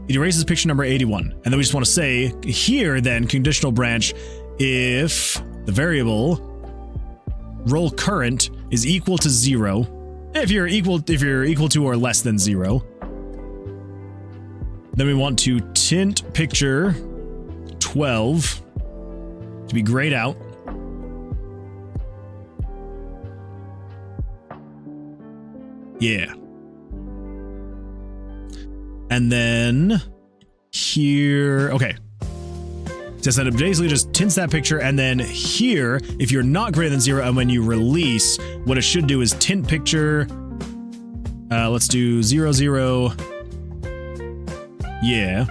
it erases picture number 81. And then we just want to say here then conditional branch if the variable roll current is equal to 0. If you're equal to or less than 0. Then we want to tint picture 12 to be grayed out. Yeah. And then here, okay. So that it basically just tints that picture, and then here, if you're not greater than 0, and when you release, what it should do is tint picture. Let's do 0, 0. Yeah.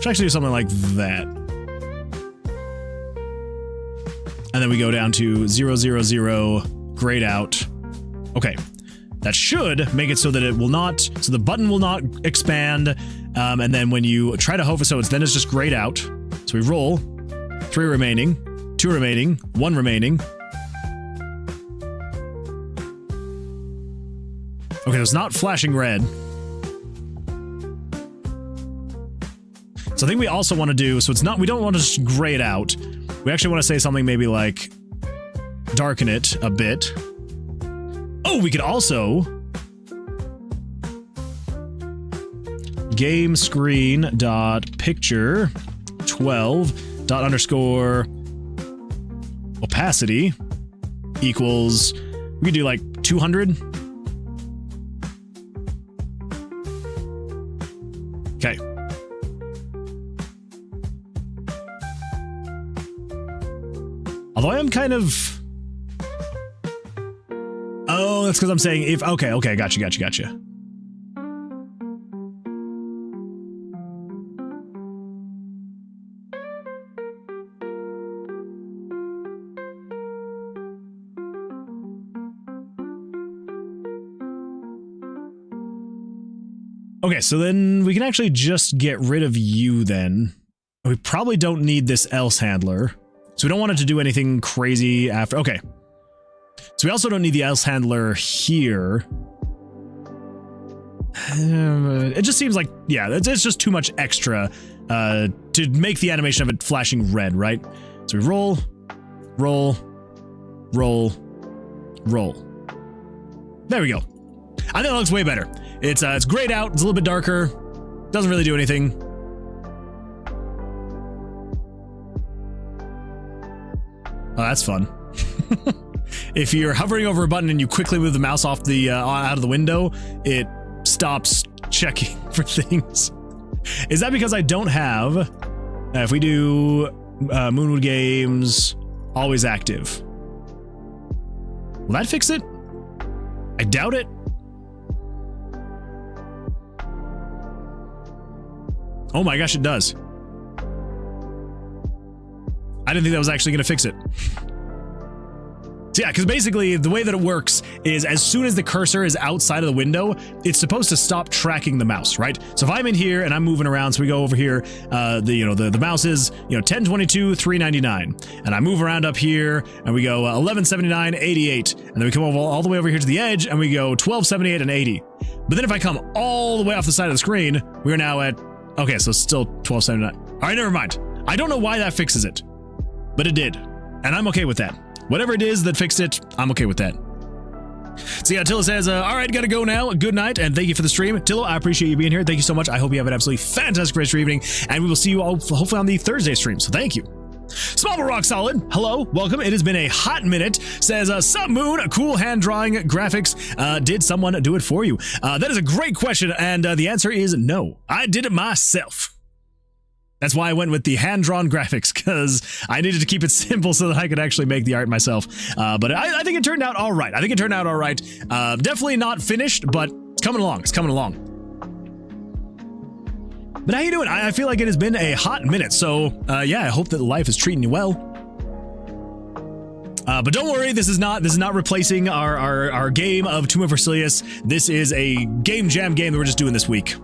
Should actually do something like that. And then we go down to 0, 0, 0, grayed out. Okay. That should make it so that it will not, so the button will not expand. And then when you try to hover, so it's just grayed out. So we roll 3 remaining, 2 remaining, 1 remaining. Okay, it's not flashing red. So I think we also want to do, so it's not, we don't want to just gray it out. We actually want to say something maybe like darken it a bit. Oh, we could also game screen dot picture 12 dot underscore opacity equals, we could do like 200. Okay. Although I am kind of... Oh, that's because I'm saying if... Okay, gotcha. Okay, so then we can actually just get rid of you then. We probably don't need this else handler. So we don't want it to do anything crazy after. Okay. So we also don't need the else handler here. It just seems like, yeah, it's just too much extra to make the animation of it flashing red, right? So we roll. There we go. I think that looks way better. It's grayed out. It's a little bit darker. Doesn't really do anything. Oh, that's fun. If you're hovering over a button and you quickly move the mouse off the out of the window, it stops checking for things. Is that because I don't have? If we do Moonwood Games always active, will that fix it? I doubt it. Oh my gosh, it does. I didn't think that was actually going to fix it. So yeah, because basically the way that it works is as soon as the cursor is outside of the window, it's supposed to stop tracking the mouse, right? So if I'm in here and I'm moving around, so we go over here, the mouse is 1022 399, and I move around up here and we go 1179 88, and then we come over all the way over here to the edge and we go 1278 and 80. But then if I come all the way off the side of the screen, we are now at, okay, so still 1279. All right, never mind. I don't know why that fixes it, but it did, and I'm okay with that. Whatever it is that fixed it, I'm okay with that. So yeah, Tilla says, all right, gotta go now. Good night, and thank you for the stream. Tillo, I appreciate you being here. Thank you so much. I hope you have an absolutely fantastic rest of your evening, and we will see you all hopefully on the Thursday stream, so thank you. Small but rock solid. Hello, welcome. It has been a hot minute. Says, Sup Moon, cool hand drawing graphics. Did someone do it for you? That is a great question, and the answer is no. I did it myself. That's why I went with the hand-drawn graphics, because I needed to keep it simple so that I could actually make the art myself. But I think it turned out all right. Definitely not finished, but it's coming along. But how you doing? I feel like it has been a hot minute, so yeah, I hope that life is treating you well. But don't worry, this is not replacing our game of Tomb of Versilius. This is a game jam game that we're just doing this week.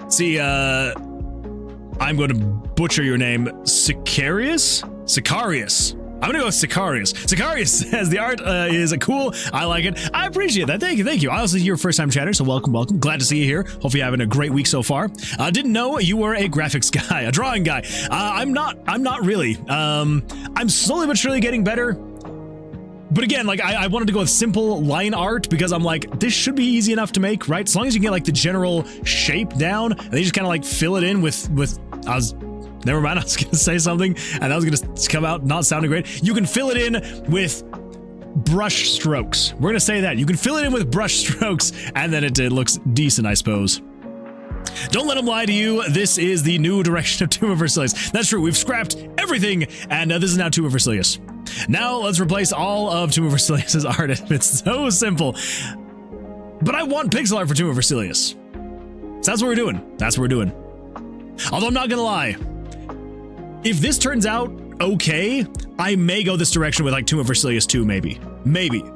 See, I'm going to butcher your name. Sicarius? I'm going to go with Sicarius. Sicarius says the art is cool. I like it. I appreciate that. Thank you. I also see you're a first-time chatter, so welcome. Glad to see you here. Hope you're having a great week so far. Didn't know you were a graphics guy, a drawing guy. I'm not really. I'm slowly but surely getting better. But again, like I wanted to go with simple line art because I'm like, this should be easy enough to make, right? As long as you get like the general shape down, and then you just kind of like fill it in with never mind, I was gonna say something and that was gonna come out not sounding great. You can fill it in with brush strokes. We're gonna say that. You can fill it in with brush strokes and then it looks decent, I suppose. Don't let them lie to you. This is the new direction of Tomb of Versilius. That's true. We've scrapped everything, and this is now Tomb of Versilius. Now let's replace all of Tomb of Versilius' art. It's so simple. But I want pixel art for Tomb of Versilius. So that's what we're doing. Although I'm not gonna lie, if this turns out okay, I may go this direction with like Tomb of Versilius 2, maybe,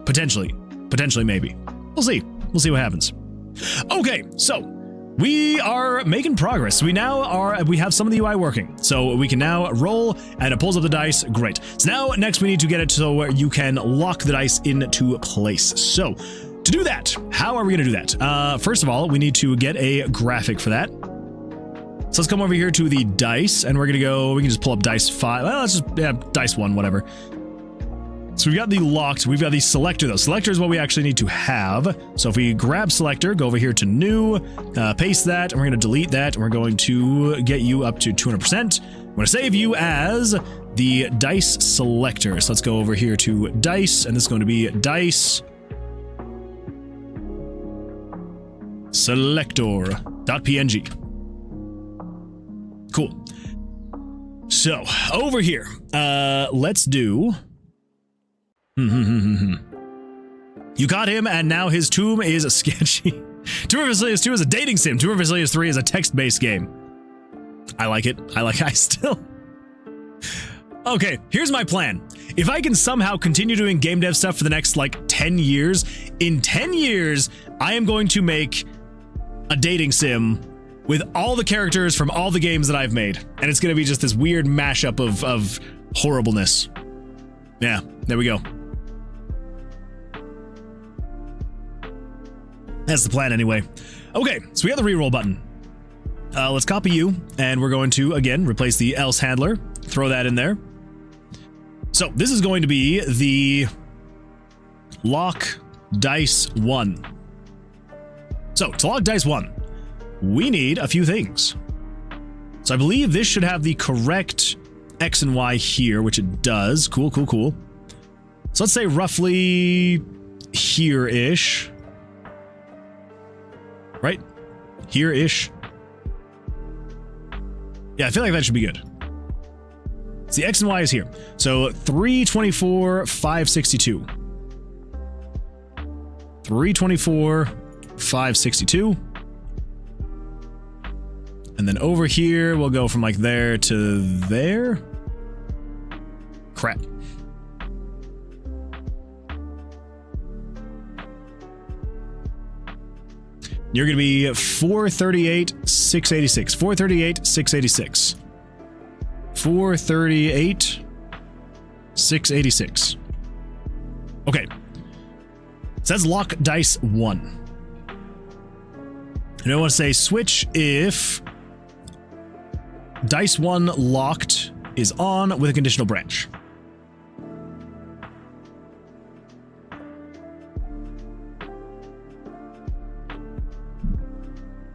potentially, maybe. We'll see what happens. Okay, so we are making progress. We have some of the UI working, so we can now roll and it pulls up the dice. Great. So now next we need to get it so where you can lock the dice into place. So to do that, how are we going to do that? First of all, we need to get a graphic for that. So let's come over here to the dice and we can just pull up dice 5. Well, let's just, dice 1, whatever. So we've got the locked, we've got the selector though. Selector is what we actually need to have. So if we grab selector, go over here to new, paste that, and we're going to delete that, and we're going to get you up to 200%. I'm going to save you as the dice selector. So let's go over here to dice, and this is going to be dice selector.png. Cool. So over here, let's do. You got him, and now his tomb is a sketchy. Tomb of Vasilius 2 is a dating sim. Tomb of Vasilius 3 is a text-based game. I like it. I still. Okay, here's my plan. If I can somehow continue doing game dev stuff for the next, like, 10 years, in 10 years, I am going to make a dating sim with all the characters from all the games that I've made. And it's going to be just this weird mashup of horribleness. Yeah, there we go. That's the plan anyway. Okay, so we have the reroll button. Let's copy you, and we're going to, again, replace the else handler. Throw that in there. So this is going to be the lock dice 1. So to lock dice 1, we need a few things. So I believe this should have the correct X and Y here, which it does. Cool, cool, cool. So let's say roughly here-ish. Right? Here-ish. Yeah, I feel like that should be good. So the X and Y is here. So 324, 562. 324, 562. And then over here, we'll go from like there to there. Crap. You're going to be 438, 686. 438, 686. 438, 686. Okay. So that's lock dice 1. And I want to say switch if dice 1 locked is on with a conditional branch.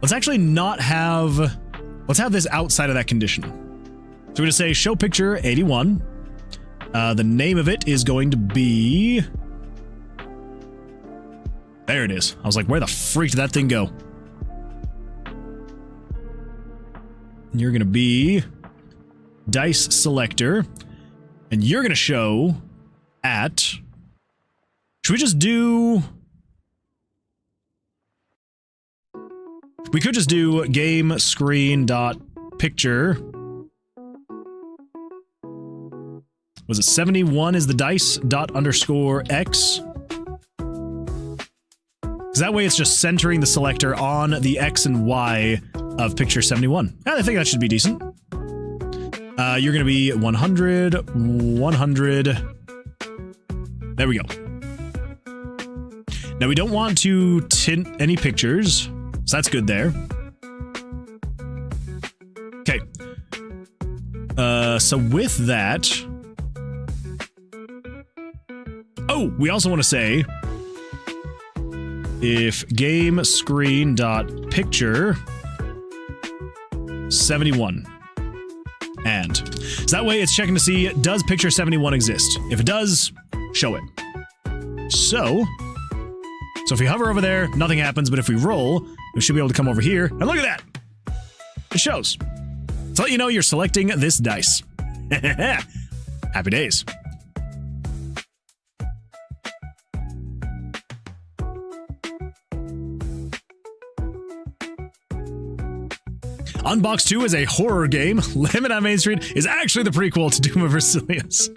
Let's actually not have, let's have this outside of that condition. So we're going to say show picture 81. The name of it is going to be, there it is. I was like, where the freak did that thing go? You're going to be dice selector, and you're going to show at, should we just do, we could just do game screen dot picture. Was it 71 is the dice dot underscore X? Because that way it's just centering the selector on the X and Y of picture 71. And I think that should be decent. You're going to be 100, 100. There we go. Now we don't want to tint any pictures. So that's good there. Okay. So with that... Oh, we also want to say if game screen dot picture 71 and so that way it's checking to see does picture 71 exist. If it does, show it. So if we hover over there, nothing happens, but if we roll, we should be able to come over here and look at that. It shows. To let you know you're selecting this dice. Happy days. Unbox 2 is a horror game. Lemon on Main Street is actually the prequel to Doom of Vasilius.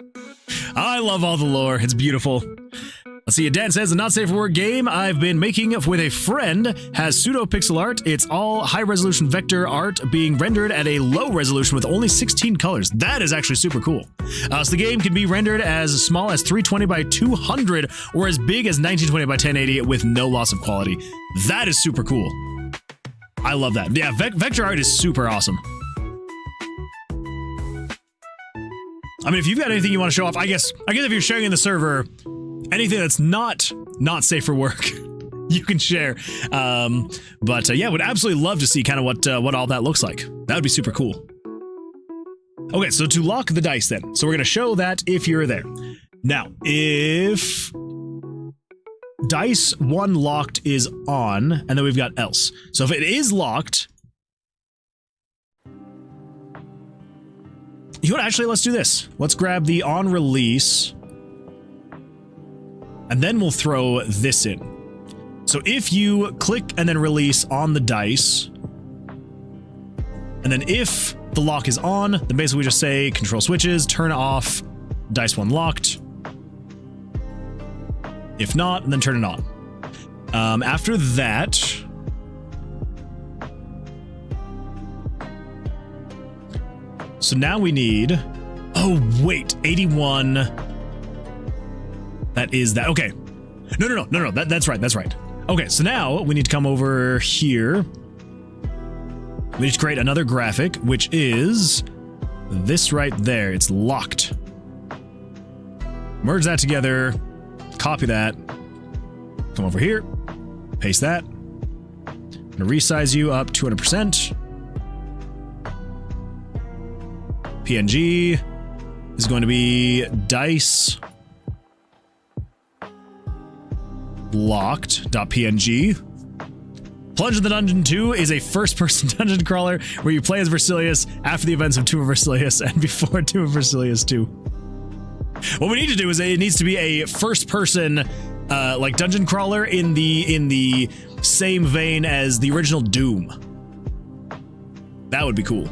I love all the lore. It's beautiful. Let's see, Dan says, a not safe for work game I've been making with a friend has pseudo pixel art. It's all high resolution vector art being rendered at a low resolution with only 16 colors. That is actually super cool. So the game can be rendered as small as 320 by 200 or as big as 1920 by 1080 with no loss of quality. That is super cool. I love that. Yeah, vector art is super awesome. I mean, if you've got anything you want to show off, I guess if you're sharing in the server, anything that's not safe for work, you can share. But yeah, would absolutely love to see kind of what all that looks like. That would be super cool. Okay, so to lock the dice then. So we're going to show that if you're there. Now, if dice 1 locked is on, and then we've got else. So if it is locked, you know what, actually, let's do this. Let's grab the on release, and then we'll throw this in. So if you click and then release on the dice, and then if the lock is on, then basically we just say control switches, turn off dice 1 locked. If not, then turn it on. After that, so now we need, oh wait, 81. That is that. Okay. No. That's right. Okay, so now we need to come over here. We need to create another graphic, which is this right there. It's locked. Merge that together. Copy that. Come over here. Paste that. I'm gonna resize you up 200%. PNG is going to be dice locked.png. Plunge in the Dungeon 2 is a first-person dungeon crawler where you play as Versilius after the events of Tomb of Versilius and before Tomb of Versilius 2. What we need to do is it needs to be a first-person like dungeon crawler in the same vein as the original Doom. That would be cool.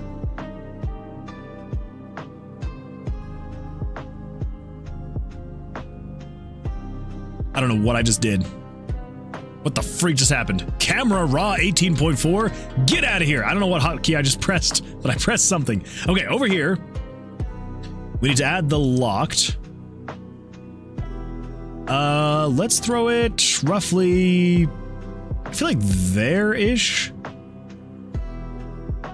I don't know what I just did. What the freak just happened? Camera raw 18.4? Get out of here. I don't know what hotkey I just pressed, but I pressed something. Okay, over here, we need to add the locked. Let's throw it roughly, I feel like there-ish. I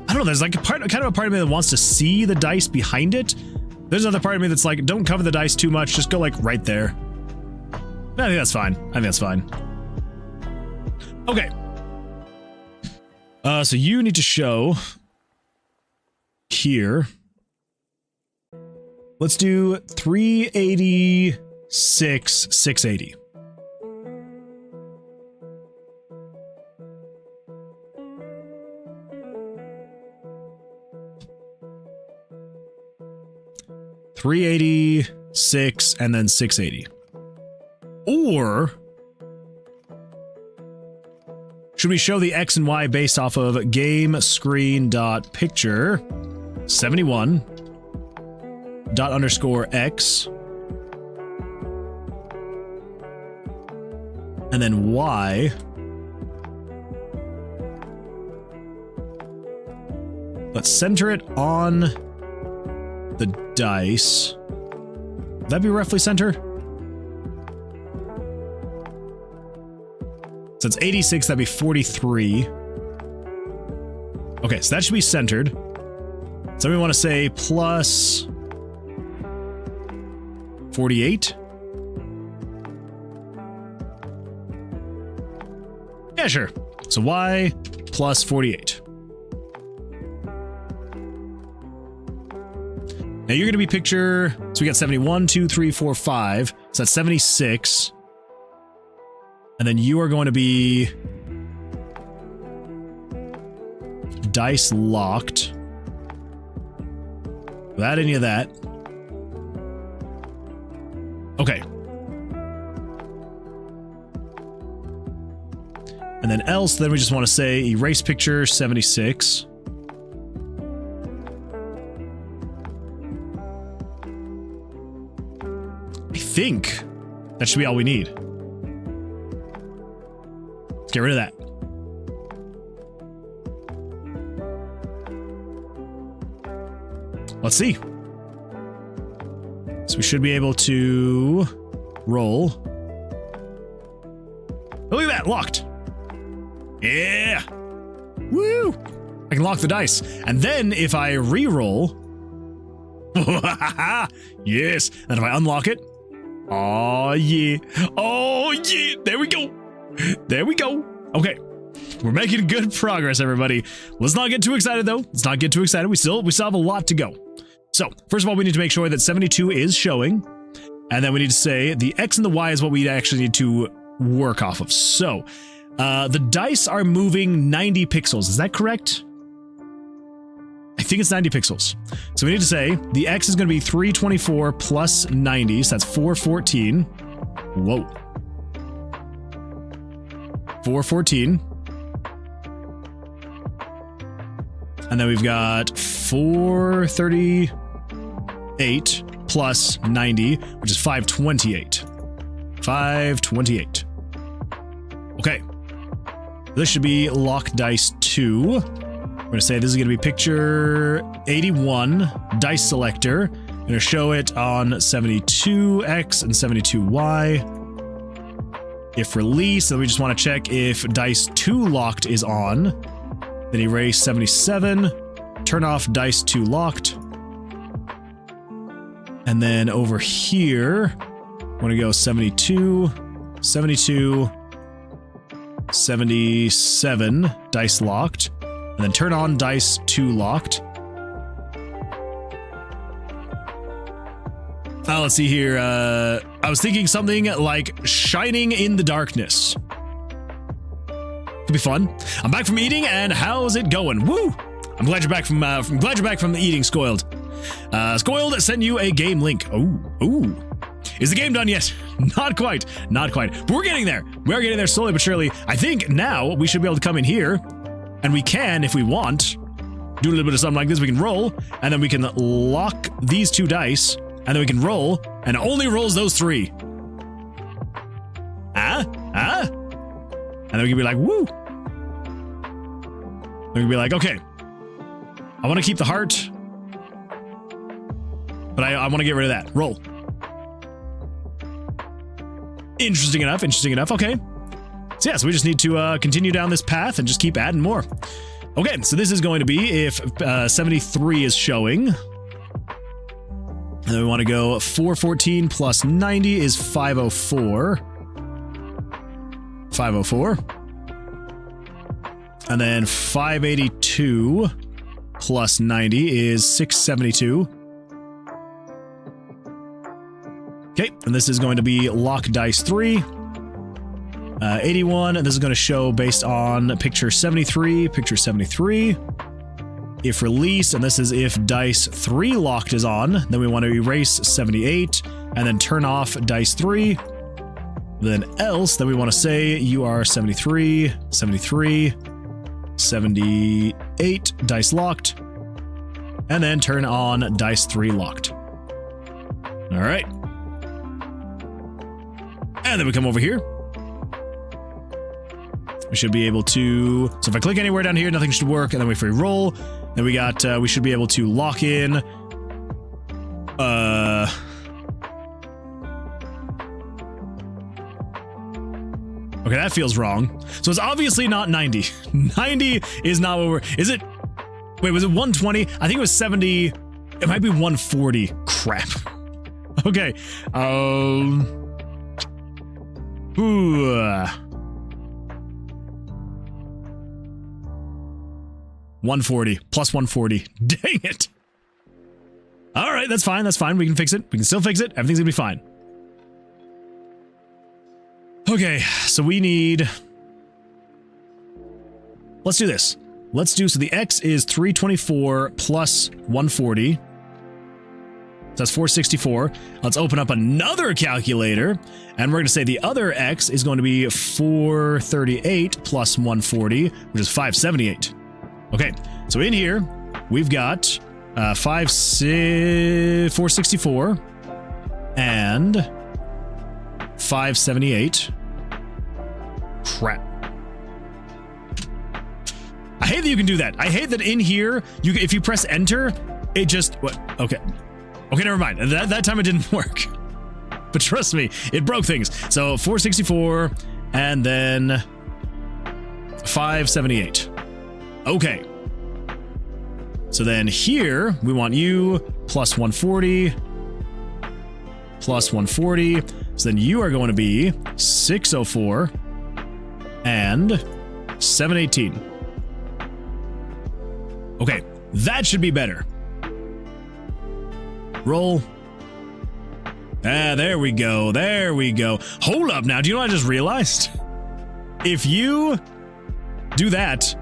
don't know, there's like kind of a part of me that wants to see the dice behind it. There's another part of me that's like, don't cover the dice too much, just go like right there. I think that's fine. Okay. So you need to show here. Let's do 386, 680. $386 and then 680. Or should we show the X and Y based off of game screen.picture 71 ._X and then Y let's center it on the dice. Would that be roughly center? So it's 86, that'd be 43. Okay, so that should be centered. So we want to say plus 48. Yeah, sure. So Y plus 48. Now you're going to be picture, so we got 71, 2, 3, 4, 5. So that's 76. And then you are going to be dice locked. Without any of that. Okay. And then else, then we just want to say erase picture 76. I think that should be all we need. Let's get rid of that. Let's see. So we should be able to roll. Oh, look at that, locked. Yeah. Woo. I can lock the dice. And then if I re-roll, yes. And if I unlock it, oh yeah. Oh yeah. There we go. There we go. Okay. We're making good progress, everybody. Let's not get too excited, though. Let's not get too excited. We still have a lot to go. So, first of all, we need to make sure that 72 is showing. And then we need to say the X and the Y is what we actually need to work off of. So, the dice are moving 90 pixels. Is that correct? I think it's 90 pixels. So we need to say the X is going to be 324 plus 90. So that's 414. Whoa. 414. And then we've got 438 plus 90, which is 528. 528. Okay. This should be lock dice 2. We're going to say this is going to be picture 81, dice selector. I'm going to show it on 72X and 72Y. If release, then we just want to check if dice 2 locked is on. Then erase 77, turn off dice 2 locked. And then over here, I want to go 72, 72, 77, dice locked. And then turn on dice 2 locked. Let's see here. I was thinking something like shining in the darkness. Could be fun. I'm back from eating, and how's it going? Woo! I'm glad you're back from the eating, Scoiled. Scoiled sent you a game link. Ooh. Is the game done yet? Not quite. Not quite. But we're getting there. We're getting there slowly but surely. I think now we should be able to come in here, and we can, if we want, do a little bit of something like this. We can roll, and then we can lock these 2 dice, and then we can roll, and it only rolls those 3. And then we can be like, woo. Then we can be like, okay, I want to keep the heart, but I want to get rid of that. Roll. Interesting enough. Okay. So yeah, so we just need to continue down this path and just keep adding more. Okay, so this is going to be if 73 is showing. And then we want to go 414 plus 90 is 504. 504. And then 582 plus 90 is 672. Okay, and this is going to be lock dice 3. 81, and this is going to show based on picture 73. Picture 73. If release, and this is if dice 3 locked is on, then we want to erase 78, and then turn off dice 3. Then else, then we want to say you are 73, 73, 78, dice locked, and then turn on dice 3 locked. All right. And then we come over here. We should be able to, so if I click anywhere down here, nothing should work, and then we free roll. Then we got, we should be able to lock in, okay, that feels wrong. So it's obviously not 90. 90 is not what is it? Wait, was it 120? I think it was 70. It might be 140. Crap. Okay. 140 plus 140. Dang it. All right, that's fine. That's fine. We can fix it. We can still fix it. Everything's gonna be fine. Okay, so we need, let's do this. So the X is 324 plus 140. That's 464. Let's open up another calculator, and we're going to say the other X is going to be 438 plus 140, which is 578. Okay, so in here, we've got 464 and 578. Crap. I hate that you can do that. I hate that in here, if you press enter, it just, what? Okay. Okay, never mind. That time it didn't work. But trust me, it broke things. So 464 and then 578. Okay. So then here, we want you plus 140 plus 140. So then you are going to be 604 and 718. Okay, that should be better. Roll. Ah, there we go. There we go. Hold up now. Do you know what I just realized? If you do that,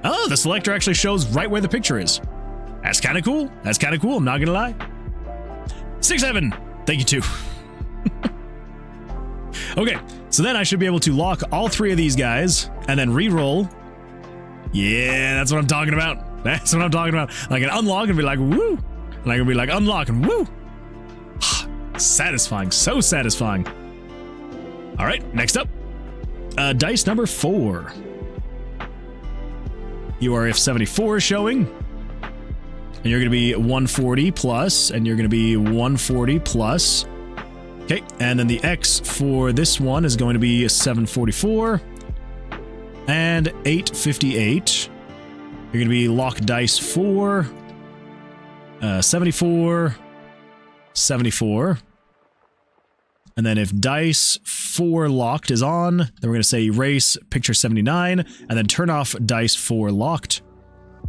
oh, the selector actually shows right where the picture is. That's kind of cool. That's kind of cool. I'm not gonna lie. 6-7. Thank you, too. Okay, so then I should be able to lock all three of these guys and then re-roll. Yeah, that's what I'm talking about. That's what I'm talking about. I can unlock and be like, woo. And I can be like, unlock and woo. Satisfying. So satisfying. All right, next up. Dice number 4. You are if 74 is showing. And you're going to be 140 plus, and you're going to be 140 plus. Okay, and then the X for this one is going to be 744 and 858. You're going to be lock dice 4, 74, 74. And then if dice 4 locked is on, then we're going to say erase picture 79 and then turn off dice 4 locked.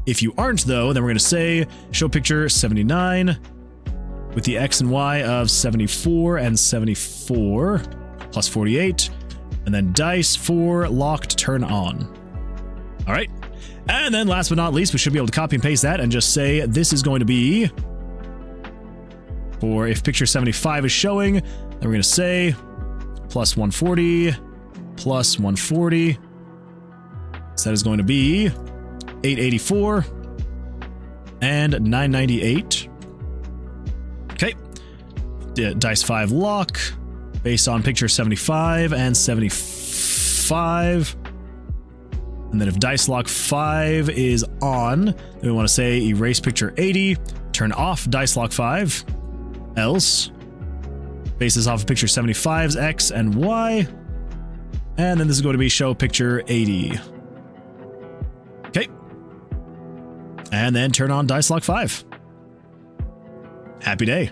If you aren't though, then we're going to say show picture 79 with the X and Y of 74 and 74 plus 48, and then dice 4 locked turn on. All right. And then last but not least, we should be able to copy and paste that and just say this is going to be for if picture 75 is showing, then we're going to say plus 140 plus 140. So that is going to be 884 and 998. Okay. Dice 5 lock based on picture 75 and 75. And then if dice lock 5 is on, then we want to say erase picture 80, turn off dice lock 5, else bases off of picture 75's X and Y. And then this is going to be show picture 80. Okay. And then turn on dice lock 5. Happy day.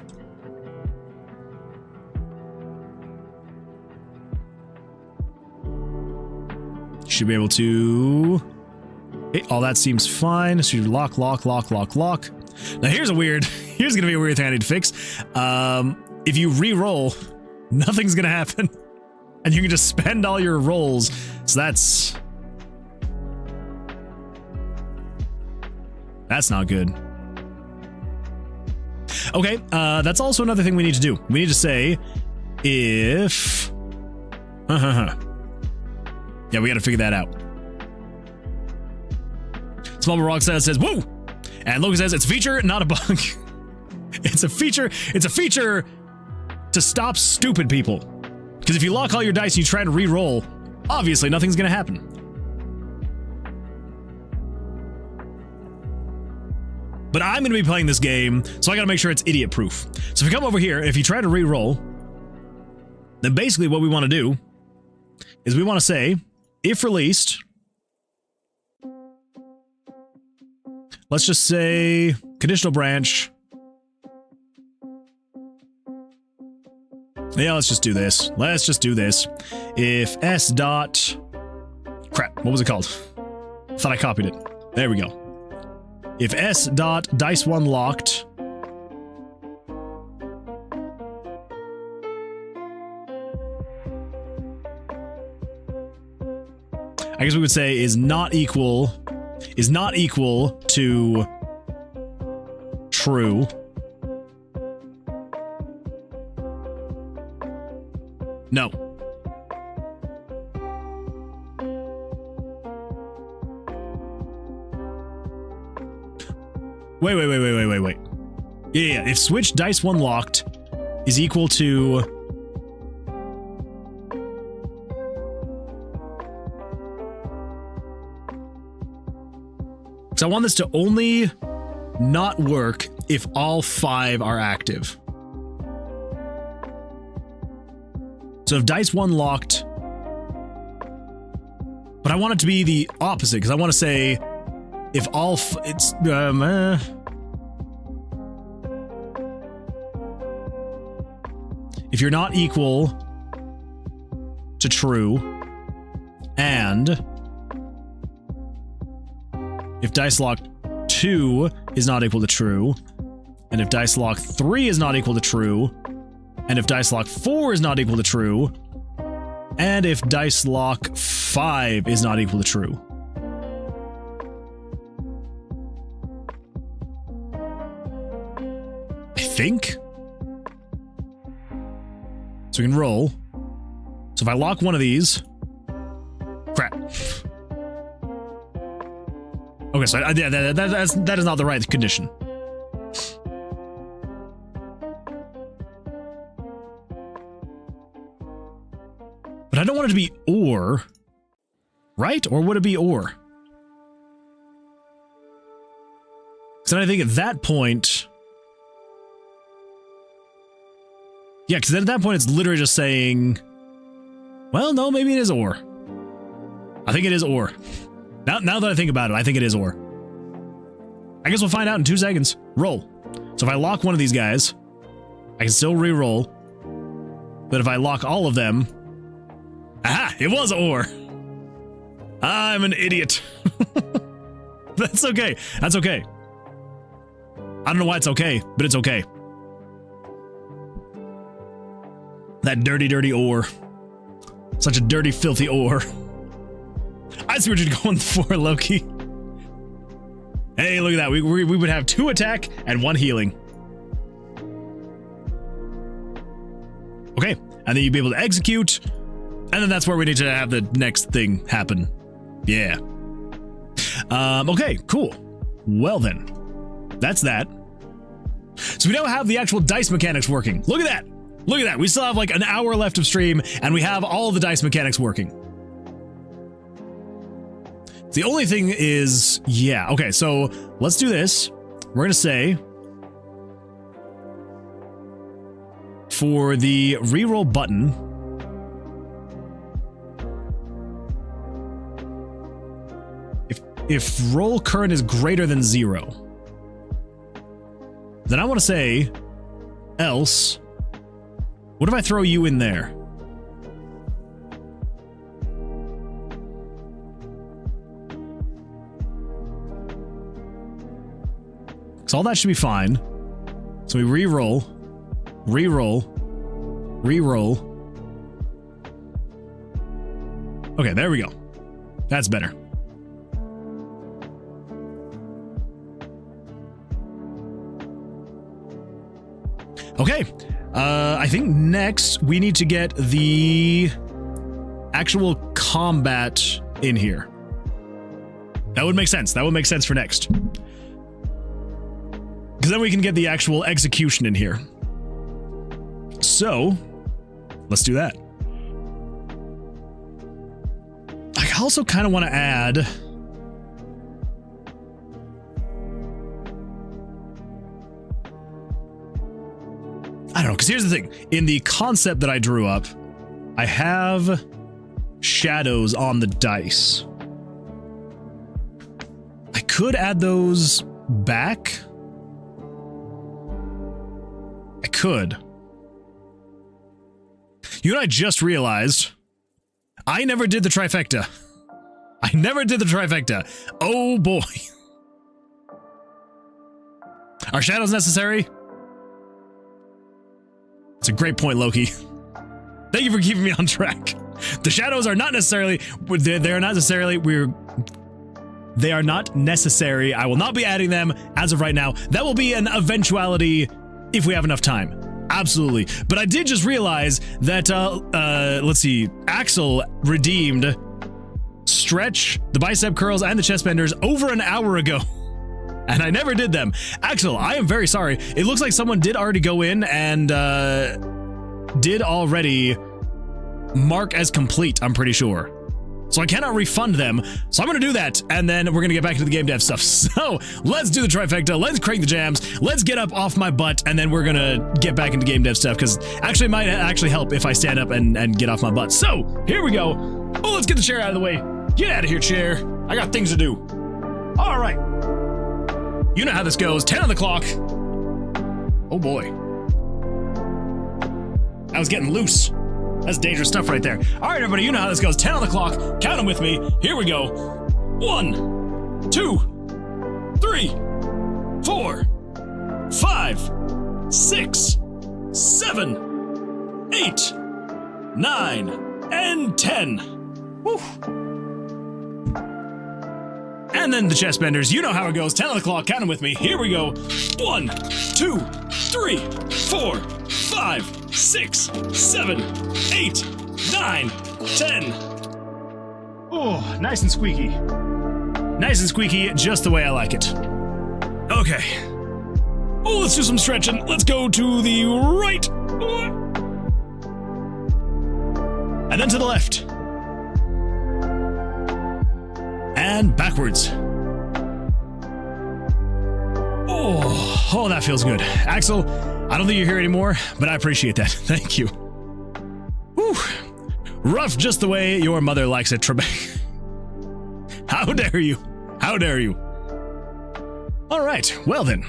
Should be able to... Okay, all that seems fine. So you lock, lock, lock, lock, lock. Now here's gonna be a weird thing I need to fix. If you re-roll, nothing's gonna happen. And you can just spend all your rolls. So that's not good. Okay, that's also another thing we need to do. We need to say if... Yeah, we gotta figure that out. Small Rock says, woo! And Logan says, it's a feature, not a bug. It's a feature to stop stupid people. Because if you lock all your dice and you try to re-roll, obviously nothing's gonna happen. But I'm going to be playing this game, so I got to make sure it's idiot-proof. So if you come over here, if you try to re-roll, then basically what we want to do is we want to say, if released, let's just say conditional branch. Yeah, let's just do this. Let's just do this. If S dot... Crap, what was it called? Thought I copied it. There we go. If S dot dice 1 locked, I guess we would say is not equal to true. No. Wait. Yeah. If switch dice 1 locked is equal to... So I want this to only not work if all 5 are active. So if dice 1 locked... But I want it to be the opposite, because I want to say... If all it's if you're not equal to true, And if dice lock 2 is not equal to true, and if dice lock 3 is not equal to true, and if dice lock 4 is not equal to true, and if dice lock 5 is not equal to true. I think. So we can roll. So if I lock one of these, crap. Okay, so yeah, that is not the right condition. But I don't want it to be or, right? Or would it be or? So then I think at that point, yeah, because then at that point it's literally just saying, well, no, maybe it is or. I think it is or. Now that I think about it, I think it is or. I guess we'll find out in 2 seconds. Roll. So if I lock one of these guys, I can still re-roll. But if I lock all of them, aha, it was or. I'm an idiot. That's okay. That's okay. I don't know why it's okay, but it's okay. That dirty, dirty or. Such a dirty, filthy or. I see what you're going for, Loki. Hey, look at that. We would have 2 attack and 1 healing. Okay, and then you'd be able to execute, and then that's where we need to have the next thing happen. Yeah. Okay, cool. Well then, that's that. So we now have the actual dice mechanics working. Look at that. Look at that. We still have like an hour left of stream, and we have all the dice mechanics working. The only thing is, yeah, okay, so let's do this. We're going to say, for the reroll button, if roll current is greater than 0, then I want to say, else, what if I throw you in there? So all that should be fine. So we re-roll, re-roll, re-roll. Okay, there we go. That's better. Okay, I think next we need to get the actual combat in here. That would make sense. That would make sense for next. Because then we can get the actual execution in here. So, let's do that. I also kind of want to add... I don't know, because here's the thing. In the concept that I drew up, I have shadows on the dice. I could add those back. I could. You know what I just realized? I never did the trifecta. I never did the trifecta. Oh boy. Are shadows necessary? That's a great point, Loki. Thank you for keeping me on track. The shadows are not necessarily... They are not necessarily... They are not necessary. I will not be adding them as of right now. That will be an eventuality if we have enough time. Absolutely. But I did just realize that, let's see, Axel redeemed stretch, the bicep curls, and the chest benders over an hour ago. And I never did them. Axel, I am very sorry. It looks like someone did already go in and did already mark as complete, I'm pretty sure. So I cannot refund them. So I'm going to do that, and then we're going to get back into the game dev stuff. So let's do the trifecta. Let's crank the jams. Let's get up off my butt, and then we're going to get back into game dev stuff, because actually it might actually help if I stand up and get off my butt. So here we go. Oh, let's get the chair out of the way. Get out of here, chair. I got things to do. All right. You know how this goes. 10 on the clock. Oh boy. I was getting loose. That's dangerous stuff right there. All right, everybody, you know how this goes. 10 on the clock. Count them with me. Here we go. 1, 2, 3, 4, 5, 6, 7, 8, 9, and 10. Whew. And then the chest benders. You know how it goes. 10 on the clock. Count them with me. Here we go. 1, 2, 3, 4, 5, 6, 7, 8, 9, 10. Oh, nice and squeaky. Nice and squeaky, just the way I like it. Okay. Oh, let's do some stretching. Let's go to the right. And then to the left. And backwards. Oh, that feels good. Axel, I don't think you're here anymore, but I appreciate that. Thank you. Whew. Rough just the way your mother likes it, Trebek. How dare you? How dare you? All right, well then.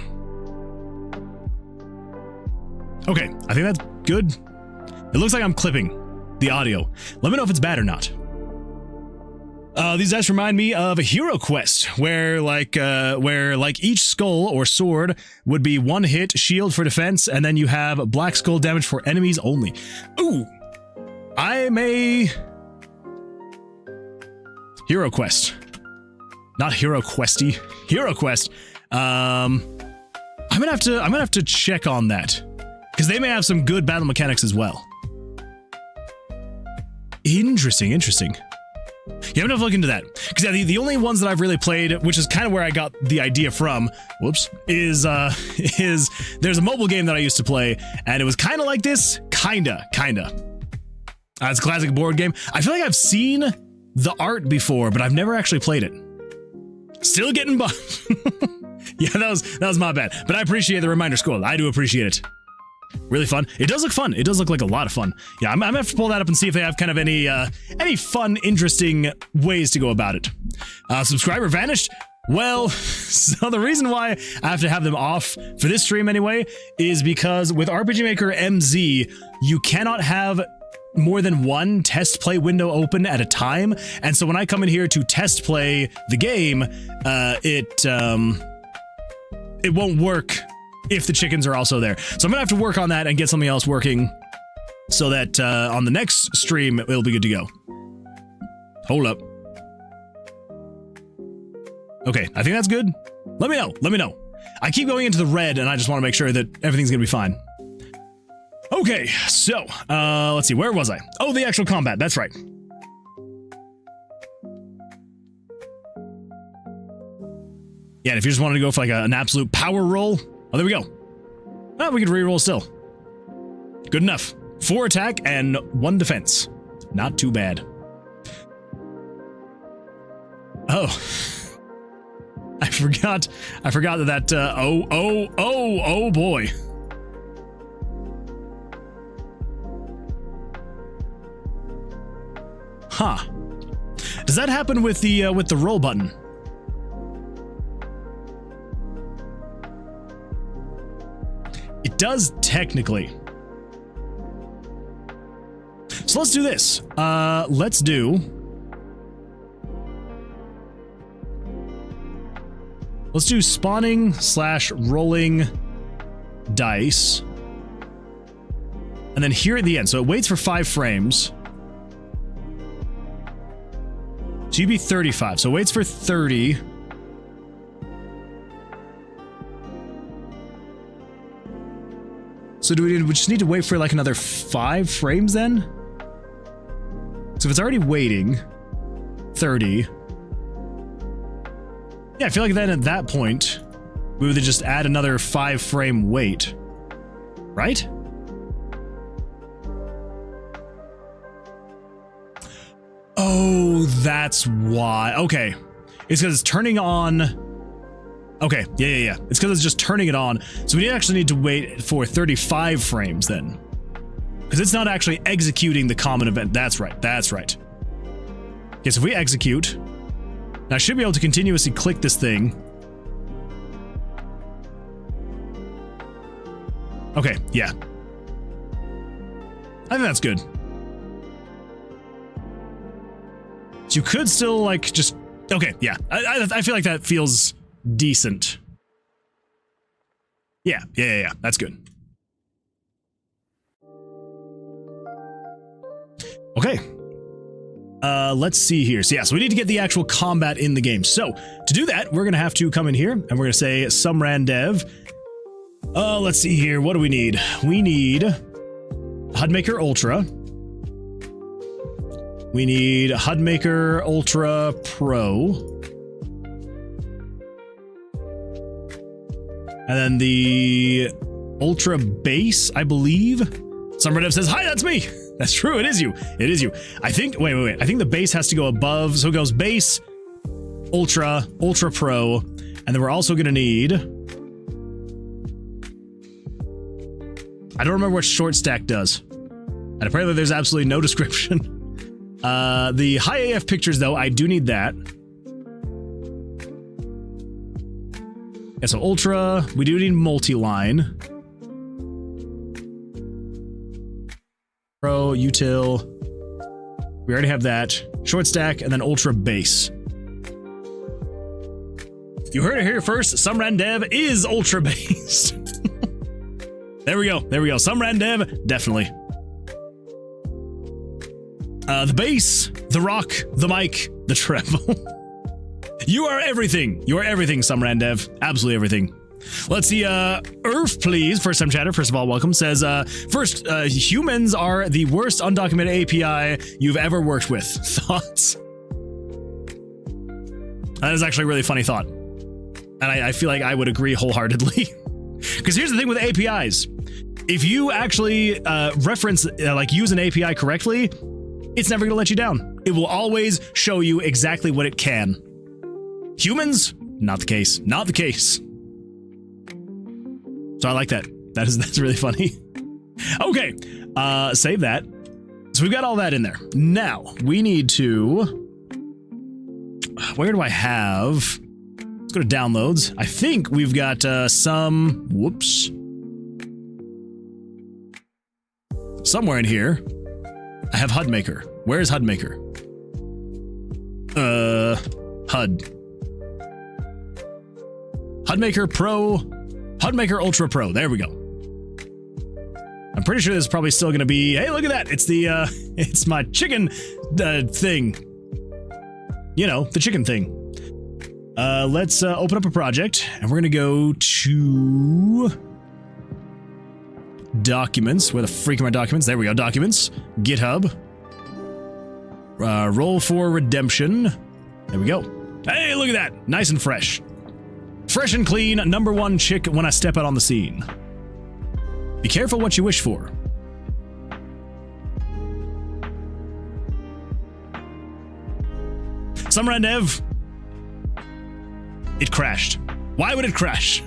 Okay, I think that's good. It looks like I'm clipping the audio. Let me know if it's bad or not. These dice remind me of a hero quest where like each skull or sword would be one hit, shield for defense, and then you have black skull damage for enemies only. Ooh, I'm a hero quest, not hero questy. Hero quest. I'm gonna have to check on that because they may have some good battle mechanics as well. Interesting. Yeah, I'm gonna look into that because yeah, the only ones that I've really played, which is kind of where I got the idea from, is there's a mobile game that I used to play, and it was kind of like this, kinda. It's a classic board game. I feel like I've seen the art before, but I've never actually played it. Still getting buff. Yeah, that was my bad, but I appreciate the reminder, Skull. I do appreciate it. Really fun. It does look fun. It does look like a lot of fun. Yeah, I'm gonna have to pull that up and see if they have kind of any fun, interesting ways to go about it. Subscriber vanished. Well, so the reason why I have to have them off for this stream anyway is because with RPG Maker MZ, you cannot have more than one test play window open at a time, and so when I come in here to test play the game, it won't work if the chickens are also there. So I'm gonna have to work on that and get something else working so that on the next stream, it'll be good to go. Hold up. Okay, I think that's good. Let me know. I keep going into the red and I just want to make sure that everything's gonna be fine. Okay, so, let's see, where was I? Oh, the actual combat, that's right. Yeah, and if you just wanted to go for like an absolute power roll, oh, there we go. Oh, we could reroll still. Good enough. 4 attack and 1 defense. Not too bad. Oh. I forgot that, oh boy. Huh. Does that happen with the roll button? It does technically. So let's do this. Let's do spawning / rolling dice. And then here at the end. So it waits for 5 frames. So you'd be 35. So it waits for 30. So do we just need to wait for like another 5 frames then? So if it's already waiting, 30. Yeah, I feel like then at that point, we would just add another 5 frame wait. Right? Oh, that's why. Okay. It's because it's turning on. Okay, yeah. It's because it's just turning it on. So we actually need to wait for 35 frames then. Because it's not actually executing the common event. That's right. Okay, so if we execute, now I should be able to continuously click this thing. Okay, yeah. I think that's good. So you could still, like, just... Okay, yeah. I feel like that feels decent. Yeah. That's good. Okay. Let's see here. So, yeah, so we need to get the actual combat in the game. So, to do that, we're going to have to come in here, and we're going to say sumrandev. Let's see here. What do we need? We need HUDmaker Ultra. We need HUDmaker Ultra Pro. And then the Ultra Base, I believe. Sumrandev says, hi, that's me. That's true. It is you. It is you. I think, wait. I think the base has to go above. So it goes base, Ultra, Ultra Pro. And then we're also going to need... I don't remember what short stack does. And apparently there's absolutely no description. The high AF pictures, though, I do need that. Yeah, so Ultra, we do need multi-line. Pro, Util. We already have that. Short stack, and then Ultra Base. You heard it here first, Sumrandev is Ultra Base. There we go. Sumrandev, definitely. The bass, the rock, the mic, the treble. You are everything. You are everything, Sumrandev. Absolutely everything. Let's see, Earth, please. First time chatter, first of all, welcome. Says, first, humans are the worst undocumented API you've ever worked with. Thoughts? That is actually a really funny thought. And I feel like I would agree wholeheartedly. Because here's the thing with APIs. If you actually reference, like use an API correctly, it's never going to let you down. It will always show you exactly what it can. Humans, not the case. Not the case. So I like that. That's really funny. Okay, save that. So we've got all that in there. Now, we need to... Where do I have... Let's go to downloads. I think we've got some... Whoops. Somewhere in here, I have HUDmaker. Where's HUDmaker? HUD. HUDmaker Pro. HUDmaker Ultra Pro. There we go. I'm pretty sure this is probably still going to be... Hey, look at that. It's the, it's my chicken thing. You know, the chicken thing. Let's open up a project, and we're going to go to... Documents. Where the freak are my documents? There we go. Documents. GitHub. Roll for redemption. There we go. Hey, look at that. Nice and fresh. Fresh and clean. #1 chick when I step out on the scene. Be careful what you wish for. Sumrandev. It crashed. Why would it crash?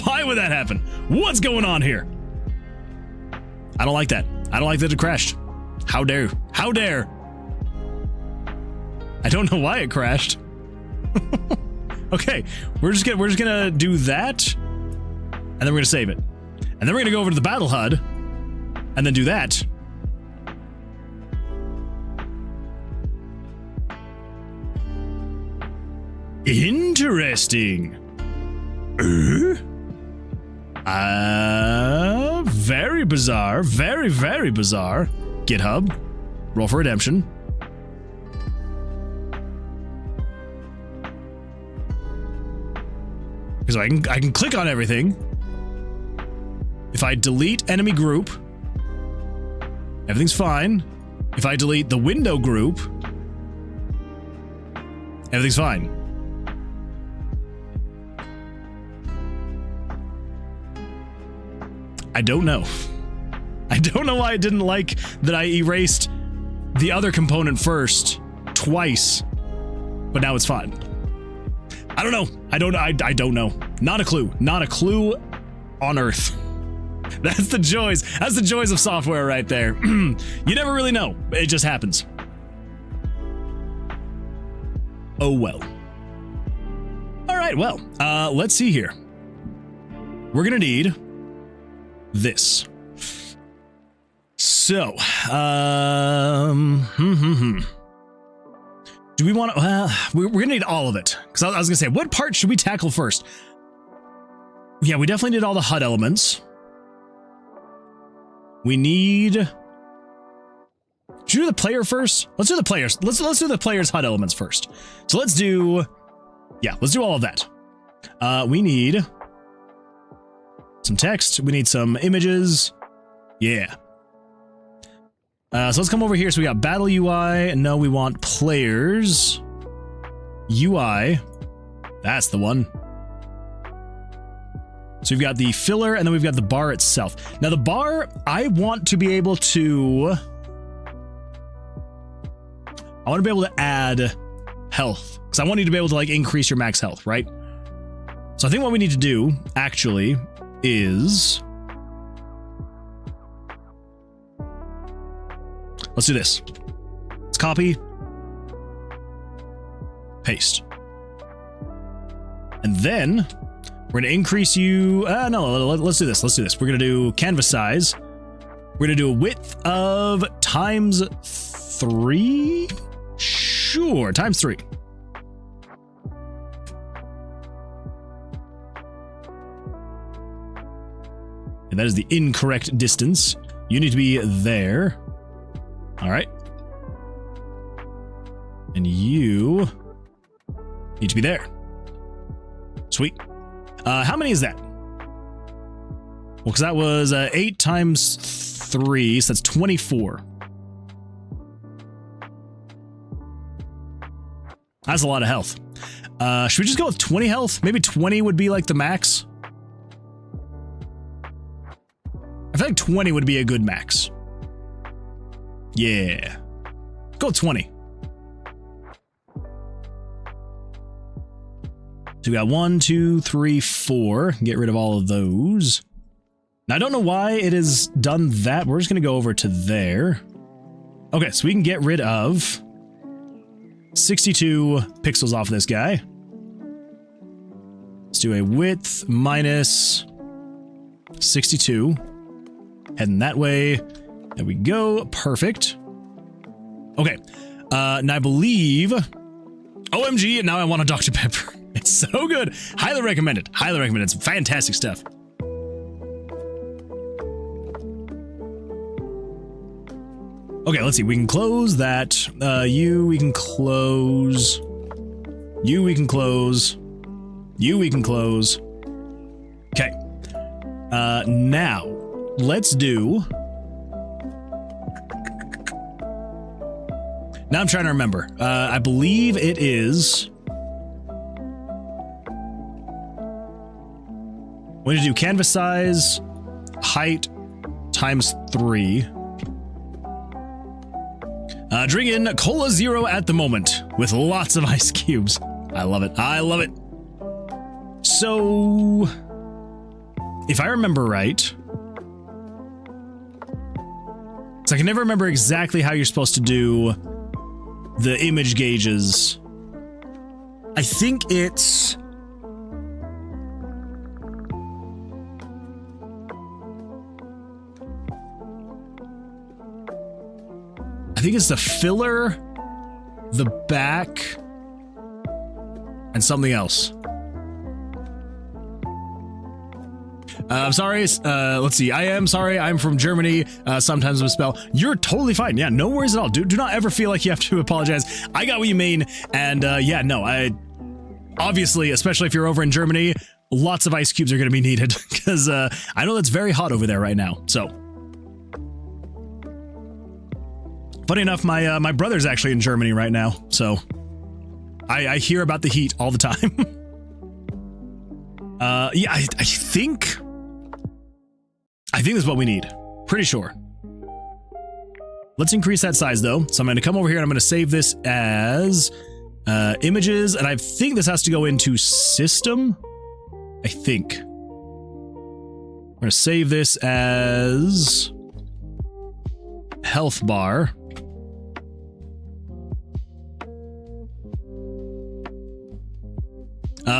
Why would that happen? What's going on here? I don't like that. I don't like that it crashed. How dare? How dare? I don't know why it crashed. Okay, we're just gonna do that, and then we're gonna save it, and then we're gonna go over to the battle HUD, and then do that. Interesting. Very bizarre. Very, very bizarre. GitHub. Roll for redemption. Because I can click on everything. If I delete enemy group, everything's fine. If I delete the window group, everything's fine. I don't know. I don't know why I didn't like that I erased the other component first twice, but now it's fine. I don't know. I don't know. Not a clue. Not a clue on earth. That's the joys. That's the joys of software right there. You never really know. It just happens. Oh well. All right, well, let's see here. We're gonna need this. So, Do we want to, well, we're going to need all of it. Because I was going to say, what part should we tackle first? Yeah, we definitely need all the HUD elements. We need... Should we do the player first? Let's do the players. Let's do the players' HUD elements first. So let's do... Yeah, let's do all of that. We need... some text. We need some images. Yeah. So let's come over here. So we got battle UI. No, we want players. UI. That's the one. So we've got the filler and then we've got the bar itself. Now the bar, I want to be able to... I want to be able to add health. Because I want you to be able to like increase your max health, right? So I think what we need to do, actually, is... Let's do this. Let's copy. Paste. And then we're going to increase you... no, let's do this. Let's do this. We're going to do canvas size. We're going to do a width of times 3? Sure, times 3. And that is the incorrect distance. You need to be there. All right. And you need to be there. Sweet. How many is that? Well, because that was 8 times 3, so that's 24. That's a lot of health. Should we just go with 20 health? Maybe 20 would be like the max. I feel like 20 would be a good max. Yeah. Go with 20. So we got 1, 2, 3, 4. Get rid of all of those. Now, I don't know why it has done that. We're just going to go over to there. Okay, so we can get rid of 62 pixels off this guy. Let's do a width minus 62. Heading that way. There we go. Perfect. Okay. Now I believe... OMG, now I want a Dr. Pepper. It's so good. Highly recommend it. Highly recommend it. It's fantastic stuff. Okay, let's see. We can close that. You, we can close. You, we can close. You, we can close. Okay. Now, let's do... Now I'm trying to remember. I believe it is... We're going to do canvas size, height, times 3. Drink in Cola Zero at the moment, with lots of ice cubes. I love it. I love it. So... If I remember right... So I can never remember exactly how you're supposed to do the image gauges. I think it's... I think it's the filler, the back, and something else. I'm sorry. Let's see. I am sorry. I'm from Germany. Sometimes misspell. You're totally fine. Yeah, no worries at all. Do not ever feel like you have to apologize. I got what you mean. And yeah, no, obviously, especially if you're over in Germany, lots of ice cubes are going to be needed because I know that's very hot over there right now. So. Funny enough, my brother's actually in Germany right now, so I hear about the heat all the time. Yeah, I think this is what we need. Pretty sure. Let's increase that size though. So I'm going to come over here and I'm going to save this as images, and I think this has to go into system. I think. We're going to save this as health bar.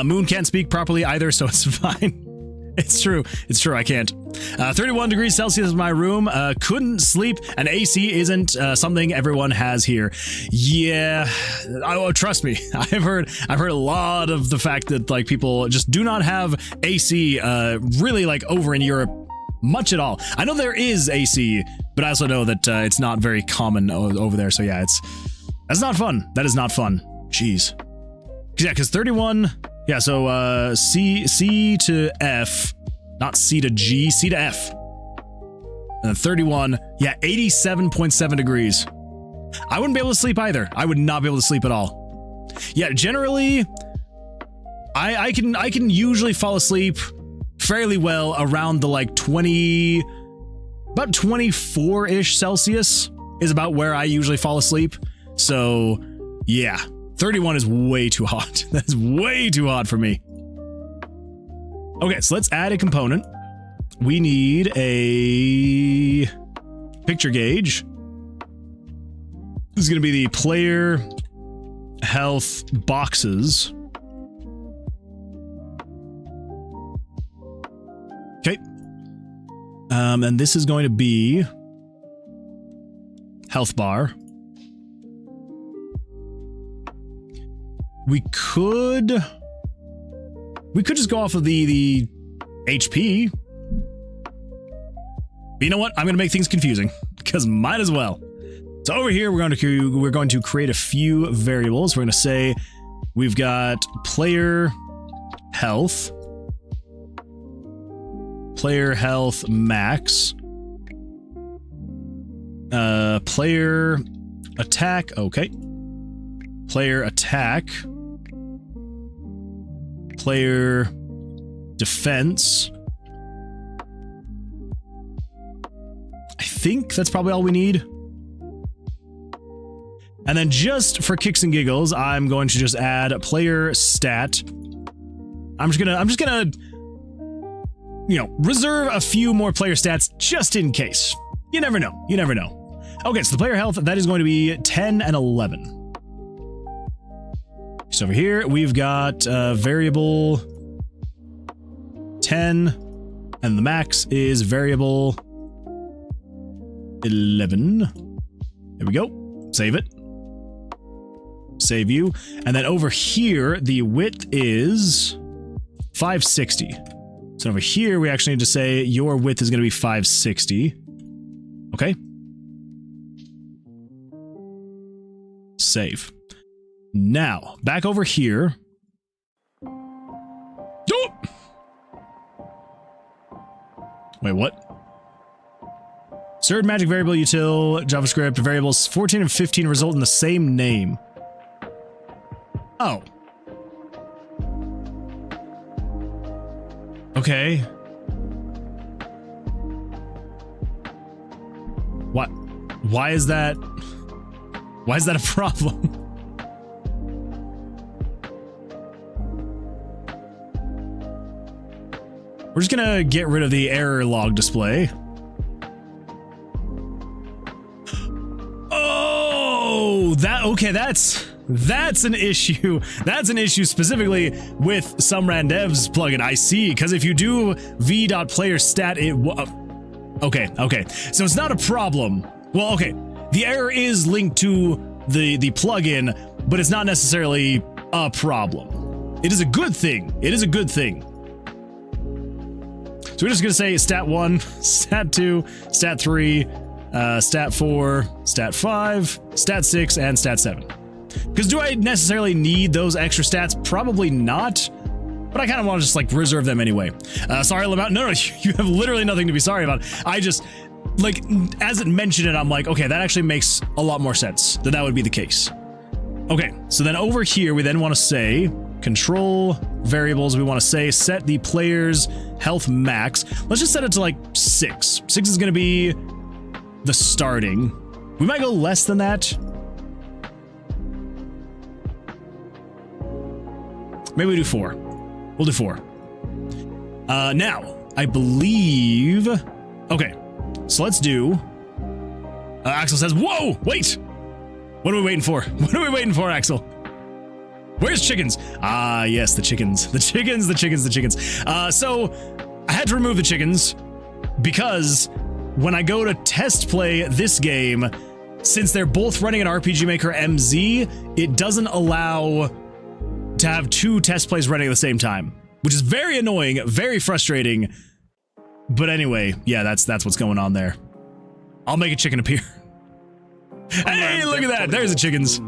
Moon can't speak properly either, so it's fine. It's true. It's true. I can't. 31 degrees Celsius is my room. Couldn't sleep, and AC isn't something everyone has here. Yeah. Oh, trust me. I've heard a lot of the fact that like people just do not have AC really like over in Europe much at all. I know there is AC, but I also know that it's not very common over there. So yeah, that's not fun. That is not fun. Jeez. Yeah, because 31. Yeah, so C to F, not C to G, C to F. And then 31, yeah, 87.7 degrees. I wouldn't be able to sleep either. I would not be able to sleep at all. Yeah, generally, I can usually fall asleep fairly well around the like about 24-ish Celsius is about where I usually fall asleep. So yeah. 31 is way too hot. That's way too hot for me. Okay, so let's add a component. We need a picture gauge. This is going to be the player health boxes. Okay. And this is going to be health bar. We could just go off of the HP. But you know what? I'm going to make things confusing because might as well. So over here, we're going to create a few variables. We're going to say we've got player health max, player attack. Okay. Player attack. Player defense. I think that's probably all we need. And then just for kicks and giggles, I'm going to just add a player stat. I'm just gonna reserve a few more player stats just in case. You never know. You never know. Okay, so the player health, that is going to be 10 and 11. So over here, we've got variable 10, and the max is variable 11. There we go. Save it. Save you. And then over here, the width is 560. So over here, we actually need to say your width is going to be 560. Okay. Save. Now, back over here. Oh! Wait, what? Insert magic variable util JavaScript variables 14 and 15 result in the same name. Oh. Okay. What? Why is that? Why is that a problem? We're just gonna get rid of the error log display. Oh, that's an issue. That's an issue specifically with some Randev's plugin. I see, because if you do v.playerstat, okay. So it's not a problem. Well, okay. The error is linked to the plugin, but it's not necessarily a problem. It is a good thing. It is a good thing. So we're just going to say stat 1, stat 2, stat 3, stat 4, stat 5, stat 6, and stat 7. Because do I necessarily need those extra stats? Probably not. But I kind of want to just like reserve them anyway. Sorry about, no, you have literally nothing to be sorry about. I just, like, as it mentioned it, I'm like, okay, that actually makes a lot more sense that would be the case. Okay, so then over here, we then want to say control variables. We want to say set the player's health max. Let's just set it to like 6. 6 is going to be the starting. We might go less than that. Maybe we do 4. We'll do 4. Now, I believe... Okay, so let's do... Axel says, whoa, wait! What are we waiting for? What are we waiting for, Axel? Where's chickens? Ah, yes, the chickens. The chickens. So, I had to remove the chickens because when I go to test play this game, since they're both running an RPG Maker MZ, it doesn't allow to have 2 test plays running at the same time, which is very annoying, very frustrating. But anyway, yeah, that's what's going on there. I'll make a chicken appear. Hey, look at that. There's the chickens.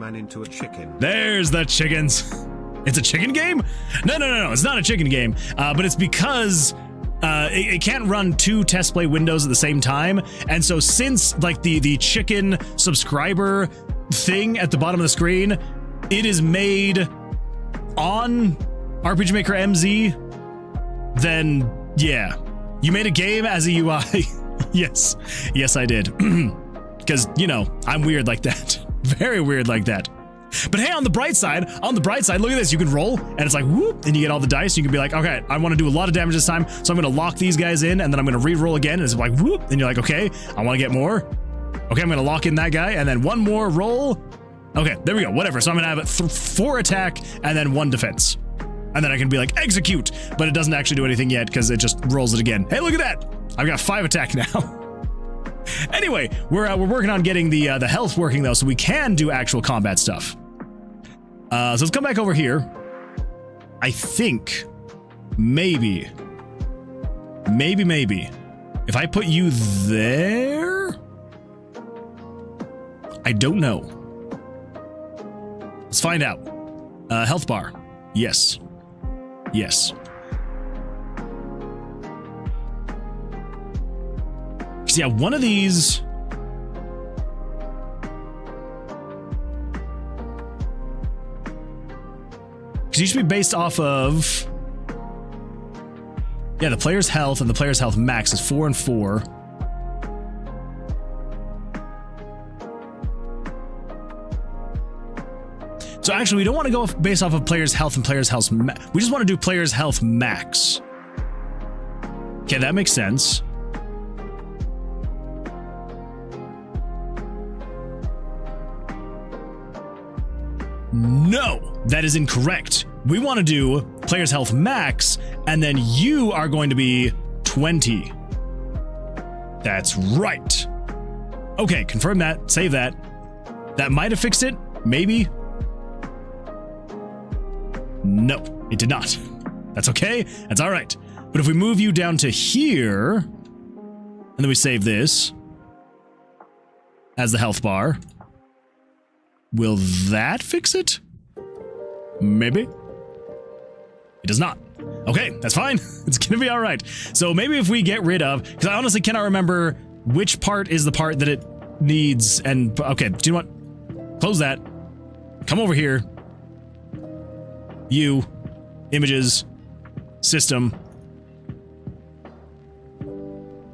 There's the chickens. It's a chicken game? No. It's not a chicken game. But it's because it can't run 2 test play windows at the same time. And so since like the chicken subscriber thing at the bottom of the screen, it is made on RPG Maker MZ, then yeah. You made a game as a UI. Yes, I did. Because, you know, I'm weird like that. Very weird like that. But hey, on the bright side, look at this. You can roll, and it's like, whoop, and you get all the dice. You can be like, okay, I want to do a lot of damage this time, so I'm going to lock these guys in, and then I'm going to re-roll again, and it's like, whoop, and you're like, okay, I want to get more. Okay, I'm going to lock in that guy, and then 1 more roll. Okay, there we go, whatever. So I'm going to have 4 attack, and then 1 defense. And then I can be like, execute, but it doesn't actually do anything yet, because it just rolls it again. Hey, look at that. I've got 5 attack now. Anyway, we're working on getting the health working though, so we can do actual combat stuff. So let's come back over here. I think maybe if I put you there, I don't know. Let's find out. Health bar. Yes. Because yeah, one of these. Because you should be based off of. Yeah, the player's health, and the player's health max is 4 and 4. So actually, we don't want to go based off of player's health and player's health. We just want to do player's health max. Okay, that makes sense. No, that is incorrect. We want to do player's health max, and then you are going to be 20. That's right. Okay, confirm that, save that. That might have fixed it, maybe. No, it did not. That's okay, that's all right. But if we move you down to here, and then we save this as the health bar, will that fix it? Maybe. It does not. Okay, that's fine. It's gonna be all right. So maybe if we get rid of, because I honestly cannot remember which part is the part that it needs. And okay, do you know what? Close that. Come over here. You, images, system,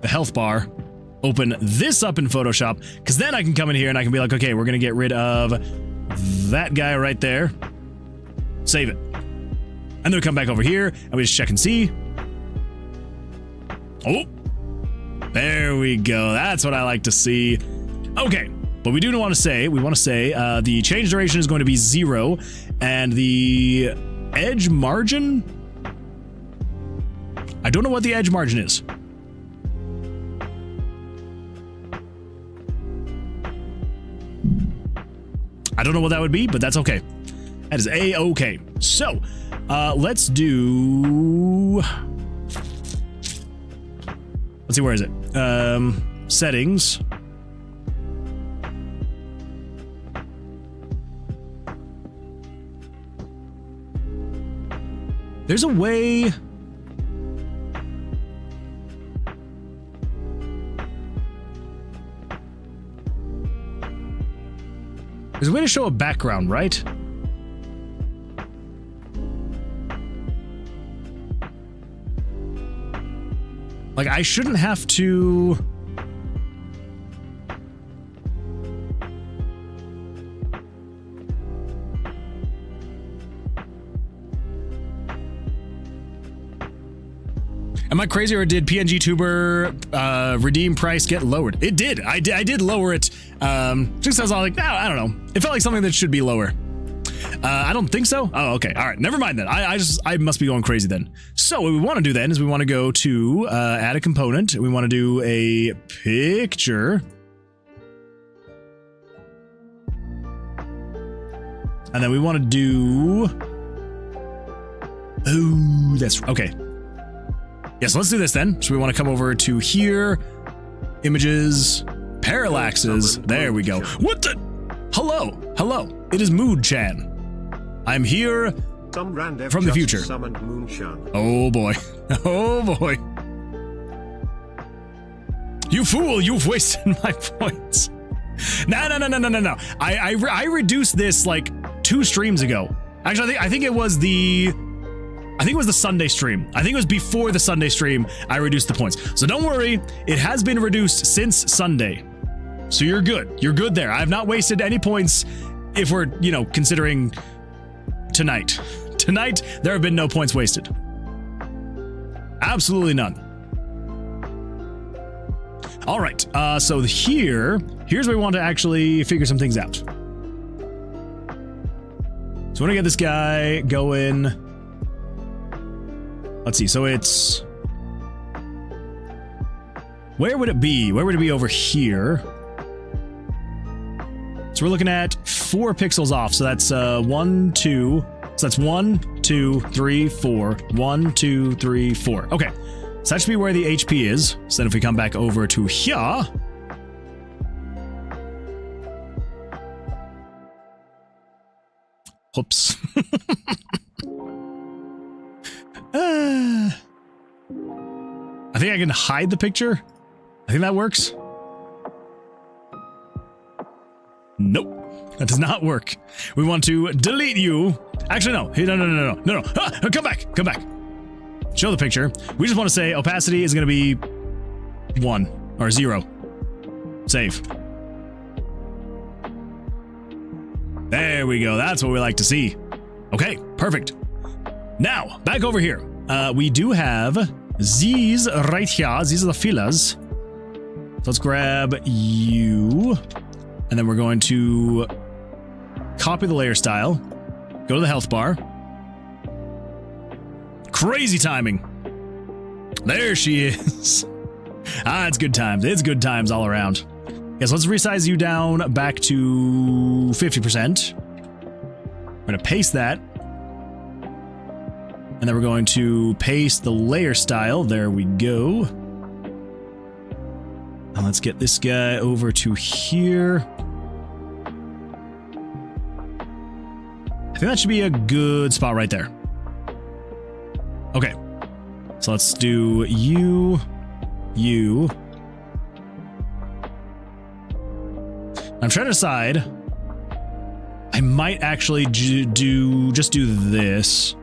the health bar. Open this up in Photoshop, because then I can come in here and I can be like, okay, we're gonna get rid of that guy right there. Save it. And then we come back over here and we just check and see. Oh, there we go. That's what I like to see. Okay, but we do want to say, the change duration is going to be 0, and the edge margin, I don't know what the edge margin is. I don't know what that would be, but that's okay. That is A-okay. So, let's do... Let's see, where is it? Settings. There's a way... There's a way to show a background, right? Like, I shouldn't have to... Am I crazy, or did PNG Tuber redeem price get lowered? It did. I did lower it. Just as I was like, no, I don't know. It felt like something that should be lower. I don't think so. Oh, okay. All right. Never mind then. I must be going crazy then. So what we want to do then is we want to go to add a component. We want to do a picture. And then we want to do... Oh, that's... Okay. Yes, let's do this then. So we want to come over to here. Images. Parallaxes. There we go. What the... Hello. Hello. It is Mood-chan. I'm here from the future. Oh boy. Oh boy. You fool, you've wasted my points. No. I reduced this like 2 streams ago. Actually, I think it was the Sunday stream. I think it was before the Sunday stream I reduced the points. So don't worry, it has been reduced since Sunday. So you're good. You're good there. I have not wasted any points if we're, you know, considering tonight. Tonight, there have been no points wasted. Absolutely none. All right, so here's where we want to actually figure some things out. So we want to get this guy going. Let's see, so it's... Where would it be? Where would it be over here? So we're looking at 4 pixels off, so that's 1, 2... So that's 1, 2, 3, 4. 1, 2, 3, 4. Okay. So that should be where the HP is. So then if we come back over to here. Whoops. I think I can hide the picture. I think that works. Nope. That does not work. We want to delete you. Actually, no. No. Ah, come back. Come back. Show the picture. We just want to say opacity is going to be 1 or 0. Save. There we go. That's what we like to see. Okay, perfect. Now, back over here. We do have these right here. These are the fillers. So let's grab you. And then we're going to copy the layer style. Go to the health bar. Crazy timing. There she is. Ah, it's good times. It's good times all around. Yes, let's resize you down back to 50%. We're going to paste that. And then we're going to paste the layer style. There we go. And let's get this guy over to here. I think that should be a good spot right there. Okay. So let's do you. I'm trying to decide. I might actually just do this.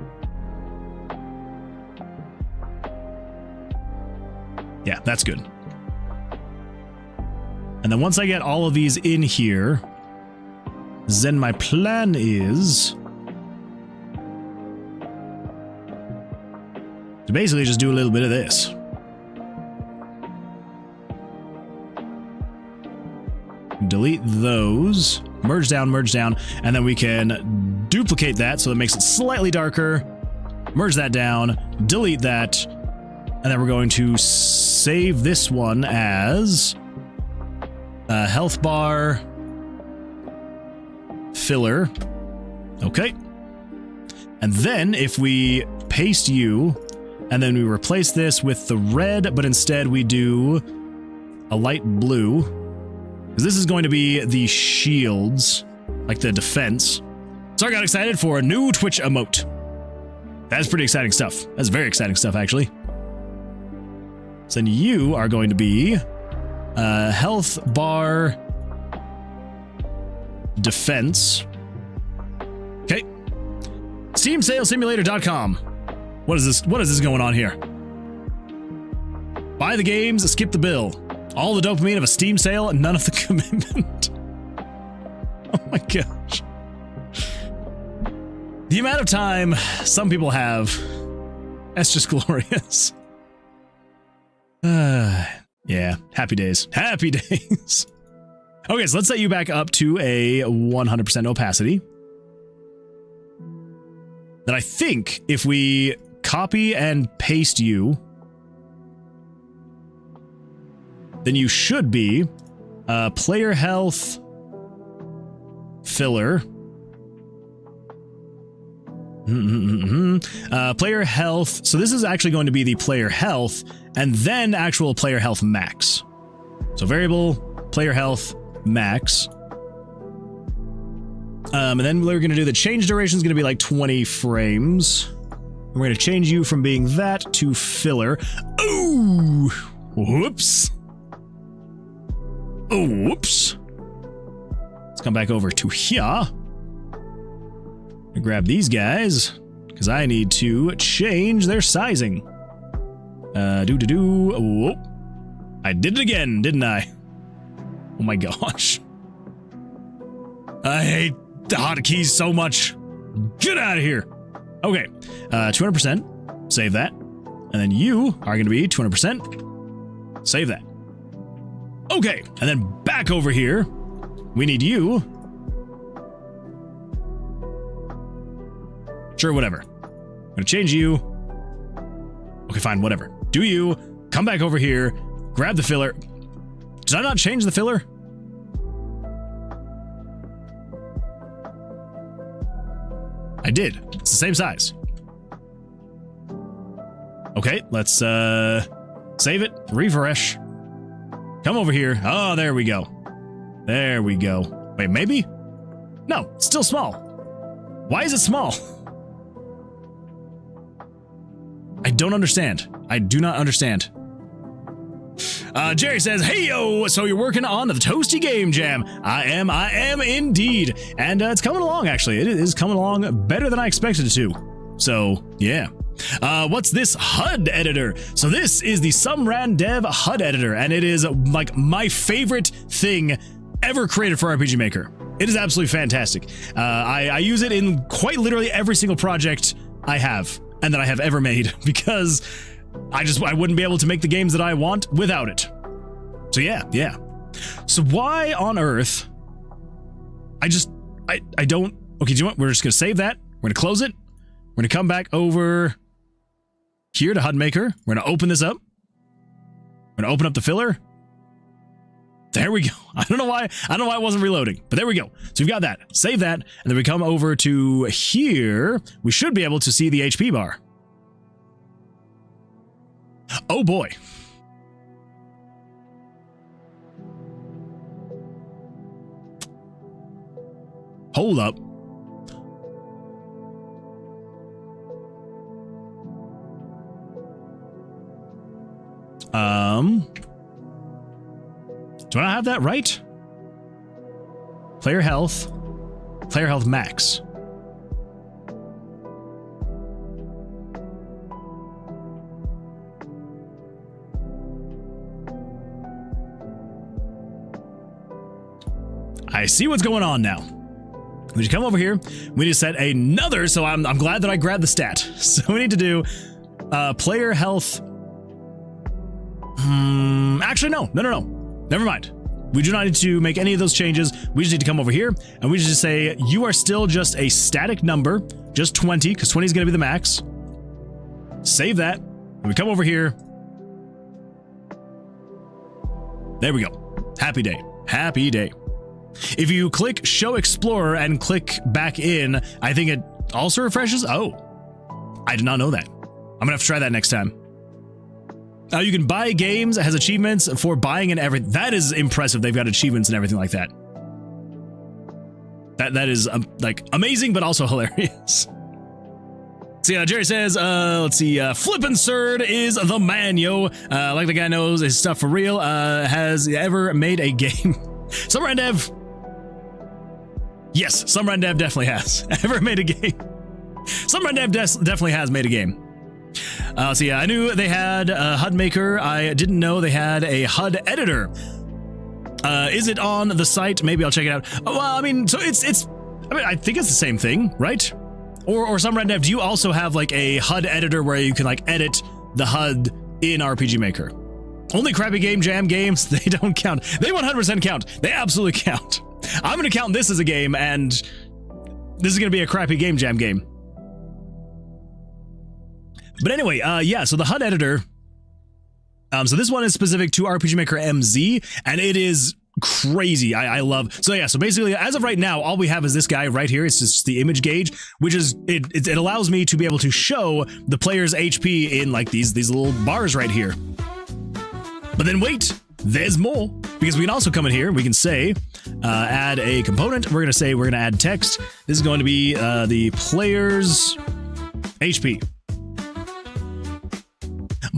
Yeah, that's good. And then once I get all of these in here, then my plan is to basically just do a little bit of this. Delete those, merge down, and then we can duplicate that so it makes it slightly darker, merge that down, delete that, and then we're going to save this one as a health bar filler. Okay. And then if we paste you, and then we replace this with the red, but instead we do a light blue, because this is going to be the shields, like the defense. So I got excited for a new Twitch emote. That's pretty exciting stuff. That's very exciting stuff, actually. So then you are going to be health bar defense. Okay. SteamSalesSimulator.com. What is this? What is this going on here? Buy the games, skip the bill. All the dopamine of a Steam sale and none of the commitment. Oh my gosh. The amount of time some people have, that's just glorious. Yeah, happy days. Happy days. Okay, so let's set you back up to a 100% opacity. then I think if we copy and paste you, then you should be player health filler. Player health. So this is actually going to be the player health and then actual player health max. So variable player health max. And then we're going to do the change duration is going to be like 20 frames. We're going to change you from being that to filler. Ooh, whoops. Oh, whoops. Let's come back over to here. Grab these guys because I need to change their sizing. Whoa. I did it again, didn't I? Oh my gosh. I hate the hotkeys so much. Get out of here. Okay, 200%. Save that. And then you are going to be 200%. Save that. Okay, and then back over here, we need you. Sure, whatever. I'm going to change you. Okay, fine, whatever. Do you. Come back over here. Grab the filler. Did I not change the filler? I did. It's the same size. Okay, let's save it. Refresh. Come over here. Oh, there we go. There we go. Wait, maybe? No, it's still small. Why is it small? I don't understand. I do not understand. Jerry says, hey, yo, so you're working on the Toasty Game Jam. I am indeed. And it's coming along, actually. It is coming along better than I expected it to. So, yeah. What's this HUD editor? So this is the gamedev HUD editor, and it is like my favorite thing ever created for RPG Maker. It is absolutely fantastic. I use it in quite literally every single project I have and that I have ever made because I wouldn't be able to make the games that I want without it. So yeah. So why on earth? I don't. Okay, do you know what? We're just gonna save that. We're gonna close it. We're gonna come back over here to HUD Maker. We're gonna open this up. We're gonna open up the filler. There we go. I don't know why it wasn't reloading, but there we go. So we've got that. Save that, and then we come over to here. We should be able to see the HP bar. Oh boy. Hold up. Do I have that right? Player health max. I see what's going on now. We just come over here. We just set another, so I'm glad that I grabbed the stat. So we need to do player health. Actually, no. Never mind. We do not need to make any of those changes. We just need to come over here and we just say you are still just a static number, just 20, because 20 is going to be the max. Save that. And we come over here. There we go. Happy day. Happy day. If you click Show Explorer and click back in, I think it also refreshes. Oh, I did not know that. I'm gonna have to try that next time. You can buy games. It has achievements for buying and everything. That is impressive. They've got achievements and everything like that. That is like amazing, but also hilarious. See, Jerry says, let's see, Flippin' Sird is the man, yo. Like the guy knows his stuff for real. Has ever made a game? Summer Dev. Yes, Summer Dev definitely has ever made a game. Summer Dev definitely has made a game. So yeah, I knew they had a HUD Maker. I didn't know they had a HUD editor. Is it on the site? Maybe I'll check it out. Oh, well, I mean, so it's. I mean, I think it's the same thing, right? Or Summer Dev, do you also have like a HUD editor where you can like edit the HUD in RPG Maker? Only crappy Game Jam games, they don't count. They 100% count. They absolutely count. I'm going to count this as a game, and this is going to be a crappy Game Jam game. But anyway, yeah, so the HUD editor, so this one is specific to RPG Maker MZ, and it is crazy. I love. So yeah, so basically, as of right now, all we have is this guy right here. It's just the image gauge, which is it allows me to be able to show the player's HP in like these little bars right here. But then wait, there's more, because we can also come in here. We can say add a component. We're gonna say we're gonna add text. This is going to be the player's HP.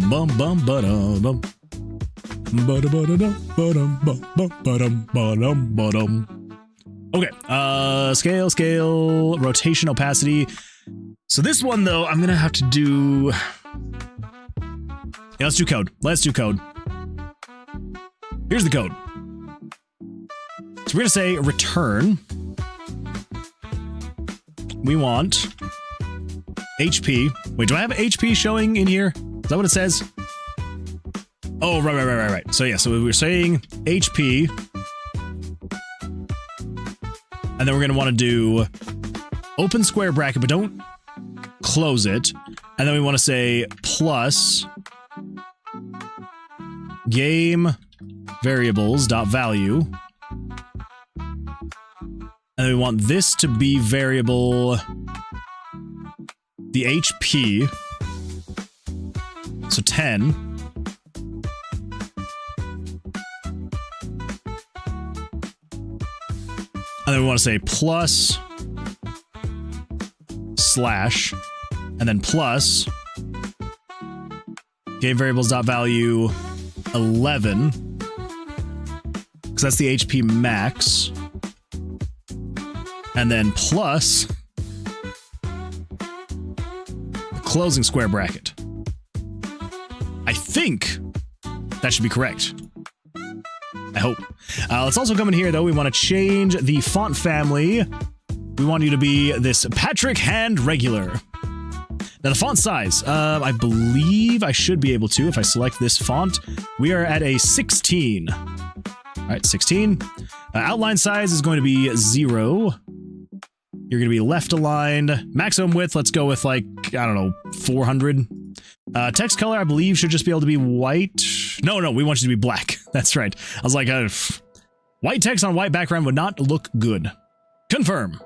Bum bum ba-dum bum. Okay, scale, rotation, opacity. So this one though, I'm gonna have to do. Yeah, let's do code. Let's do code. Here's the code. So we're gonna say return. We want HP. Wait, do I have HP showing in here? Is that what it says? Oh, right. So yeah, so we're saying HP. And then we're going to want to do open square bracket, but don't close it. And then we want to say plus game variables dot value. And then we want this to be variable the HP. So 10. And then we want to say plus slash and then plus game variables dot value 11 because that's the HP max, and then plus the closing square bracket. I think that should be correct. I hope. Let's also come in here, though. We want to change the font family. We want you to be this Patrick Hand Regular. Now, the font size, I believe I should be able to if I select this font. We are at a 16. All right, 16. Outline size is going to be 0. You're going to be left aligned. Maximum width, let's go with like, I don't know, 400. Text color, I believe, should just be able to be white. No, we want you to be black. That's right. I was like, white text on white background would not look good. Confirm.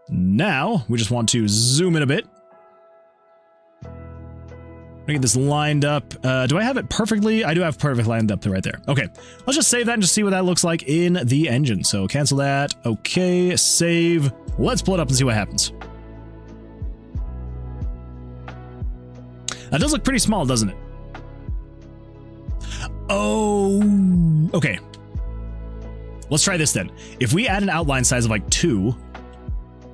Now, we just want to zoom in a bit. Get this lined up. Do I have it perfectly? I do have perfect lined up right there. Okay, let's just save that and just see what that looks like in the engine. So cancel that. Okay, save. Let's pull it up and see what happens. That does look pretty small, doesn't it? Oh, okay. Let's try this then. If we add an outline size of like 2,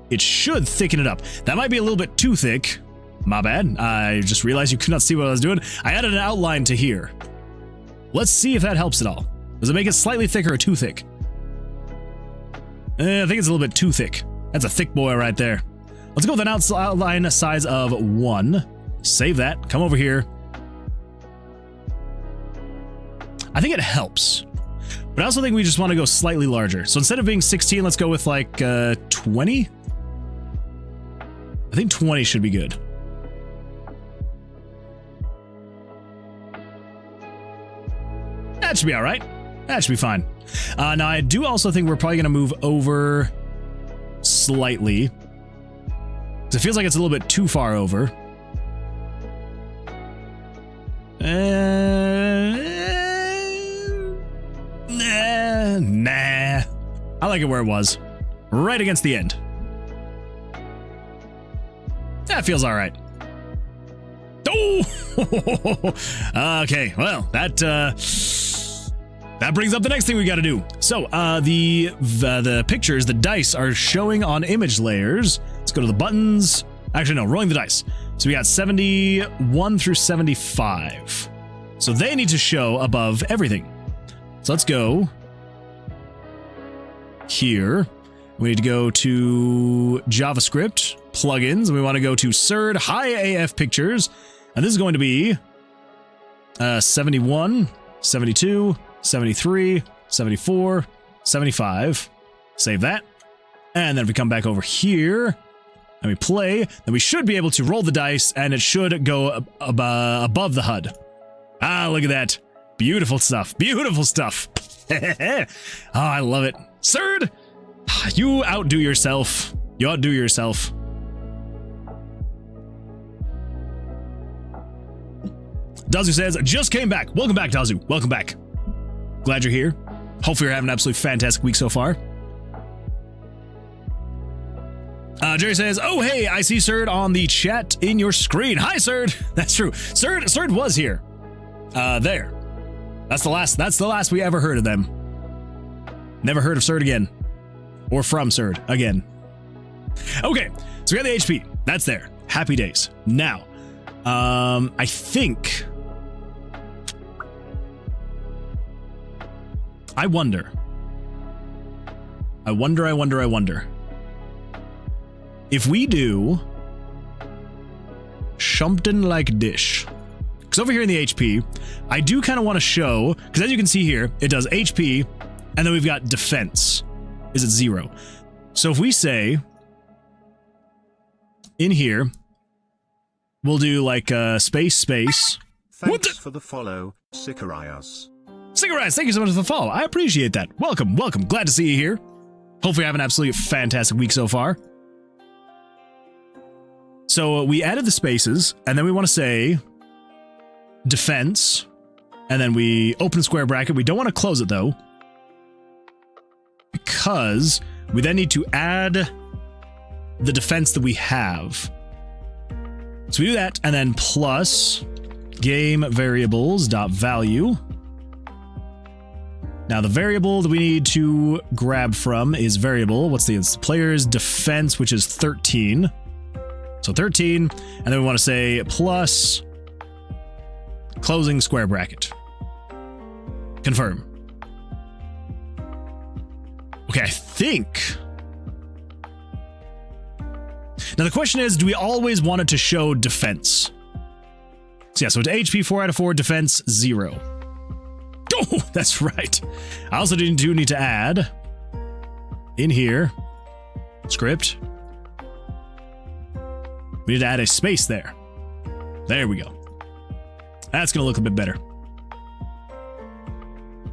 it should thicken it up. That might be a little bit too thick. My bad. I just realized you could not see what I was doing. I added an outline to here. Let's see if that helps at all. Does it make it slightly thicker or too thick? I think it's a little bit too thick. That's a thick boy right there. Let's go with an outline size of 1. Save that. Come over here. I think it helps. But I also think we just want to go slightly larger. So instead of being 16, let's go with like 20. I think 20 should be good. That should be all right. That should be fine. Now, I do also think we're probably going to move over slightly. It feels like it's a little bit too far over. Nah. I like it where it was. Right against the end. That feels all right. Oh! Okay, well, that brings up the next thing we got to do. So, the pictures, the dice are showing on image layers. Let's go to the buttons. Actually, no, rolling the dice. So we got 71 through 75. So they need to show above everything. So let's go here. We need to go to JavaScript plugins. We want to go to CERD High AF Pictures. And this is going to be 71, 72, 73, 74, 75. Save that. And then if we come back over here, and we play, then we should be able to roll the dice, and it should go above the HUD. Ah, look at that. Beautiful stuff. Beautiful stuff. Oh, I love it. Sird, you outdo yourself. You outdo yourself. Dazu says, just came back. Welcome back, Dazu. Welcome back. Glad you're here. Hopefully you're having an absolutely fantastic week so far. Jerry says, oh, hey, I see Sird on the chat in your screen. Hi, Sird. That's true. Sird was here. There. That's the last we ever heard of them. Never heard of Sird again. Or from Sird again. Okay, so we got the HP. That's there. Happy days. Now, I think... I wonder. If we do something like this, because over here in the HP, I do kind of want to show, because as you can see here, it does HP, and then we've got defense is at 0. So if we say in here, we'll do like space. Thanks for the follow, Sicarias. Sicarias, thank you so much for the follow. I appreciate that. Welcome. Glad to see you here. Hopefully you have an absolutely fantastic week so far. So we added the spaces, and then we want to say defense, and then we open a square bracket. We don't want to close it though, because we then need to add the defense that we have. So we do that, and then plus game variables dot value. Now the variable that we need to grab from is variable. It's the player's defense, which is 13. So 13, and then we want to say plus closing square bracket. Confirm. Okay, I think. Now the question is, do we always want it to show defense? So yeah, so it's HP 4 out of 4, defense 0. Oh, that's right. I also do need to add in here script. We need to add a space there. There we go. That's gonna look a bit better.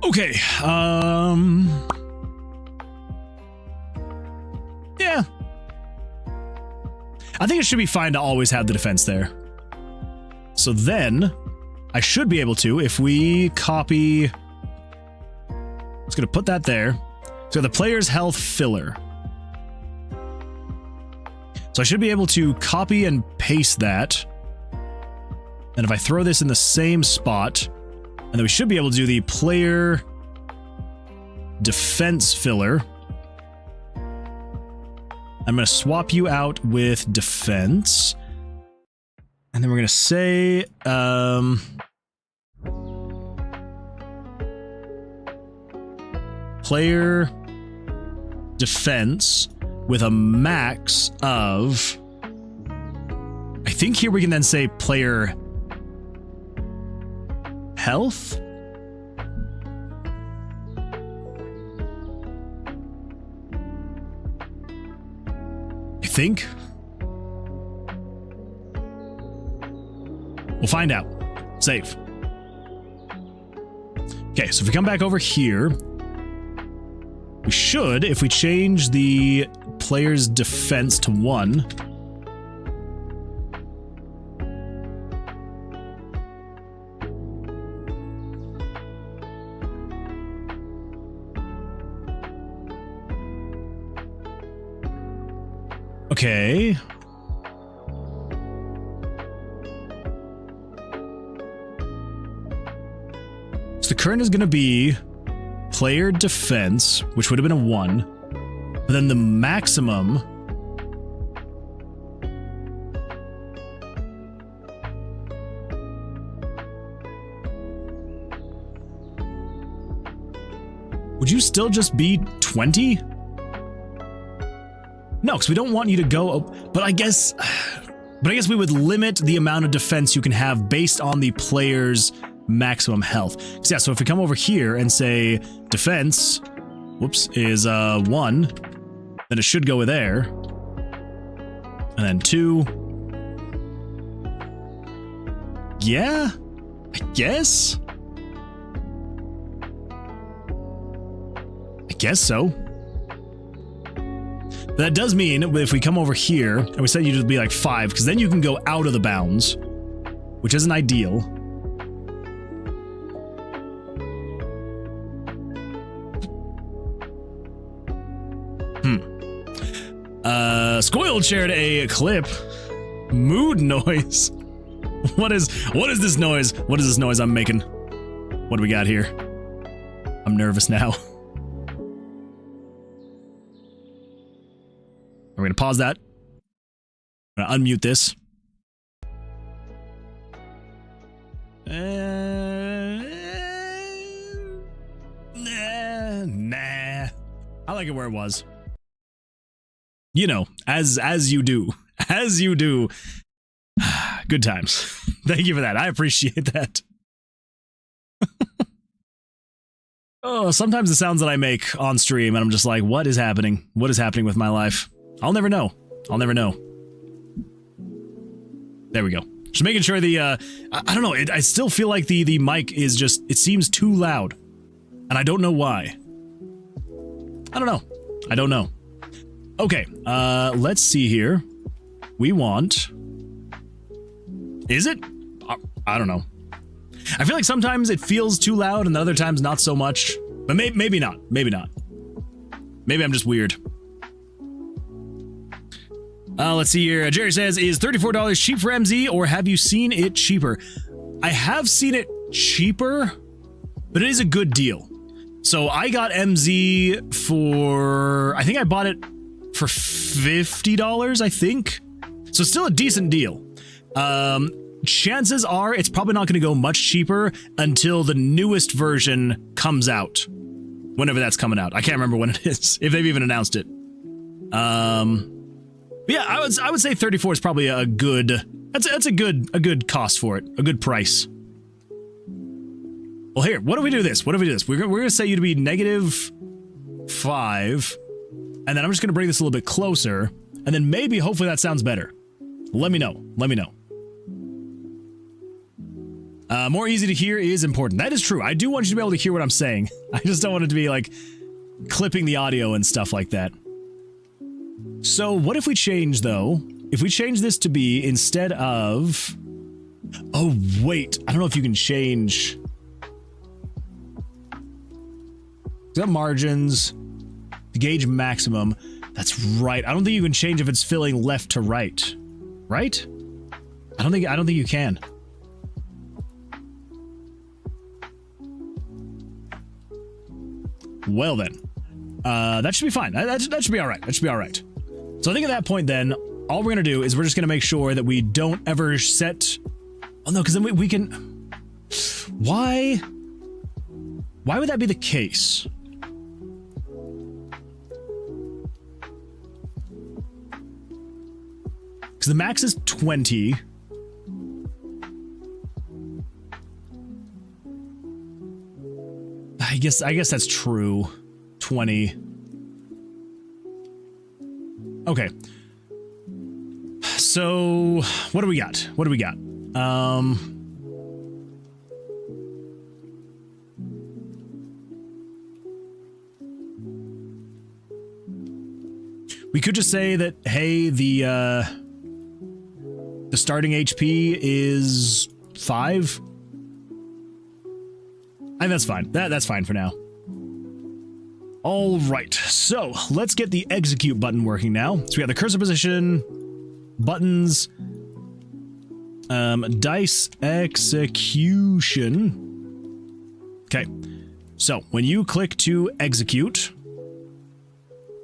Okay, yeah. I think it should be fine to always have the defense there. So then, I should be able to, if we copy... It's gonna put that there. So the player's health filler. So I should be able to copy and paste that. And if I throw this in the same spot, and then we should be able to do the player defense filler. I'm going to swap you out with defense. And then we're going to say, player defense with a max of, I think here we can then say player health. I think. We'll find out. Save. Okay, so if we come back over here, we should, if we change the player's defense to 1, okay. So the current is going to be player defense, which would have been a 1. But then the maximum would you still just be 20? No, because we don't want you to go, but I guess we would limit the amount of defense you can have based on the player's maximum health. So yeah, so if we come over here and say defense, whoops, is 1, then it should go there. And then 2. Yeah, I guess. I guess so. That does mean if we come over here and we set you to be like 5, because then you can go out of the bounds, which isn't ideal. Scoiled shared a clip. Mood noise. What is this noise? What is this noise I'm making? What do we got here? I'm nervous now. We're gonna pause that. I'm gonna unmute this. Nah. I like it where it was. You know, as you do. As you do. Good times. Thank you for that. I appreciate that. Oh, sometimes the sounds that I make on stream and I'm just like, what is happening? What is happening with my life? I'll never know. I'll never know. There we go. Just making sure the, I don't know, I still feel like the mic is just, it seems too loud. And I don't know why. I don't know. I don't know. Okay, let's see here. We want... Is it? I don't know. I feel like sometimes it feels too loud and other times not so much. But maybe not. Maybe not. Maybe I'm just weird. Let's see here. Jerry says, is $34 cheap for MZ or have you seen it cheaper? I have seen it cheaper, but it is a good deal. So I got MZ for... I think I bought it for $50, I think. So still a decent deal. Chances are it's probably not going to go much cheaper until the newest version comes out. Whenever that's coming out. I can't remember when it is, if they've even announced it. Yeah, I would say 34 is probably a good... That's a good cost for it. A good price. Well, here, what do we do this? What do we do this? We're going to set you to be -5. And then I'm just going to bring this a little bit closer. And then maybe, hopefully that sounds better. Let me know. Let me know. More easy to hear is important. That is true. I do want you to be able to hear what I'm saying. I just don't want it to be, like, clipping the audio and stuff like that. So, what if we change, though? If we change this to be, instead of... Oh, wait. I don't know if you can change... Got margins. The gauge maximum. That's right. I don't think you can change if it's filling left to right. Right? I don't think you can. Well then. That should be fine. That should be alright. That should be alright. So I think at that point then, all we're gonna do is we're just gonna make sure that we don't ever set... Oh no, because then we can... Why would that be the case? Because the max is 20. I guess that's true. 20. Okay. So, what do we got? What do we got? We could just say that, hey, the starting HP is 5. I think that's fine. That's fine for now. All right, so let's get the execute button working now. So we got the cursor position, buttons, dice execution. Okay, so when you click to execute,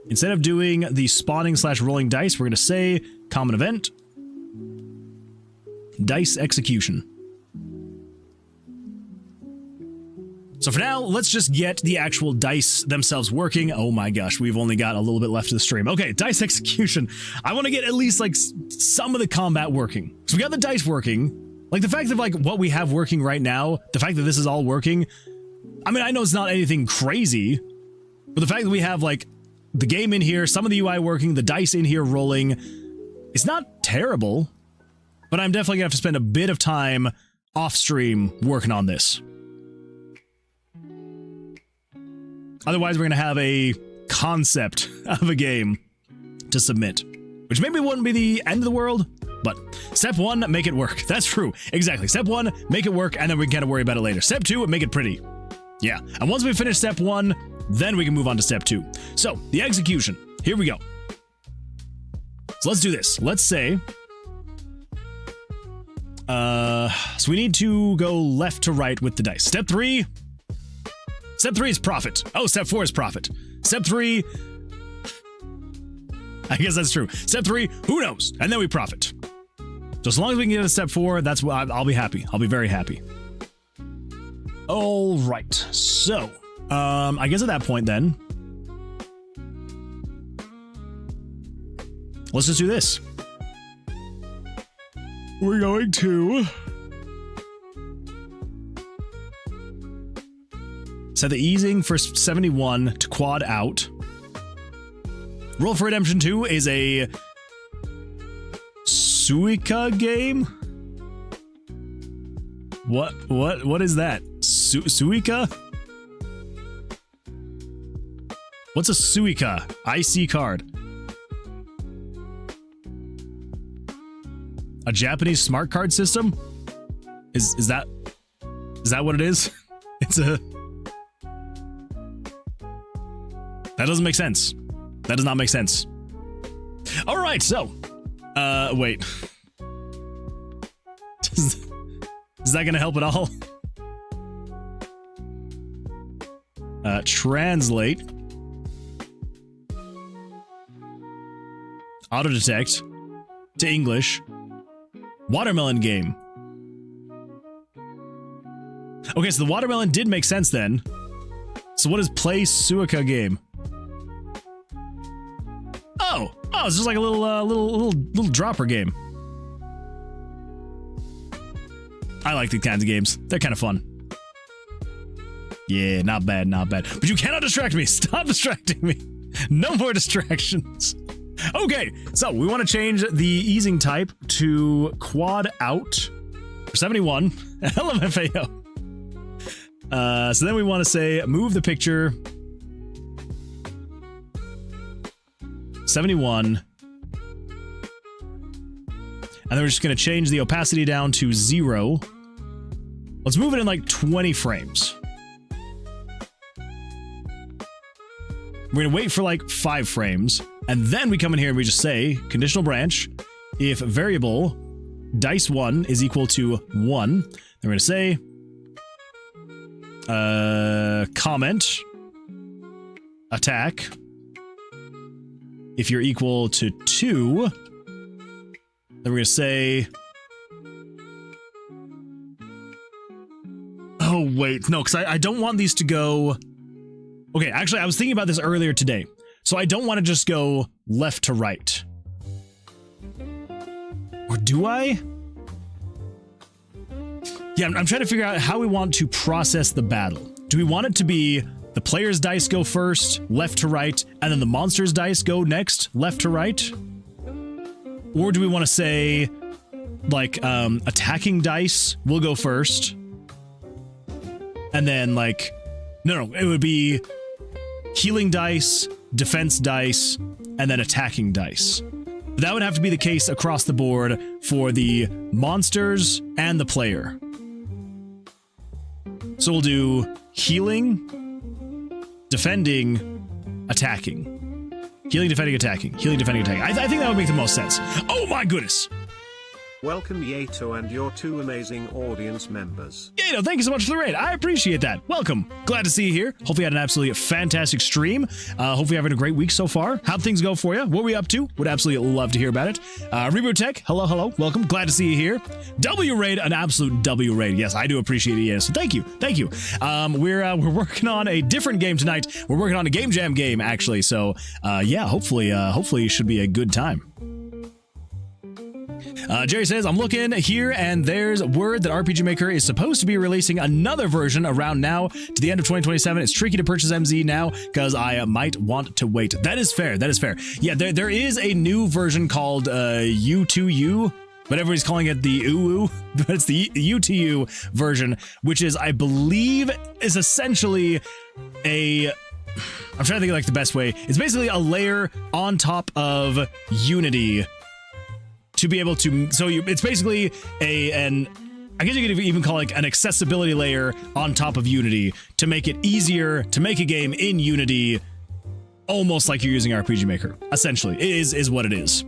instead of doing the spawning / rolling dice, we're going to say common event, dice execution. So for now, let's just get the actual dice themselves working. Oh my gosh, we've only got a little bit left of the stream. Okay, dice execution. I want to get at least like some of the combat working. So we got the dice working. Like the fact of like what we have working right now, the fact that this is all working. I mean, I know it's not anything crazy, but the fact that we have like the game in here, some of the UI working, the dice in here rolling, It's not terrible, but I'm definitely gonna have to spend a bit of time off stream working on this. Otherwise, we're gonna have a concept of a game to submit, which maybe wouldn't be the end of the world, but step 1, make it work. That's true. Exactly. Step 1, make it work, and then we can kind of worry about it later. Step 2, make it pretty. Yeah. And once we finish step 1, then we can move on to step 2. So, the execution. Here we go. So let's do this. Let's say, so we need to go left to right with the dice. Step 3 is profit. Oh, step 4 is profit. Step 3, I guess that's true. Step 3, who knows? And then we profit. So as long as we can get to step 4, that's what I'll be happy. I'll be very happy. All right. So, I guess at that point then, let's just do this. We're going to set the easing for 71 to quad out. Roll for Redemption 2 is a Suica game? What is that? Suica? What's a Suica? IC card. A Japanese smart card system? Is that what it is? It's a... That doesn't make sense. That does not make sense. All right, so, wait. Is that gonna help at all? Translate. Auto detect to English. Watermelon game. Okay, so the watermelon did make sense then. So what is play Suica game? Oh, it's just like a little dropper game. I like these kinds of games. They're kind of fun. Yeah, not bad, not bad. But you cannot distract me. Stop distracting me. No more distractions. Okay, so we want to change the easing type to quad out for 71. LMFAO. So then we want to say move the picture 71. And then we're just going to change the opacity down to 0. Let's move it in like 20 frames. We're going to wait for like 5 frames. And then we come in here and we just say conditional branch. If variable dice1 is equal to 1, then we're going to say comment attack. If you're equal to 2, then we're going to say... Oh, wait. No, because I don't want these to go... Okay, actually, I was thinking about this earlier today. So I don't want to just go left to right. Or do I? Yeah, I'm trying to figure out how we want to process the battle. Do we want it to be... the player's dice go first, left to right, and then the monster's dice go next, left to right? Or do we want to say, like, attacking dice will go first? And then, like, no, it would be healing dice, defense dice, and then attacking dice. But that would have to be the case across the board for the monsters and the player. So we'll do healing, defending, attacking. Healing, defending, attacking. Healing, defending, attacking. I think that would make the most sense. Oh my goodness! Welcome Yato and your 2 amazing audience members. Yato, thank you so much for the raid. I appreciate that. Welcome. Glad to see you here. Hope you had an absolutely fantastic stream. Hope you're having a great week so far. How'd things go for you? What were we up to? Would absolutely love to hear about it. Reboot Tech, hello. Welcome. Glad to see you here. W raid, an absolute W raid. Yes, I do appreciate it. Yes, so thank you. We're working on a different game tonight. We're working on a game jam game actually. So yeah, hopefully it should be a good time. Jerry says, I'm looking here and there's word that RPG Maker is supposed to be releasing another version around now to the end of 2027. It's tricky to purchase MZ now because I might want to wait. That is fair. That is fair. Yeah, there is a new version called U2U, but everybody's calling it the UU, but it's the UTU version, which is, I believe, is essentially a... I'm trying to think of like the best way. It's basically a layer on top of Unity to be able to, so it's basically I guess you could even call it like an accessibility layer on top of Unity to make it easier to make a game in Unity, almost like you're using RPG Maker. Essentially, it is what it is.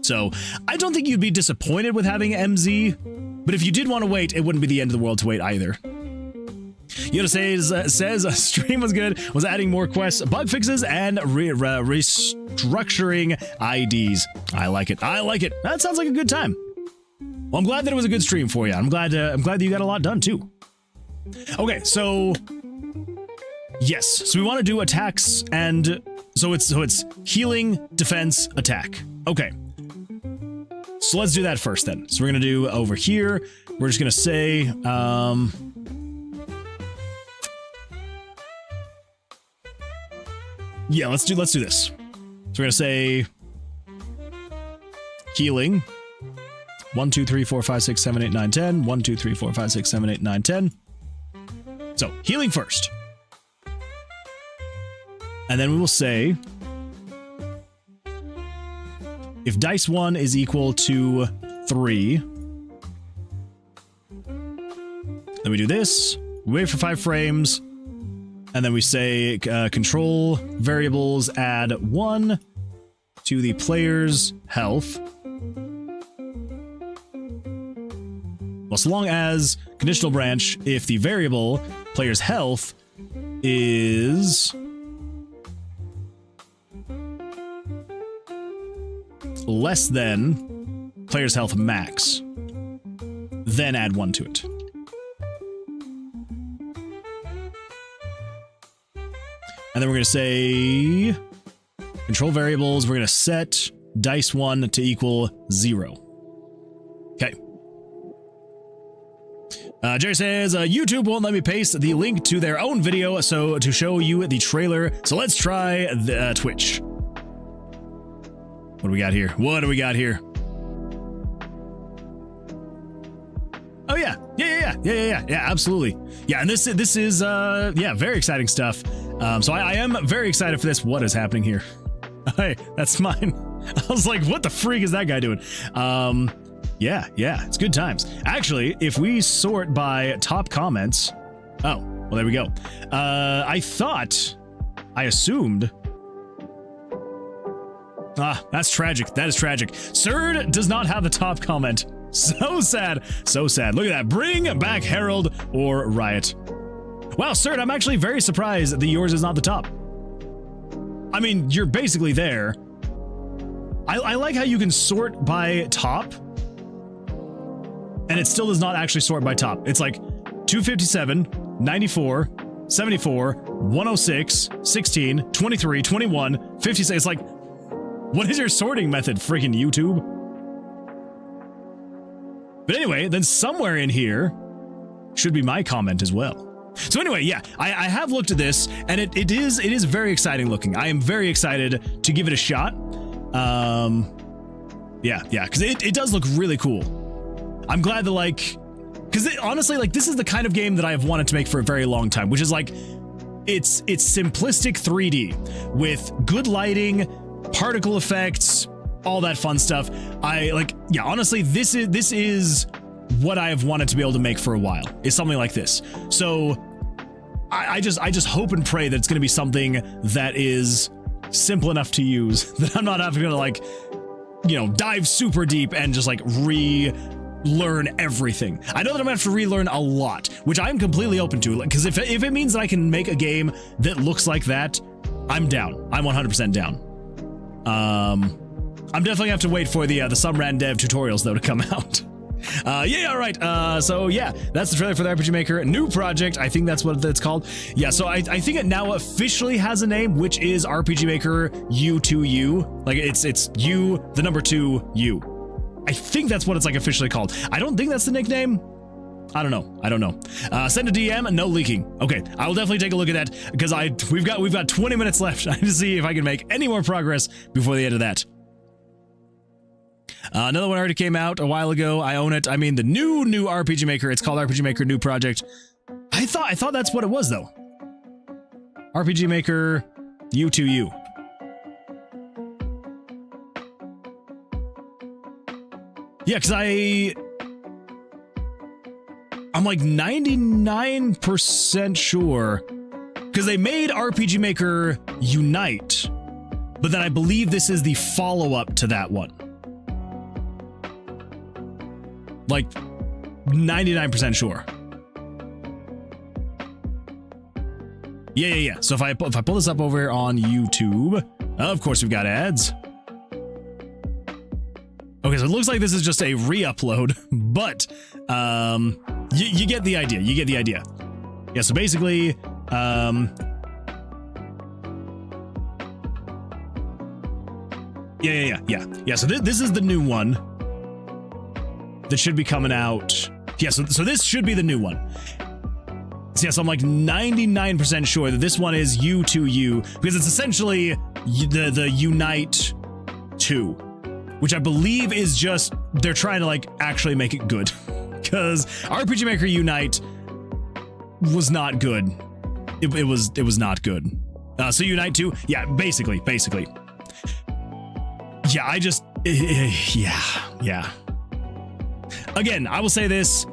So I don't think you'd be disappointed with having MZ, but if you did want to wait, it wouldn't be the end of the world to wait either. Yoda says stream was good, was adding more quests, bug fixes, and restructuring IDs. I like it. I like it. That sounds like a good time. Well, I'm glad that it was a good stream for you. I'm glad that you got a lot done too. Okay, so yes, so we want to do attacks, and so it's healing, defense, attack. Okay. So let's do that first then. So we're gonna do over here. We're just gonna say yeah, let's do this. So we're gonna say healing. 1, 2, 3, 4, 5, 6, 7, 8, 9, 10. 1, 2, 3, 4, 5, 6, 7, 8, 9, 10. So healing first. And then we will say if dice 1 is equal to 3, then we do this, wait for 5 frames, and then we say control variables add 1 to the player's health. Well, so long as conditional branch, if the variable player's health is less than player's health max, then add 1 to it. And then we're going to say control variables, we're going to set dice 1 to equal 0. Okay. Jerry says, YouTube won't let me paste the link to their own video so to show you the trailer. So let's try the Twitch. What do we got here? What do we got here? Oh yeah, yeah, absolutely. Yeah, and this is yeah, very exciting stuff. So I am very excited for this. What is happening here? Hey, that's mine. I was like, what the freak is that guy doing? Yeah, it's good times. Actually, if we sort by top comments, oh, well, there we go. I assumed. That's tragic. That is tragic. Serd does not have the top comment. So sad. So sad. Look at that. Bring back Herald or Riot. Wow, Serd, I'm actually very surprised that yours is not the top. I mean, you're basically there. I like how you can sort by top, and it still does not actually sort by top. It's like 257, 94, 74, 106, 16, 23, 21, 56. It's like, what is your sorting method, freaking YouTube? But anyway, then somewhere in here should be my comment as well. So anyway, yeah, I have looked at this, and it is very exciting looking. I am very excited to give it a shot. Yeah, because it does look really cool. I'm glad that, like, because honestly, like, this is the kind of game that I have wanted to make for a very long time, which is like, it's simplistic 3D with good lighting, particle effects, all that fun stuff. Yeah, honestly, this is what I have wanted to be able to make for a while, is something like this. So I just hope and pray that it's going to be something that is simple enough to use, that I'm not having to, like, you know, dive super deep and just like relearn everything. I know that I'm gonna have to relearn a lot, which I'm completely open to, because if it means that I can make a game that looks like that, I'm down. I'm 100% down. I'm definitely gonna have to wait for the Sumran Dev tutorials though to come out. Yeah, all right. So yeah, that's the trailer for the RPG Maker new project. I think that's what it's called. Yeah, so I think it now officially has a name, which is RPG Maker U2U. Like it's U, the number 2 U. I think that's what it's like officially called. I don't think that's the nickname. I don't know. Send a DM, no leaking. Okay, I will definitely take a look at that because we've got 20 minutes left. I need to see if I can make any more progress before the end of that. Another one already came out a while ago. I own it. I mean, the new RPG Maker. It's called RPG Maker New Project. I thought that's what it was though. RPG Maker U2U. Yeah, because I'm like 99% sure because they made RPG Maker Unite, but then I believe this is the follow-up to that one. Like 99% sure. Yeah. So if I pull this up over on YouTube, of course we've got ads. Okay, so it looks like this is just a re-upload, but you get the idea. You get the idea. Yeah, so basically, yeah. So this is the new one that should be coming out. Yeah, so this should be the new one. So yeah, so I'm like 99% sure that this one is U2U because it's essentially the Unite 2, which I believe is just they're trying to like actually make it good because RPG Maker Unite was not good. It was not good. So Unite 2, yeah, basically. Yeah, yeah. Again, I will say this.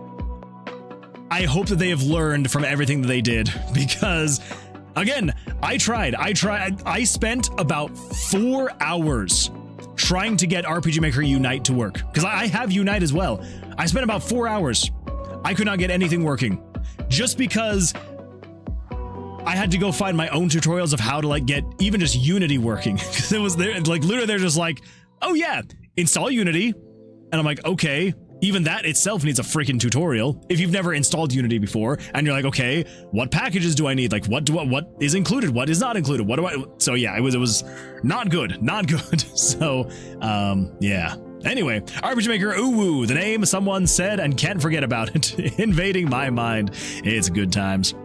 I hope that they have learned from everything that they did because, again, I spent about 4 hours trying to get RPG Maker Unite to work because I have Unite as well. I spent about 4 hours. I could not get anything working just because I had to go find my own tutorials of how to like get even just Unity working because it was there like literally they're just like, oh yeah, install Unity, and I'm like, okay. Even that itself needs a freaking tutorial if you've never installed Unity before and you're like, okay, what packages do I need? Like what is included? What is not included? What do I? So yeah, it was not good. So, yeah. Anyway, RPG Maker Uwu, the name someone said and can't forget about it. Invading my mind. It's good times.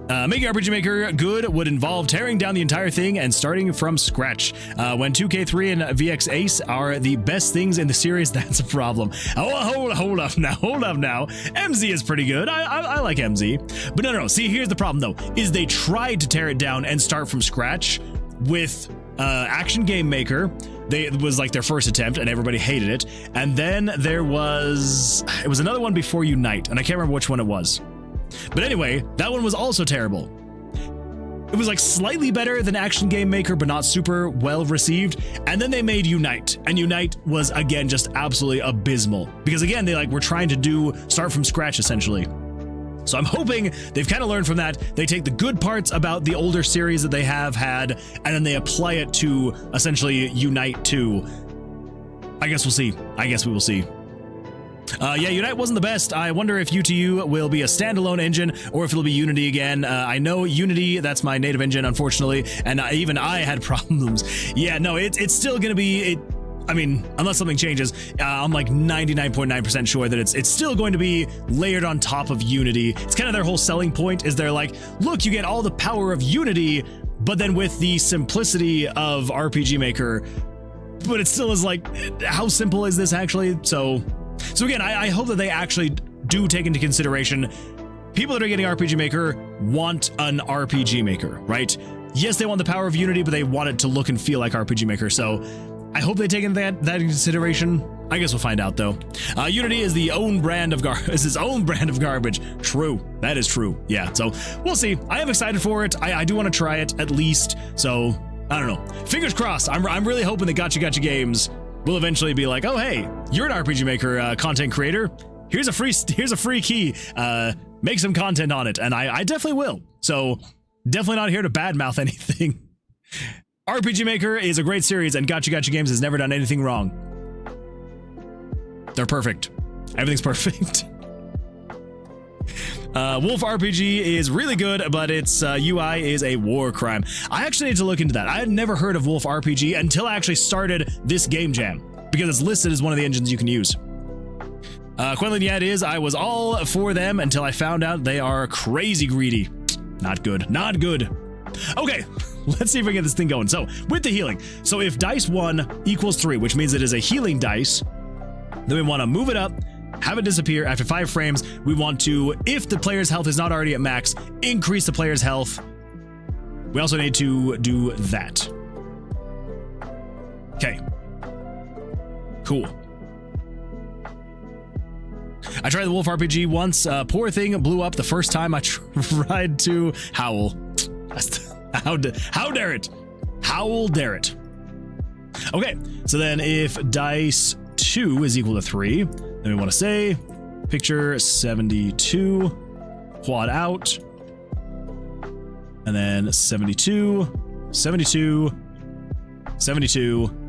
Making RPG Maker good would involve tearing down the entire thing and starting from scratch. When 2K3 and VX Ace are the best things in the series, that's a problem. Oh, hold up now. MZ is pretty good. I like MZ. But no. See, here's the problem, though, is they tried to tear it down and start from scratch with Action Game Maker. It was like their first attempt and everybody hated it. And then it was another one before Unite, and I can't remember which one it was. But anyway, that one was also terrible. It was like slightly better than Action Game Maker, but not super well received. And then they made Unite, and Unite was again just absolutely abysmal because again they were trying to start from scratch essentially. So I'm hoping they've kind of learned from that. They take the good parts about the older series that they have had, and then they apply it to essentially Unite 2. I guess we'll see. We will see. Yeah, Unite wasn't the best. I wonder if U2U will be a standalone engine or if it'll be Unity again. I know Unity, that's my native engine, unfortunately, and even I had problems. Yeah, no, it's still going to be... I mean, unless something changes, I'm like 99.9% sure that it's still going to be layered on top of Unity. It's kind of their whole selling point is they're like, look, you get all the power of Unity, but then with the simplicity of RPG Maker. But it still is like, how simple is this actually? So again, I hope that they actually do take into consideration people that are getting RPG Maker want an RPG Maker, right? Yes, they want the power of Unity, but they want it to look and feel like RPG Maker. So I hope they take that into consideration. I guess we'll find out though. Unity is its own brand of garbage. True. That is true. Yeah. So we'll see. I am excited for it. I do want to try it at least. So I don't know. Fingers crossed. I'm really hoping that Gotcha Games will eventually be like, oh, hey, you're an RPG Maker content creator. Here's a free key. Make some content on it. And I definitely will. So definitely not here to badmouth anything. RPG Maker is a great series, and Gotcha Games has never done anything wrong. They're perfect. Everything's perfect. Wolf RPG is really good, but its UI is a war crime. I actually need to look into that. I had never heard of Wolf RPG until I actually started this game jam. because it's listed as one of the engines you can use. Quentin, yeah, it is. I was all for them until I found out they are crazy greedy. Not good. Not good. Okay, let's see if we can get this thing going. So, with the healing. So, if dice 1 equals 3, which means it is a healing dice, then we want to move it up, have it disappear after 5 frames. We want to, if the player's health is not already at max, increase the player's health. We also need to do that. Okay. Cool. I tried the Wolf RPG once. Poor thing blew up the first time I tried to howl. How dare it? Howl dare it. Okay, so then if dice 2 is equal to 3, then we want to say picture 72, quad out, and then 72, 72, 72,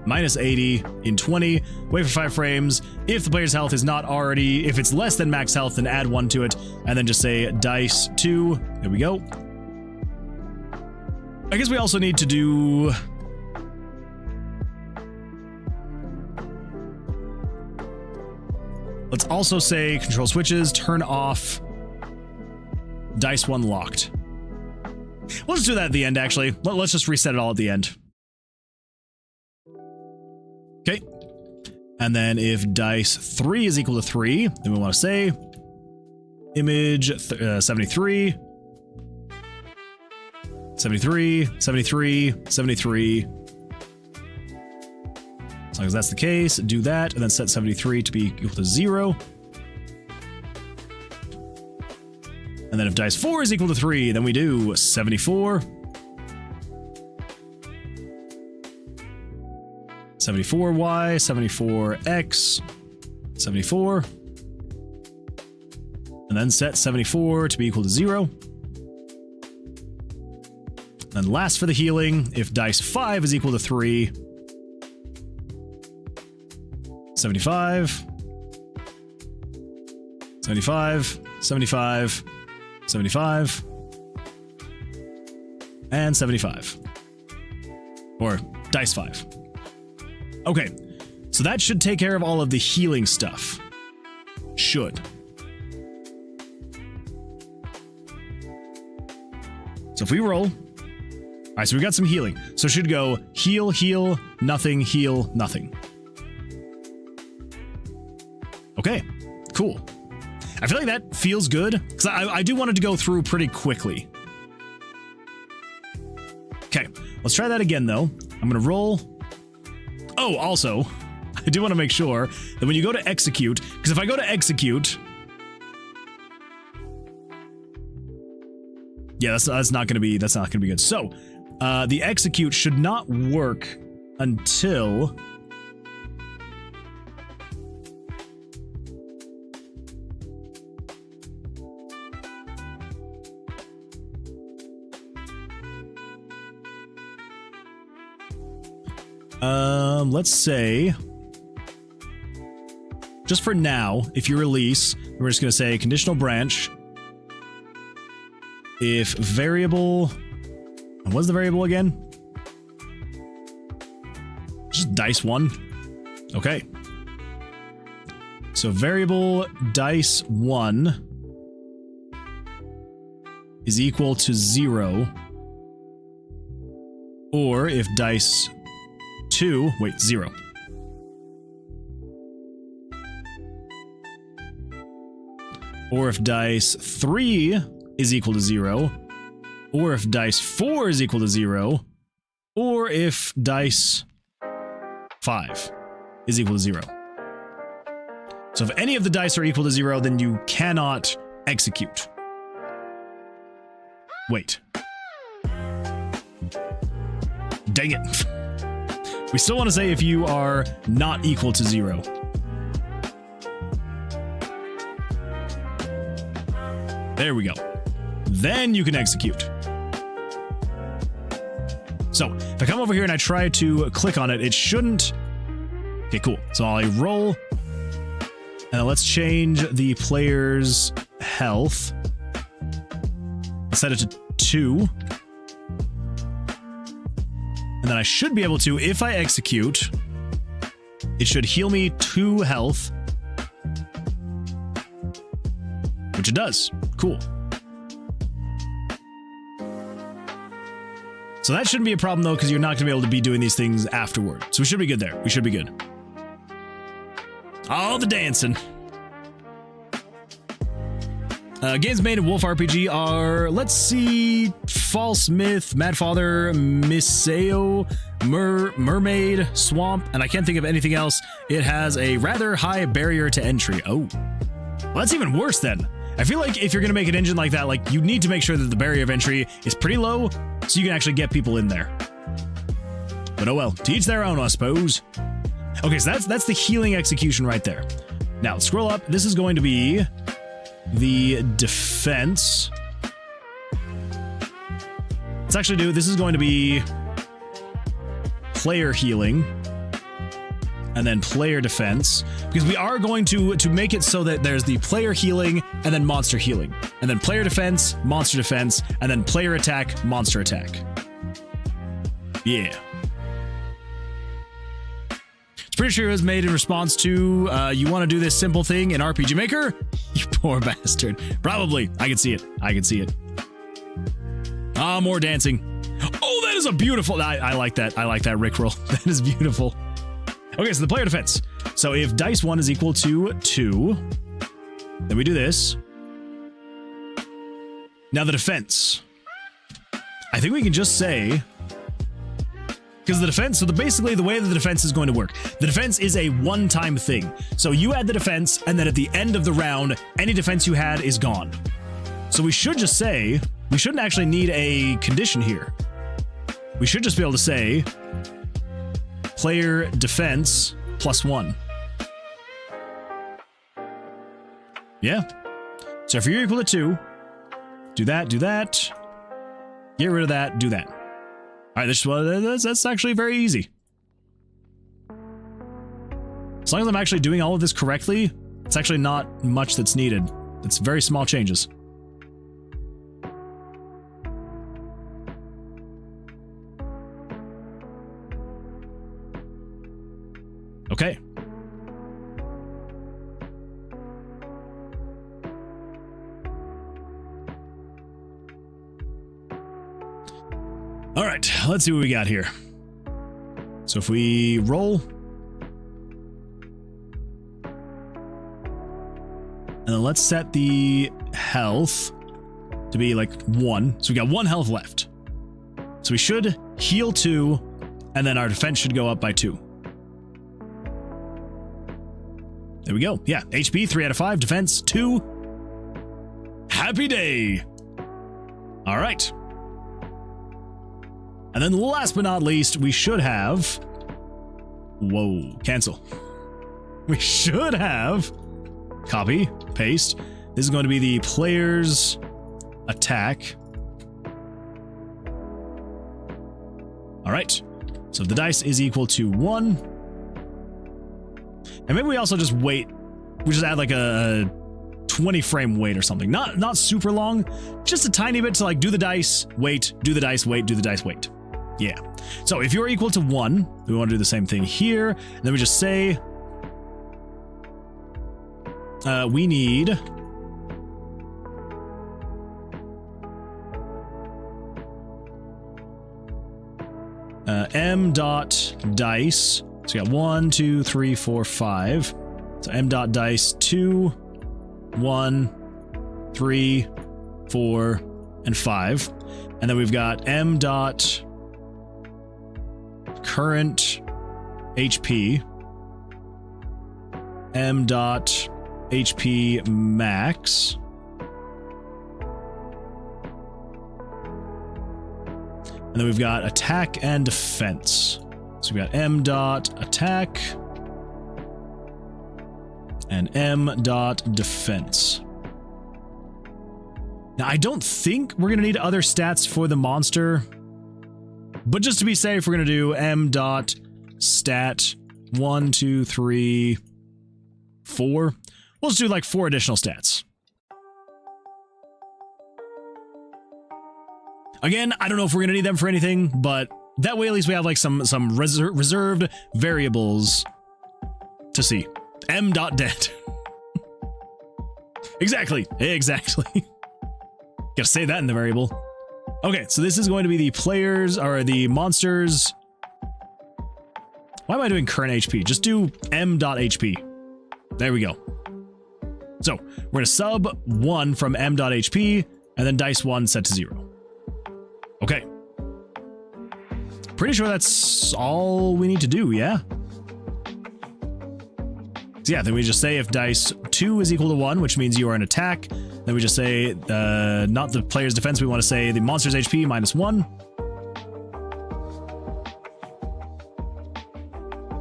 minus 80 in 20, wait for 5 frames. If the player's health is not already, if it's less than max health, then add 1 to it, and then just say dice 2. There we go. I guess we also need to do... Let's also say control switches, turn off dice 1 locked. We'll just do that at the end, actually. Let's just reset it all at the end. Okay, and then if dice 3 is equal to 3, then we want to say image 73, 73, 73, 73. As long as that's the case, do that, and then set 73 to be equal to 0. And then if dice 4 is equal to 3, then we do 74. 74Y, 74X, 74. And then set 74 to be equal to 0. And last for the healing, if dice 5 is equal to 3, 75, 75, 75, 75, and 75. Or dice 5. Okay, so that should take care of all of the healing stuff. Should. So if we roll... Alright, so we got some healing. So it should go heal, heal, nothing, heal, nothing. Okay, cool. I feel like that feels good, because I do want it to go through pretty quickly. Okay, let's try that again, though. I'm going to roll... Oh, also, I do want to make sure that when you go to execute, because if I go to execute, yeah, that's not going to be good. So, the execute should not work until let's say, just for now, if you release, we're just going to say conditional branch. If variable, what's the variable again? Just dice 1. Okay. So variable dice 1 is equal to 0. Or if dice 2, wait, 0. Or if dice 3 is equal to 0, or if dice 4 is equal to 0, or if dice 5 is equal to 0. So if any of the dice are equal to 0, then you cannot execute. Wait. Dang it. We still want to say if you are not equal to 0. There we go. Then you can execute. So, if I come over here and I try to click on it, it shouldn't... Okay, cool. So I'll roll. And let's change the player's health. Set it to 2. And then I should be able to, if I execute, it should heal me 2 health. Which it does. Cool. So that shouldn't be a problem though, because you're not going to be able to be doing these things afterward. So we should be good there. We should be good. All the dancing. Games made in Wolf RPG are, let's see, False Myth, Mad Father, Miseo, Mermaid, Swamp, and I can't think of anything else. It has a rather high barrier to entry. Oh, well, that's even worse then. I feel like if you're going to make an engine like that, like you need to make sure that the barrier of entry is pretty low so you can actually get people in there. But oh well, to each their own, I suppose. Okay, so that's the healing execution right there. Now, scroll up. This is going to be the defense. Let's actually do, this is going to be player healing and then player defense, because we are going to make it so that there's the player healing and then monster healing, and then player defense, monster defense, and then player attack, monster attack. Yeah. It's pretty sure it was made in response to, you want to do this simple thing in RPG Maker? You poor bastard. Probably. I can see it. I can see it. Ah, more dancing. Oh, that is a beautiful... I like that. I like that Rickroll. That is beautiful. Okay, so the player defense. So if dice 1 is equal to 2, then we do this. Now the defense. I think we can just say... Because the defense, so basically the way that the defense is going to work, the defense is a one-time thing. So you add the defense, and then at the end of the round, any defense you had is gone. So we should just say, we shouldn't actually need a condition here. We should just be able to say, player defense +1. Yeah. So if you're equal to 2, do that, get rid of that, do that. All right, that's actually very easy. As long as I'm actually doing all of this correctly, it's actually not much that's needed. It's very small changes. Okay. All right, let's see what we got here. So if we roll, and then let's set the health to be like 1. So we got 1 health left. So we should heal 2, and then our defense should go up by 2. There we go. Yeah, HP 3 out of 5, defense 2. Happy day. All right. And then last but not least, we should have... Whoa, cancel. We should have... Copy, paste. This is going to be the player's attack. All right. So the dice is equal to 1. And maybe we also just wait. We just add like a 20 frame wait or something. Not super long, just a tiny bit to like do the dice, wait, do the dice, wait, do the dice, wait. Yeah. So if you're equal to 1, we want to do the same thing here. And then we just say we need m.dice. So we got 1, 2, 3, 4, 5. So m.dice 2, 1, 3, 4, and 5. And then we've got m.current HP, m.HP max, and then we've got attack and defense. So we got m.attack and m.defense. Now, I don't think we're going to need other stats for the monster, but just to be safe, we're going to do m.stat 1, 2, 3, 4. We'll just do like 4 additional stats. Again, I don't know if we're going to need them for anything, but that way at least we have like some reserved variables to see. M.dead. Exactly. Gotta say that in the variable. Okay, so this is going to be the players, or the monsters. Why am I doing current HP? Just do m.hp. There we go. So we're gonna sub 1 from m.hp, and then dice 1 set to 0. Okay. Pretty sure that's all we need to do, yeah? So yeah, then we just say if dice 2 is equal to 1, which means you are an attack. Then we just say, not the player's defense, we want to say the monster's HP minus 1.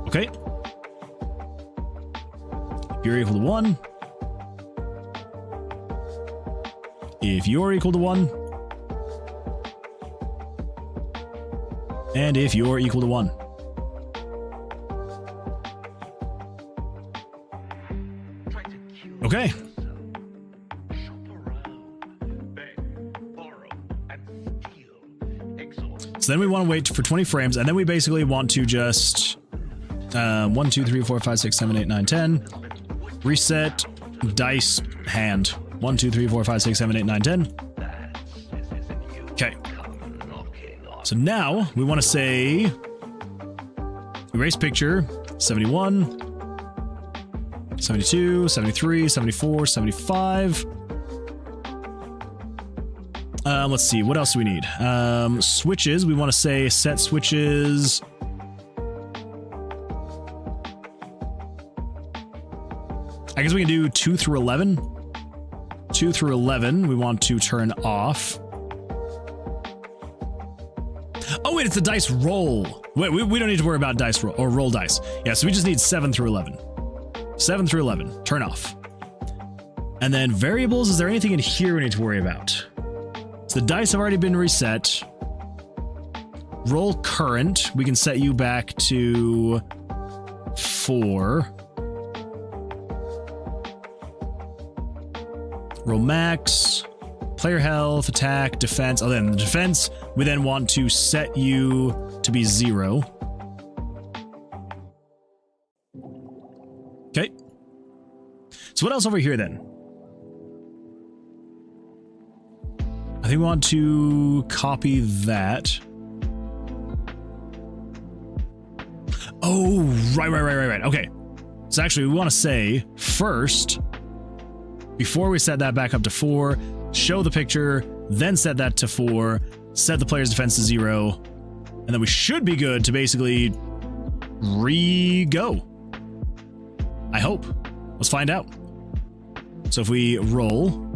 Okay. If you're equal to 1. If you're equal to 1. And if you're equal to 1. Okay. So then we want to wait for 20 frames, and then we basically want to just 1, 2, 3, 4, 5, 6, 7, 8, 9, 10. Reset dice hand. 1, 2, 3, 4, 5, 6, 7, 8, 9, 10. Okay. So now we want to say erase picture 71, 72, 73, 74, 75. Let's see, what else do we need? Switches, we want to say set switches. I guess we can do 2 through 11. 2 through 11, we want to turn off. Oh wait, it's a dice roll. Wait, we don't need to worry about dice roll, or roll dice. Yeah, so we just need 7 through 11. 7 through 11, turn off. And then variables, is there anything in here we need to worry about? So the dice have already been reset. Roll current, we can set you back to 4. Roll max, player health, attack, defense. Oh, then the defense, we then want to set you to be 0. Okay. So what else over here then? I think we want to copy that. Oh, right. Okay. So actually we want to say first, before we set that back up to 4, show the picture, then set that to 4, set the player's defense to 0, and then we should be good to basically re-go. I hope. Let's find out. So if we roll,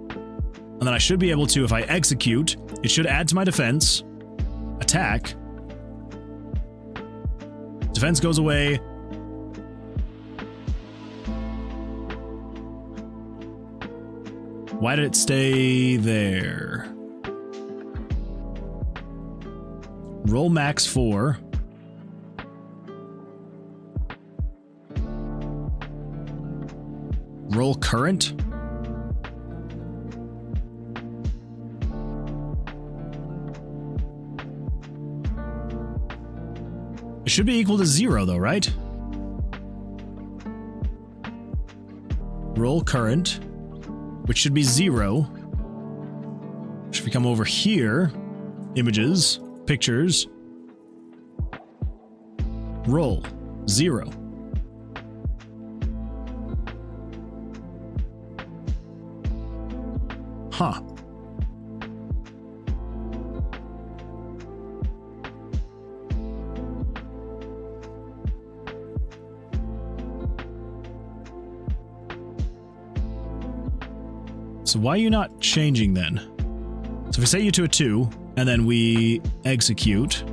and then I should be able to, if I execute, it should add to my defense, attack, defense goes away, why did it stay there? Roll max 4. Roll current. It should be equal to 0 though, right? Roll current, which should be 0. Should we come over here? Images, pictures. Roll, 0. Huh. So why are you not changing then? So if we set you to a 2, and then we execute.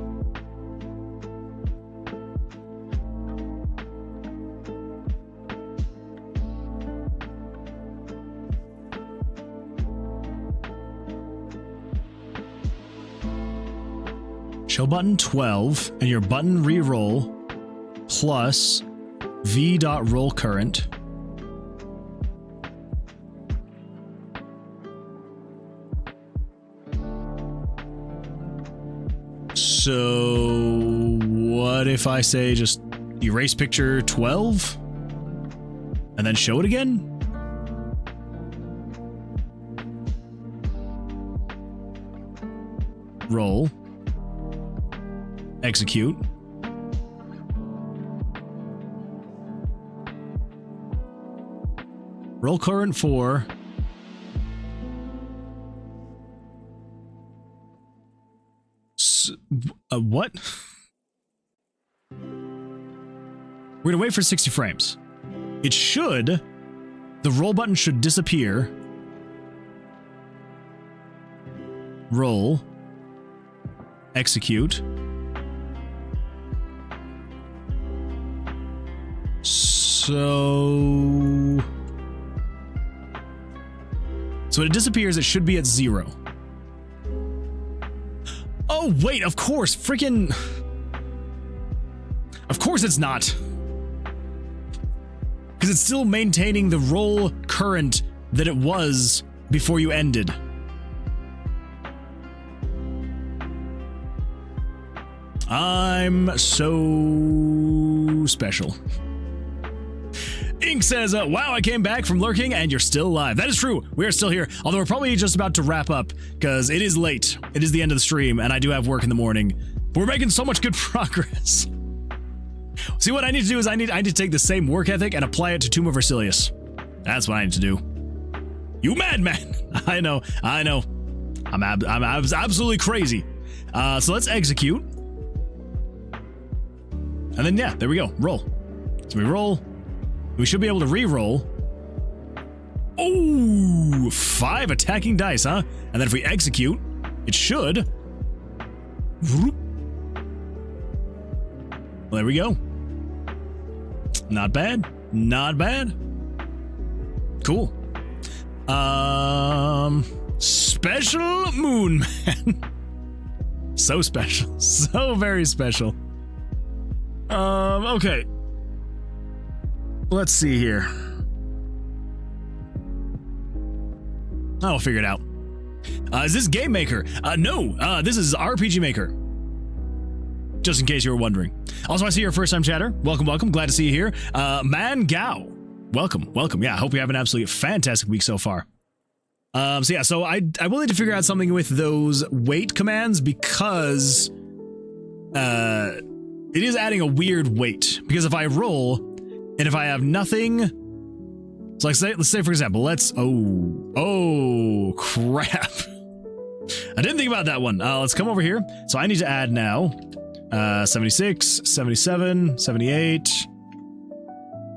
Show button 12, and your button reroll plus v.roll current. So what if I say just Erase picture 12. And then show it again. Roll. Execute. Roll current 4. What? We're gonna wait for 60 frames. It should. The roll button should disappear. Roll. Execute. So when it disappears, it should be at 0. Oh, wait, of course, freaking... Of course it's not. Because it's still maintaining the roll current that it was before you ended. I'm so special. Ink says, wow, I came back from lurking and you're still alive. That is true. We are still here. Although we're probably just about to wrap up because it is late. It is the end of the stream and I do have work in the morning. But we're making so much good progress. See, what I need to do is I need to take the same work ethic and apply it to Tomb of Versilius. That's what I need to do. You madman. I know. I'm absolutely crazy. So let's execute. And then, yeah, there we go. Roll. So we roll. We should be able to re-roll. Oh, 5 attacking dice, huh? And then if we execute, it should. Well, there we go. Not bad. Not bad. Cool. Special Moon Man. So special. So very special. Okay. Let's see here. I'll figure it out. Is this Game Maker? No, this is RPG Maker. Just in case you were wondering. Also, I see your first time chatter. Welcome, welcome. Glad to see you here. Man Gao. Welcome, welcome. Yeah, I hope you have an absolutely fantastic week so far. So I will need to figure out something with those wait commands because it is adding a weird wait. Because if I roll and if I have nothing, so let's say for example, oh crap. I didn't think about that one. Let's come over here. So I need to add now 76, 77, 78,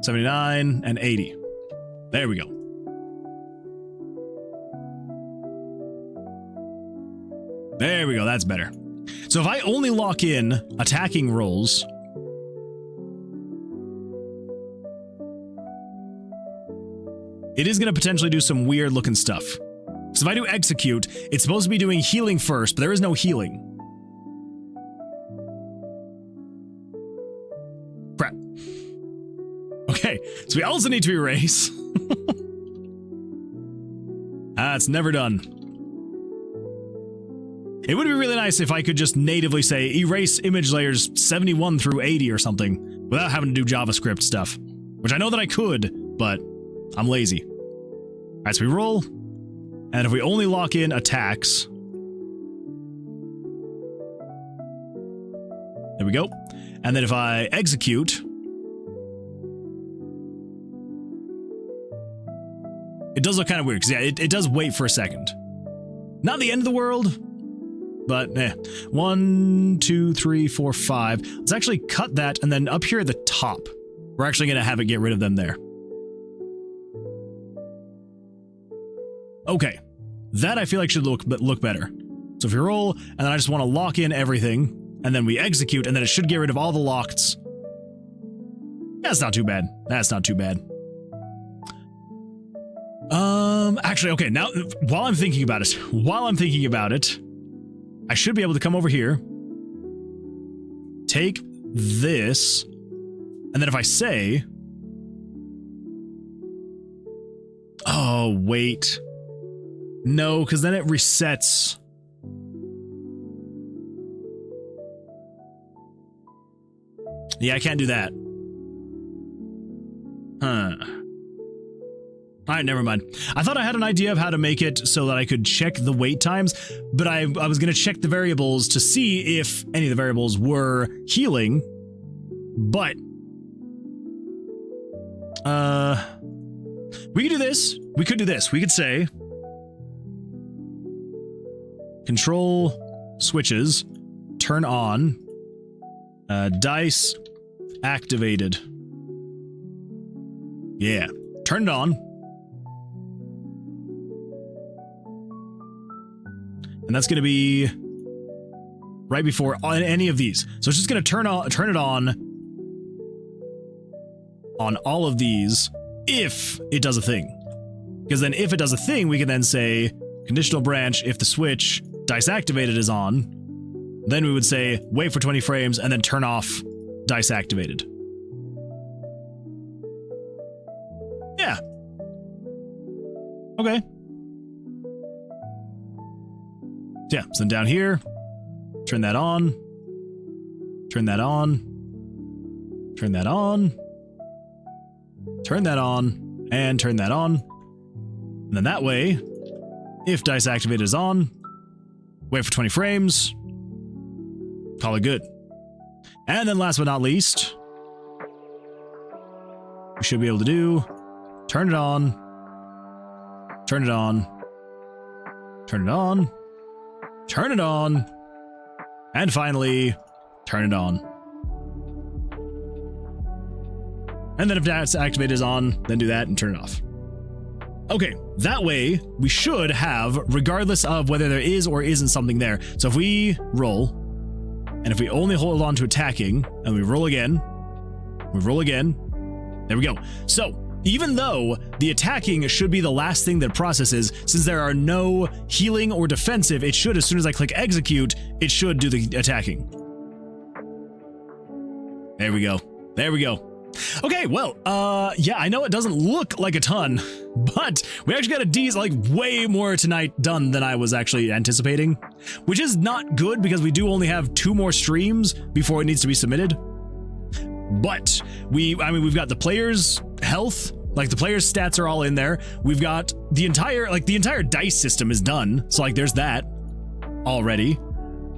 79, and 80. There we go. There we go, that's better. So if I only lock in attacking rolls, it is going to potentially do some weird looking stuff. So if I do execute, it's supposed to be doing healing first, but there is no healing. Crap. Okay, so we also need to erase. That's never done. It would be really nice if I could just natively say erase image layers 71 through 80 or something without having to do JavaScript stuff, which I know that I could, but I'm lazy. All right, so we roll, and if we only lock in attacks, there we go. And then if I execute, it does look kind of weird because yeah, it does wait for a second. Not the end of the world. But, 1, 2, 3, 4, 5. Let's actually cut that, and then up here at the top, we're actually going to have it get rid of them there. Okay. That I feel like should look better. So if you roll, and then I just want to lock in everything, and then we execute, and then it should get rid of all the locks. That's not too bad. That's not too bad. Actually, okay, now, while I'm thinking about it, I should be able to come over here, take this, and then if I say, oh, wait, no, because then it resets. Yeah, I can't do that. Huh. All right, never mind. I thought I had an idea of how to make it so that I could check the wait times, but I was going to check the variables to see if any of the variables were healing, but we could do this. We could do this. We could say control switches, turn on, dice activated. Yeah, turn it on. And that's going to be right before any of these. So it's just going to turn it on all of these if it does a thing. Because then if it does a thing, we can then say conditional branch if the switch dice activated is on. Then we would say wait for 20 frames and then turn off dice activated. Yeah. Okay. Yeah, so then down here, turn that on, turn that on, turn that on, turn that on, and turn that on. And then that way, if dice activated is on, wait for 20 frames, call it good. And then last but not least, we should be able to do turn it on, turn it on, turn it on, turn it on, and finally, turn it on. And then if that's activated is on, then do that and turn it off. Okay, that way, we should have, regardless of whether there is or isn't something there. So if we roll, and if we only hold on to attacking, and we roll again, there we go. So, even though the attacking should be the last thing that processes, since there are no healing or defensive, it should, as soon as I click execute, it should do the attacking. There we go. There we go. Okay, well, yeah, I know it doesn't look like a ton, but we actually got a D's, like, way more tonight done than I was actually anticipating, which is not good because we do only have 2 more streams before it needs to be submitted. But we've got the players' health, like the players' stats are all in there. We've got the entire dice system is done. So like there's that already.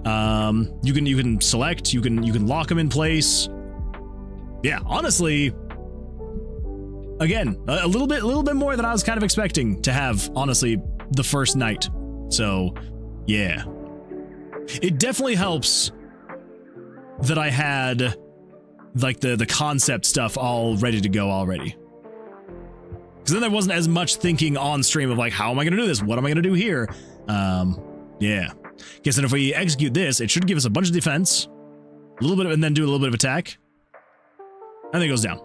You can select, you can lock them in place. Yeah, honestly, again, a little bit more than I was kind of expecting to have, honestly, the first night. So, yeah. It definitely helps that I had like the concept stuff all ready to go already. Because then there wasn't as much thinking on stream of like, how am I going to do this? What am I going to do here? Yeah. Guess that if we execute this, it should give us a bunch of defense, a little bit of, and then do a little bit of attack. And then it goes down.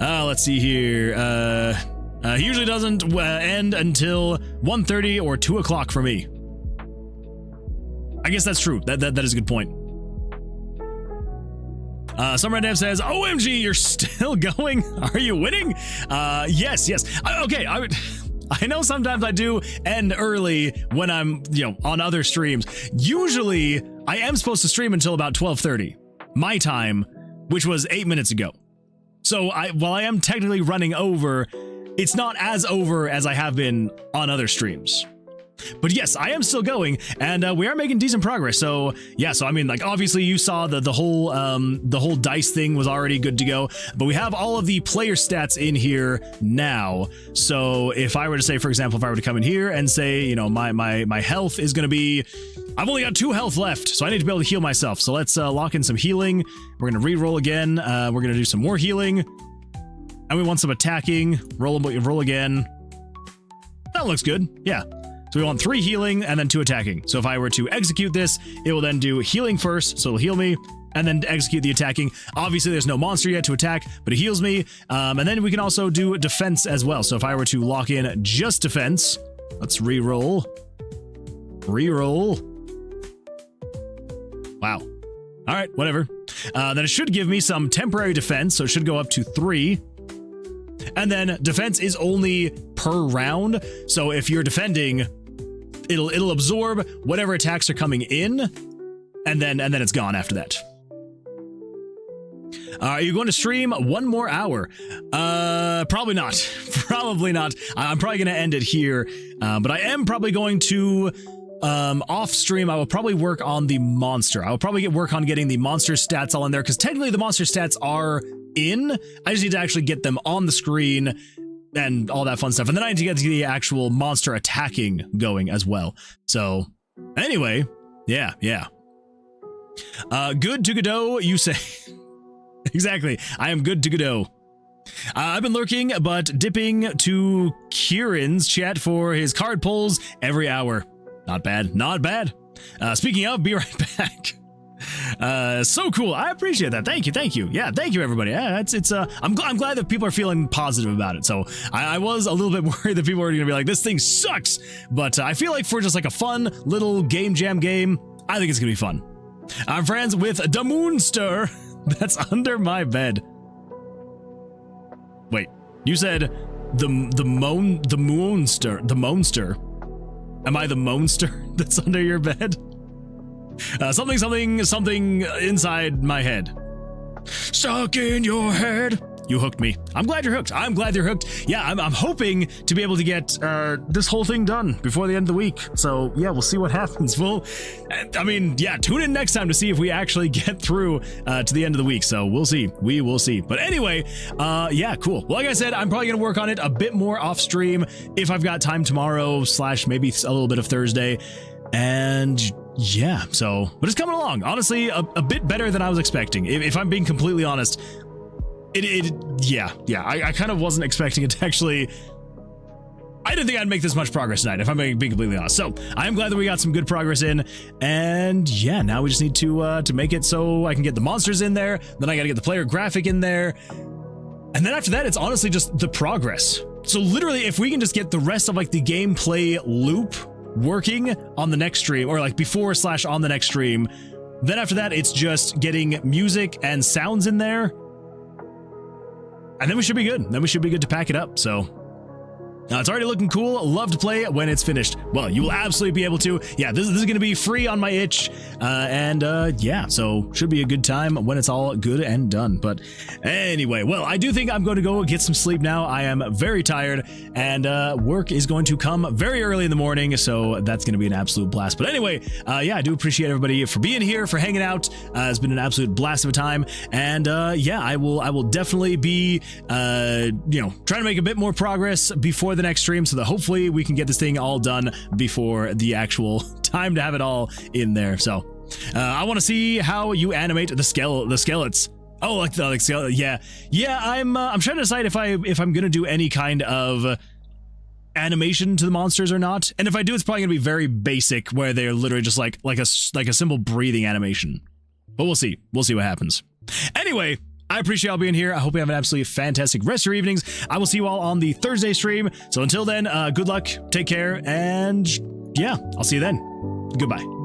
Let's see here. He usually doesn't end until 1:30 or 2 o'clock for me. I guess that's true. That is a good point. Summer Dev says, OMG, you're still going? Are you winning? Yes. Okay, I know sometimes I do end early when I'm, on other streams. Usually, I am supposed to stream until about 12:30, my time, which was 8 minutes ago. So while I am technically running over, it's not as over as I have been on other streams. But yes, I am still going, and we are making decent progress. So yeah, so I mean, like obviously you saw the whole dice thing was already good to go, but we have all of the player stats in here now. So if I were to say, for example, if I were to come in here and say, my health is going to be, I've only got 2 health left, so I need to be able to heal myself. So let's lock in some healing. We're going to re-roll again. We're going to do some more healing, and we want some attacking. Roll again. That looks good. Yeah. So we want 3 healing and then 2 attacking. So if I were to execute this, it will then do healing first, so it'll heal me, and then execute the attacking. Obviously, there's no monster yet to attack, but it heals me. And then we can also do defense as well. So if I were to lock in just defense, let's re-roll. Re-roll. Wow. All right, whatever. Then it should give me some temporary defense, so it should go up to 3. And then defense is only per round. So if you're defending, it'll absorb whatever attacks are coming in, and then it's gone after that. Are you going to stream one more hour? Probably not. Probably not. I'm probably going to end it here. But I am probably going to, off stream, I will probably work on the monster. I will probably work on getting the monster stats all in there, because technically the monster stats are in. I just need to actually get them on the screen and all that fun stuff. And then I need to get the actual monster attacking going as well. So anyway, yeah. Good to go, you say. Exactly. I am good to go. I've been lurking, but dipping to Kieran's chat for his card pulls every hour. Not bad. Not bad. Speaking of, be right back. So cool. I appreciate that. Thank you. Yeah, thank you, everybody. Yeah, I'm glad that people are feeling positive about it. So I was a little bit worried that people were going to be like, this thing sucks. But I feel like for just like a fun little game jam game, I think it's going to be fun. I'm friends with the Moonster that's under my bed. Wait, you said the Moonster. Am I the monster that's under your bed? Something inside my head. Stuck in your head. You hooked me. I'm glad you're hooked. I'm glad you're hooked. Yeah, I'm hoping to be able to get this whole thing done before the end of the week. So yeah, we'll see what happens. I mean, yeah, tune in next time to see if we actually get through to the end of the week. So we'll see. We will see. But anyway, yeah, cool. Well, like I said, I'm probably gonna work on it a bit more off stream if I've got time tomorrow / maybe a little bit of Thursday. And yeah, so, but it's coming along. Honestly, a bit better than I was expecting. If I'm being completely honest, yeah. I kind of wasn't expecting it to actually. I didn't think I'd make this much progress tonight, if I'm being completely honest. So I am glad that we got some good progress in, and yeah, now we just need to make it so I can get the monsters in there. Then I got to get the player graphic in there, and then after that, it's honestly just the progress. So literally, if we can just get the rest of like the gameplay loop working on the next stream, or like before / on the next stream, then after that, it's just getting music and sounds in there. And then we should be good. Then we should be good to pack it up. So it's already looking cool. Love to play when it's finished. Well, you will absolutely be able to. Yeah, this is going to be free on my itch. Yeah, so should be a good time when it's all good and done. But anyway, well, I do think I'm going to go get some sleep now. I am very tired, and work is going to come very early in the morning. So that's going to be an absolute blast. But anyway, yeah, I do appreciate everybody for being here, for hanging out. It's been an absolute blast of a time. And yeah, I will definitely be, trying to make a bit more progress before the next stream, so that hopefully we can get this thing all done before the actual time to have it all in there. So I want to see how you animate the skeletons. Oh, like the skeleton. Yeah. I'm trying to decide if I'm gonna do any kind of animation to the monsters or not. And if I do, it's probably gonna be very basic, where they're literally just like a simple breathing animation. But we'll see. We'll see what happens. Anyway, I appreciate y'all being here. I hope you have an absolutely fantastic rest of your evenings. I will see you all on the Thursday stream. So until then, good luck, take care, and yeah, I'll see you then. Goodbye.